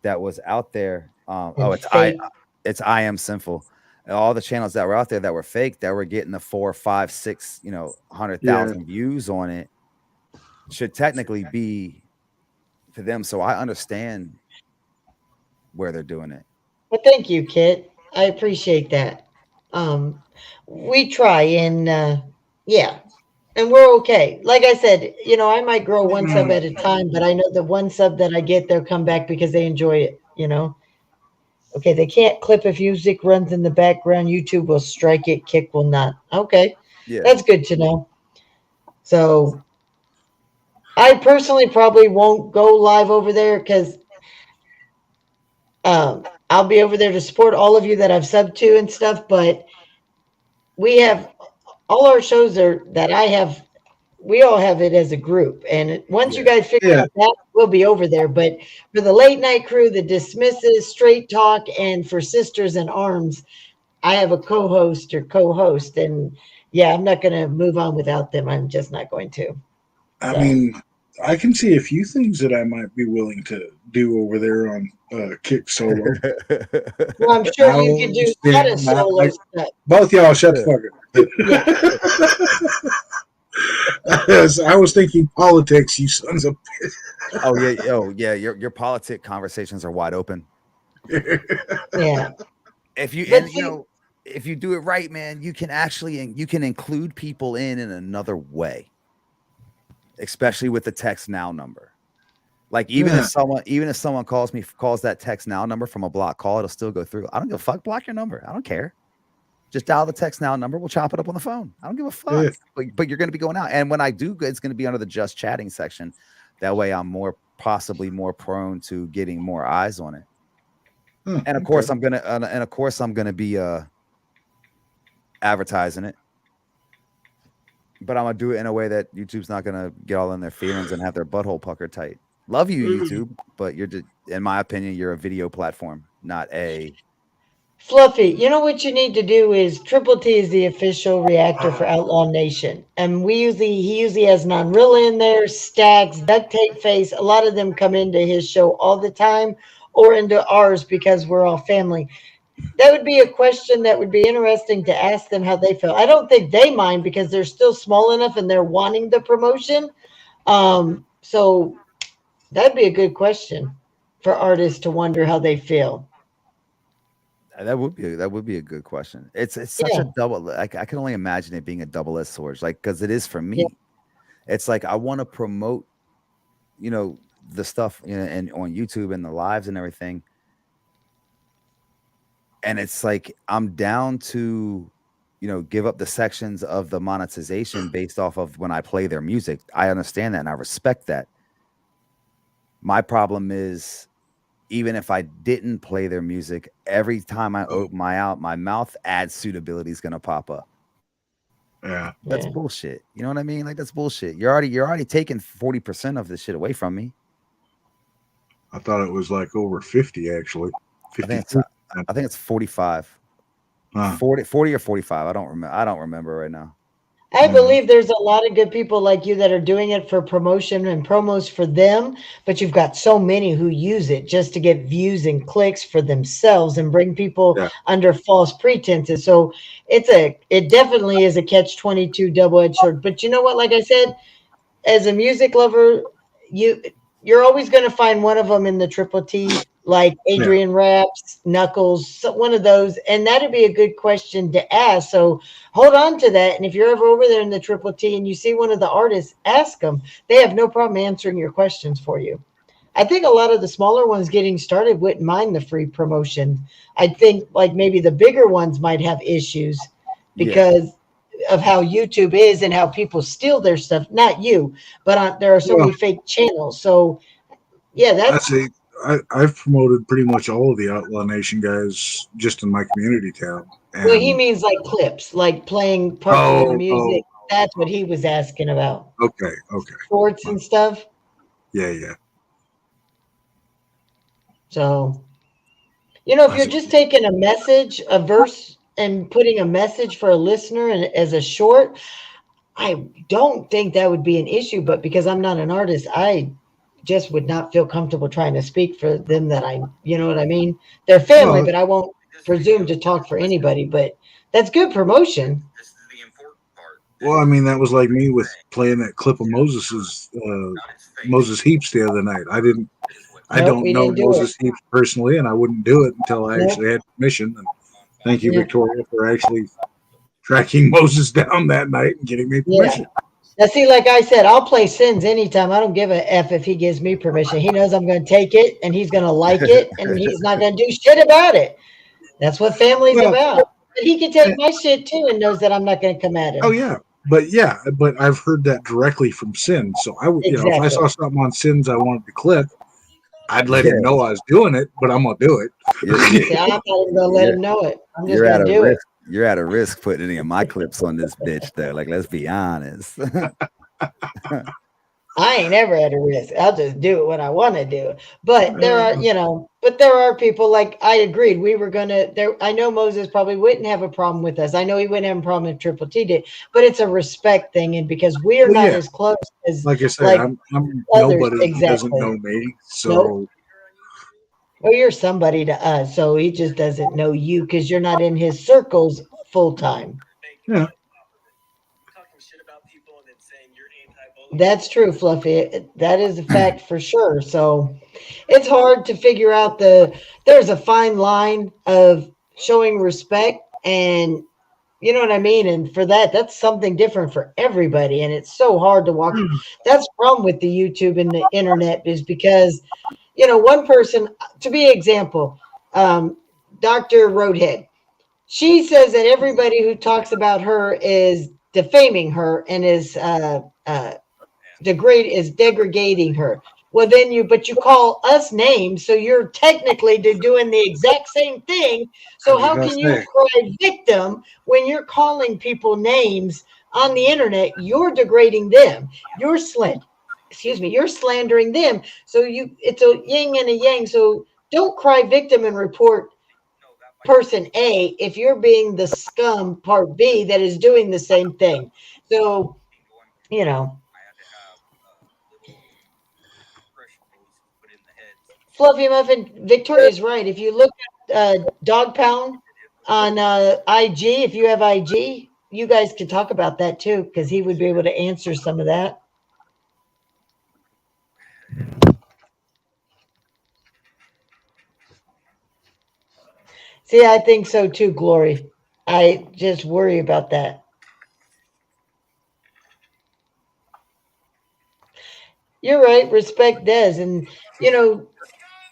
that was out there, it's I Am Sinful. And all the channels that were out there that were fake, that were getting the 4, 5, 6, 100,000 views on it, should technically be to them. So I understand where they're doing it. Well, thank you, Kit. I appreciate that. We try and and we're okay. Like I said, I might grow one sub at a time, but I know the one sub that I get, they'll come back because they enjoy it, Okay, they can't clip if music runs in the background. YouTube will strike it. Kick will not. Okay, that's good to know. So I personally probably won't go live over there because I'll be over there to support all of you that I've subbed to and stuff. But we have all our shows that I have. We all have it as a group, and once you guys figure out that, we'll be over there. But for the late night crew, the Dismisses, Straight Talk, and for Sisters in Arms, I have a co-host, and I'm not going to move on without them. I'm just not going to. I mean, I can see a few things that I might be willing to do over there on Kick Solo. Well, I'm sure you could do a lot of solo stuff. Both y'all shut the fuck up. I was thinking politics, you sons of bitch. Your politic conversations are wide open. Yeah. If you do it right, man, you can include people in another way, especially with the text now number. Like even if someone calls that text now number from a block call, it'll still go through. I don't give a fuck. Block your number. I don't care. Just dial the text now number. We'll chop it up on the phone. I don't give a fuck. But you're going to be going out. And when I do, it's going to be under the just chatting section. That way I'm possibly more prone to getting more eyes on it. And of course I'm going to be advertising it. But I'm going to do it in a way that YouTube's not going to get all in their feelings and have their butthole pucker tight. Love you, YouTube, but in my opinion, you're a video platform, not a... Fluffy, you know what you need to do is Triple T is the official reactor for Outlaw Nation. And he usually has Nonrilla in there, Stacks, Duct Tape Face. A lot of them come into his show all the time or into ours because we're all family. that would be a question that would be interesting to ask them how they feel. I don't think they mind because they're still small enough and they're wanting the promotion. So that'd be a good question for artists to wonder how they feel. That would be a good question. It's such Yeah. a double. Like I can only imagine it being a double-edged sword. Like because it is for me. Yeah. It's like I want to promote, the stuff and on YouTube and the lives and everything. And it's like I'm down to, give up the sections of the monetization based off of when I play their music. I understand that and I respect that. My problem is, even if I didn't play their music, every time I open my mouth, ad suitability is gonna pop up. Yeah. That's bullshit. You know what I mean? Like that's bullshit. You're already taking 40% of this shit away from me. I thought it was like over 50 actually. I think it's 45. Huh. 40 or 45. I don't remember right now. I believe there's a lot of good people like you that are doing it for promotion and promos for them, but you've got so many who use it just to get views and clicks for themselves and bring people under false pretenses. So it definitely is a catch-22 double-edged sword. But you know what? Like I said, as a music lover, you're always going to find one of them in the Triple T, like Adrian Raps, Knuckles, one of those. And that'd be a good question to ask. So hold on to that. And if you're ever over there in the Triple T and you see one of the artists, ask them. They have no problem answering your questions for you. I think a lot of the smaller ones getting started wouldn't mind the free promotion. I think like maybe the bigger ones might have issues because of how YouTube is and how people steal their stuff. Not you, but there are so many fake channels. So I've promoted pretty much all of the Outlaw Nation guys just in my community tab. Well, he means like clips, like playing parts of their music. That's what he was asking about. Okay. Shorts and stuff. Yeah. So, if you're just taking a message, a verse, and putting a message for a listener and as a short, I don't think that would be an issue. But because I'm not an artist, I just would not feel comfortable trying to speak for them you know what I mean? They're family, but I won't presume to talk for anybody. But that's good promotion. Well, I mean, that was like me with playing that clip of Moses Heaps the other night. I don't know Moses Heaps personally, and I wouldn't do it until I actually had permission. And thank you, Victoria, for actually tracking Moses down that night and getting me permission. Now, see, like I said, I'll play Sins anytime. I don't give a F if he gives me permission. He knows I'm going to take it, and he's going to like it, and he's not going to do shit about it. That's what family's about. But he can take my shit, too, and knows that I'm not going to come at him. Oh, yeah. But I've heard that directly from Sins. So I would, if I saw something on Sins I wanted to clip, I'd let him know I was doing it, but I'm going to do it. See, I'm not even going to let him know it. I'm just going to do it. You're at a risk putting any of my clips on this bitch, though. Like, let's be honest. I ain't ever at a risk. I'll just do it when I want to do it. But there are people like I agreed. We were I know Moses probably wouldn't have a problem with us. I know he wouldn't have a problem if Triple T did, but it's a respect thing. And because we're not as close as, like I said, I'm nobody who doesn't know me. So. Nope. Well, you're somebody to us, so he just doesn't know you because you're not in his circles full time. Yeah. That's true, Fluffy. That is a fact for sure. So it's hard to figure out there's a fine line of showing respect and you know what I mean? And for that's something different for everybody. And it's so hard to walk. That's the problem with the YouTube and the internet is because one person, to be an example, Dr. Roadhead, she says that everybody who talks about her is defaming her and is degrading her. Well, but you call us names, so you're technically doing the exact same thing. So how can you cry victim when you're calling people names on the internet? You're degrading them. You're slandering them. So it's a yin and a yang. So don't cry victim and report person A if you're being the scum part B that is doing the same thing. So, Fluffy Muffin, Victoria's right. If you look at Dog Pound on IG. If you have IG, you guys could talk about that too, because he would be able to answer some of that. See, I think so too, Glory. I just worry about that. You're right. Respect does. And, you know,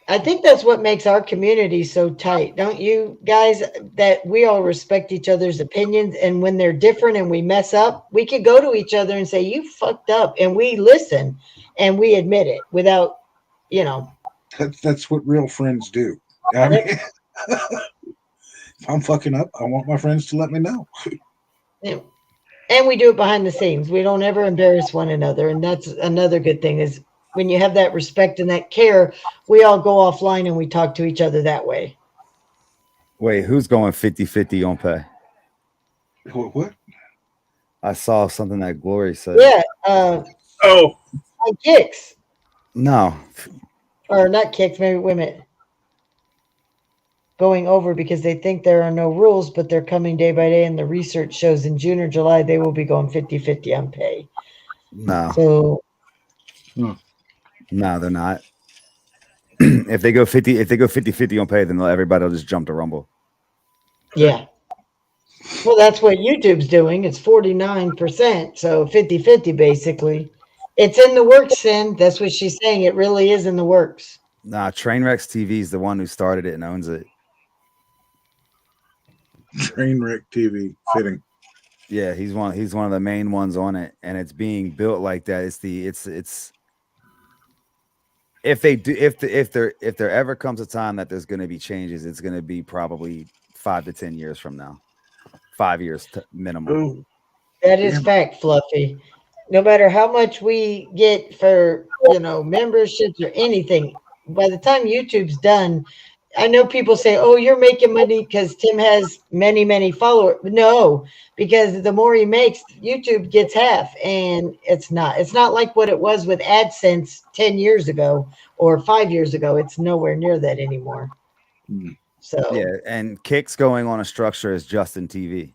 I think that's what makes our community so tight. Don't you guys? That we all respect each other's opinions. And when they're different and we mess up, we could go to each other and say, you fucked up. And we listen and we admit it without, you know. That's what real friends do. I mean, if I'm fucking up, I want my friends to let me know. Yeah. And we do it behind the scenes. We don't ever embarrass one another. And that's another good thing is when you have that respect and that care, we all go offline and we talk to each other that way. Wait, who's going 50-50 on pay? What? I saw something that Glory said. Yeah. Oh. Kicks. No. Or not kicks, maybe women. Going over because they think there are no rules, but they're coming day by day. And the research shows in June or July, they will be going 50-50 on pay. No. So. No, they're not. If they go 50-50 on pay, then everybody will just jump to Rumble. Yeah. Well, that's what YouTube's doing. It's 49%. So 50-50 basically. It's in the works, Sin. That's what she's saying. It really is in the works. Nah, Trainwrecks TV is the one who started it and owns it. Trainwreck TV, fitting. Yeah, he's one of the main ones on it, and it's being built like that. It's if there ever comes a time that there's going to be changes, it's going to be probably 5 to 10 years from now. 5 years minimum. Ooh. That is fact, Fluffy. No matter how much we get for, memberships or anything, by the time YouTube's done, I know people say, oh, you're making money because Tim has many, many followers. No, because the more he makes, YouTube gets half. And it's not like what it was with AdSense 10 years ago or 5 years ago. It's nowhere near that anymore. So yeah, and Kick's going on a structure as Justin TV.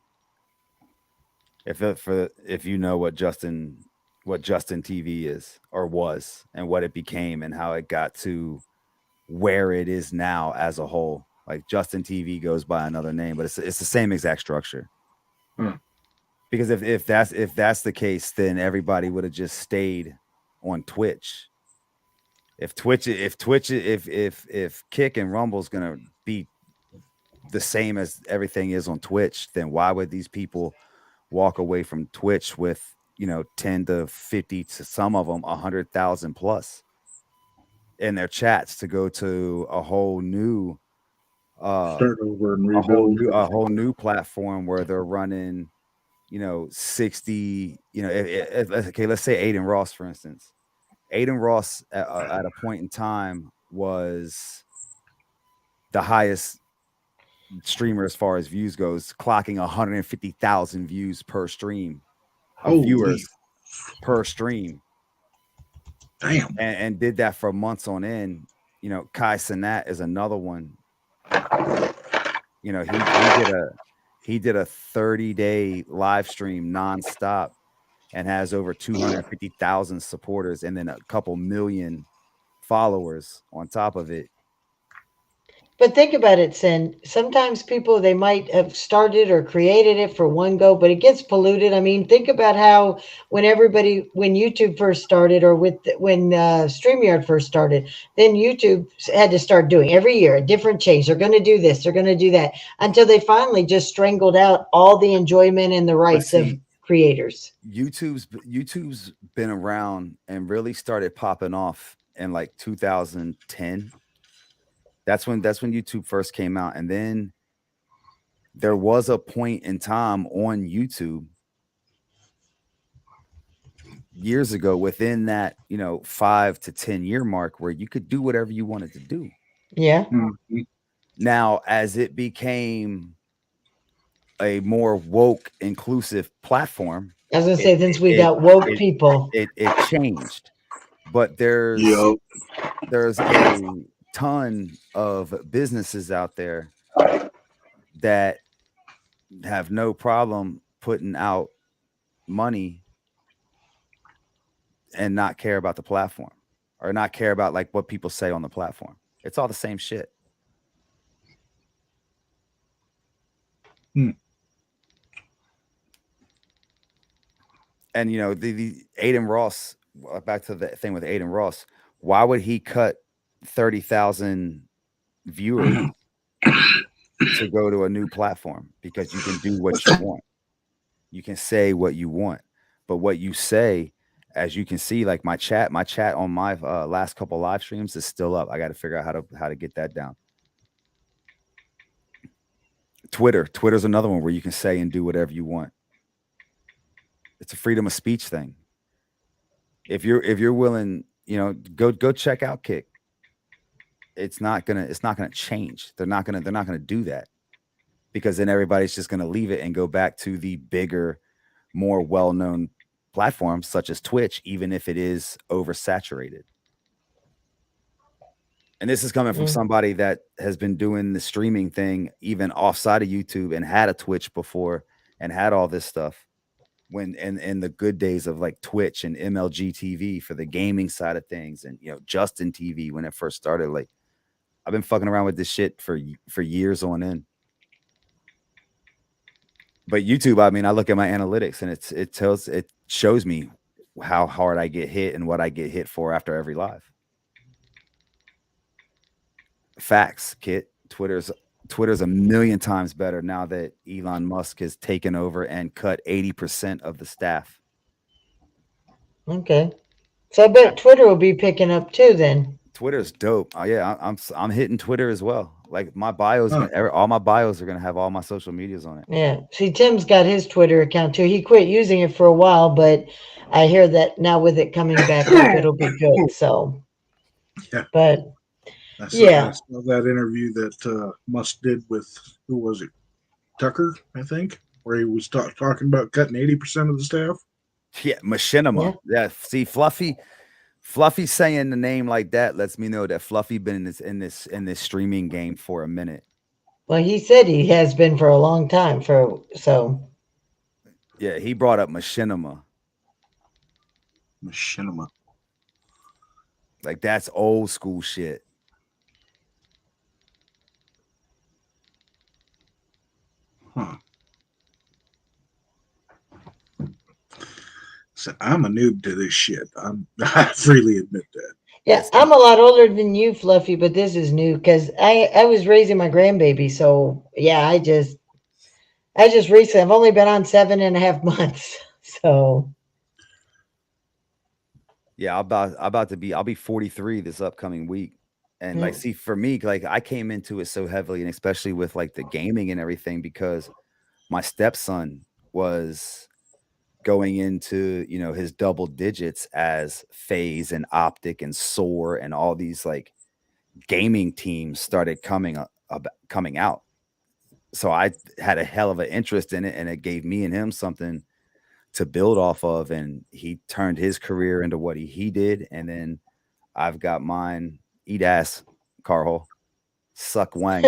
If you know what Justin TV is or was and what it became and how it got to where it is now as a whole. Like Justin TV goes by another name, but it's the same exact structure. Because if that's the case, then everybody would have just stayed on Twitch. If Kick and Rumble's gonna be the same as everything is on Twitch, then why would these people walk away from Twitch with 10 to 50 to some of them 100,000 plus in their chats to go to a whole new start over and rebuild a whole new platform where they're running 60 okay, let's say Aiden Ross, for instance. Aiden Ross at a point in time was the highest streamer as far as views goes, clocking 150,000 views per stream of viewers per stream. Damn. And did that for months on end. Kai Cenat is another one. He did a 30-day live stream nonstop and has over 250,000 supporters and then a couple million followers on top of it. But think about it, Sin. Sometimes people, they might have started or created it for one go, but it gets polluted. I mean, think about how when YouTube first started or when StreamYard first started, then YouTube had to start doing every year a different change. They're going to do this. They're going to do that until they finally just strangled out all the enjoyment and the rights of creators. YouTube's been around and really started popping off in like 2010. That's when YouTube first came out. And then there was a point in time on YouTube years ago within that, 5 to 10 year mark where you could do whatever you wanted to do. Yeah. Mm-hmm. Now, as it became a more woke, inclusive platform, I was going to say, since we got woke people, it changed. But there's ton of businesses out there that have no problem putting out money and not care about the platform or not care about like what people say on the platform. It's all the same shit. And you know, the Aiden Ross, back to the thing with Aiden Ross, why would he cut 30,000 viewers to go to a new platform? Because you can do what you want. You can say what you want. But what you say, as you can see, like my chat on my last couple live streams is still up. I got to figure out how to get that down. Twitter's another one where you can say and do whatever you want. It's a freedom of speech thing. If you're willing, you know, go check out Kick. It's not gonna change. They're not gonna do that, because then everybody's just gonna leave it and go back to the bigger, more well-known platforms such as Twitch, even if it is oversaturated. And this is coming from somebody that has been doing the streaming thing even offside of YouTube and had a Twitch before and had all this stuff. When in the good days of like Twitch and MLG TV for the gaming side of things, and you know, Justin TV when it first started, like I've been fucking around with this shit for years on end. But YouTube, I mean, I look at my analytics and it shows me how hard I get hit and what I get hit for after every live. Facts, Kit. Twitter's a million times better now that Elon Musk has taken over and cut 80% of the staff. Okay. So I bet Twitter will be picking up too then. Twitter's dope. Oh yeah, I'm hitting Twitter as well. Like my bios, all my bios are gonna have all my social medias on it. Yeah. See, Tim's got his Twitter account too. He quit using it for a while, but I hear that now with it coming back up, it'll be good. So, Yeah. But I yeah, saw that interview that Musk did with, who was it? Tucker, I think, where he was talking about cutting 80% of the staff. Yeah, Machinima. Yeah. See, Fluffy saying the name like that lets me know that Fluffy been in this streaming game for a minute. Well, he said he has been for a long time. Yeah, he brought up Machinima. Machinima. Like that's old school shit. Huh. So I'm a noob to this shit. I freely admit that. Yeah, I'm a lot older than you, Fluffy, but this is new because I was raising my grandbaby. So yeah, I just recently, I've only been on 7.5 months. So yeah, I'll be 43 this upcoming week. And like, see, for me, like I came into it so heavily, and especially with like the gaming and everything, because my stepson was going into, you know, his double digits as FaZe and Optic and Soar and all these like gaming teams started coming out. So I had a hell of an interest in it, and it gave me and him something to build off of. And he turned his career into what he did. And then I've got mine. Eat ass, Carhole. Suck wang.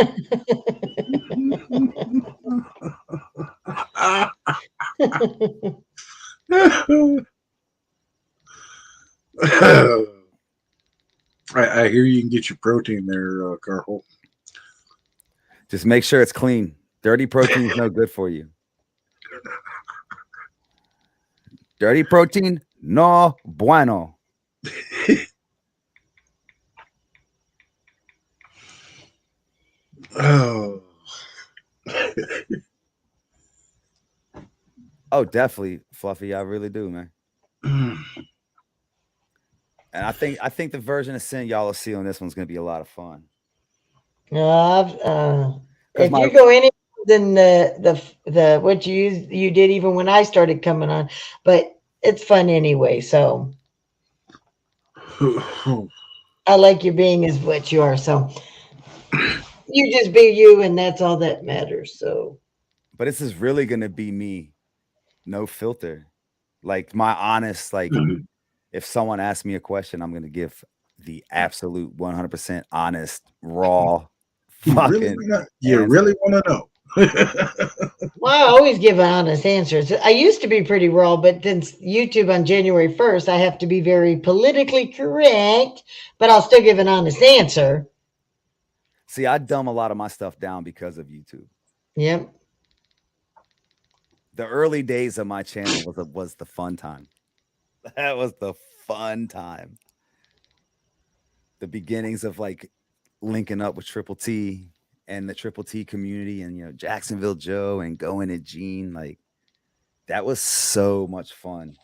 I hear you can get your protein there, Carhole. Just make sure it's clean. Dirty protein is no good for you. Dirty protein, no bueno. Oh. Oh, definitely, Fluffy. I really do, man. And I think the version of Sin y'all will see on this one's gonna be a lot of fun. If you go any than the what you did even when I started coming on, but it's fun anyway. So I like you being as what you are. So you just be you, and that's all that matters. So, but this is really gonna be me, no filter, like my honest, like if someone asks me a question, I'm gonna give the absolute 100% honest, raw, You fucking. really want to know? Well, I always give honest answers. I used to be pretty raw, but since YouTube on January 1st, I have to be very politically correct, but I'll still give an honest answer. See, I dumb a lot of my stuff down because of YouTube. Yep. The early days of my channel was the fun time. That was the fun time. The beginnings of like linking up with Triple T and the Triple T community and, you know, Jacksonville Joe and going at Gene. Like, that was so much fun.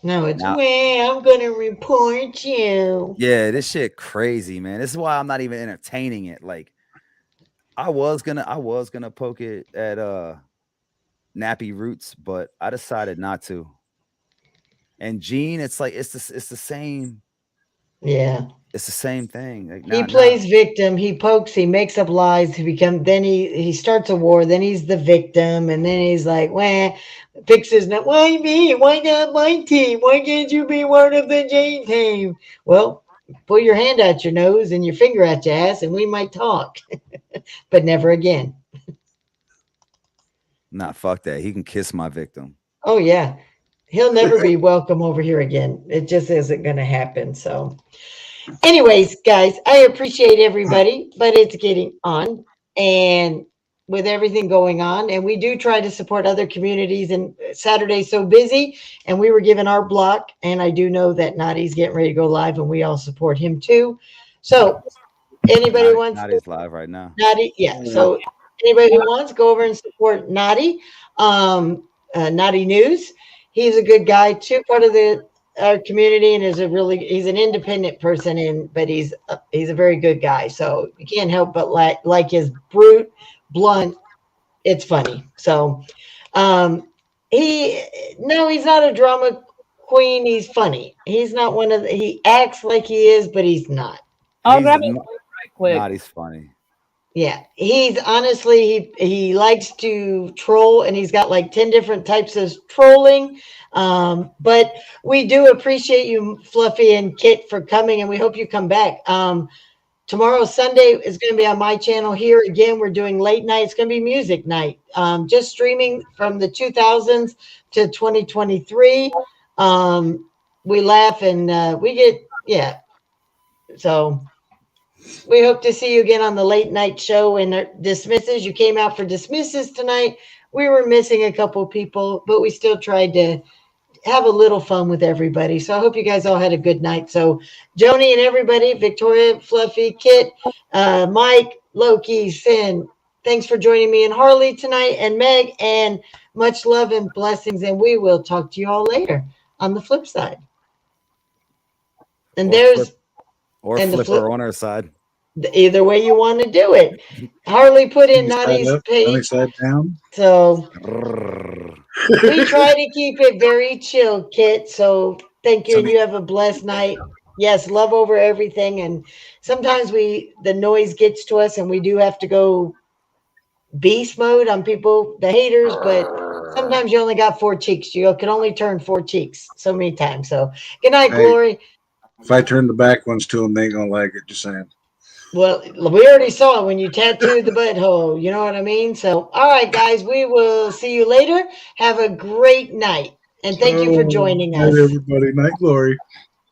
No, it's Now- well, I'm gonna report you. Yeah, this shit crazy, man. This is why I'm not even entertaining it. Like, I was gonna poke it at Nappy Roots, but I decided not to. And Gene, it's like it's the same. Yeah. It's the same thing. Like, He plays victim. He pokes. He makes up lies. Then he starts a war. Then he's the victim, and then he's like, "Well, fixes not. Why me? Why not my team? Why can't you be one of the Jane team?" Well, pull your hand out your nose and your finger out your ass, and we might talk, but never again. Nah, fuck that. He can kiss my victim. Oh yeah, he'll never be welcome over here again. It just isn't going to happen. So. Anyways, guys, I appreciate everybody, but it's getting on and with everything going on. And we do try to support other communities, and Saturday's so busy and we were given our block. And I do know that Nadi's getting ready to go live and we all support him too. So anybody wants Nadi's live right now. Nadi, yeah. So anybody who wants, go over and support Nadi, Nadi News. He's a good guy too, part of our community, and he's an independent person, but he's a very good guy. So you can't help but like his blunt. It's funny. So he's not a drama queen. He's funny. He's not he acts like he is, but he's not. I'll grab it right quick. Nadi's funny. Yeah, he's honestly, he likes to troll, and he's got like 10 different types of trolling. But we do appreciate you, Fluffy and Kit, for coming, and we hope you come back. Tomorrow, Sunday, is going to be on my channel here. Again, we're doing late night. It's going to be music night. Just streaming from the 2000s to 2023. We laugh and we get, yeah. So we hope to see you again on the late night show and Dismisses. You came out for Dismisses tonight. We were missing a couple people, but we still tried to have a little fun with everybody. So I hope you guys all had a good night. So Joni and everybody, Victoria, Fluffy, Kit, Mike, Loki, Finn, thanks for joining me and Harley tonight, and Meg, and much love and blessings. And we will talk to you all later on the flip side. And Flipper on our side. Either way you want to do it. Harley put in Nadi's page. Side down. So we try to keep it very chill, Kit. So thank you, and you have a blessed night. Yes, love over everything. And sometimes the noise gets to us, and we do have to go beast mode on people, the haters. But sometimes you only got 4 cheeks. You can only turn 4 cheeks so many times. So good night, Hey. Glory. If I turn the back ones to them, they ain't gonna like it. Just saying. Well, we already saw it when you tattooed the butthole. You know what I mean? So, all right, guys, we will see you later. Have a great night. And thank you for joining Night, us. everybody. Night, Glory.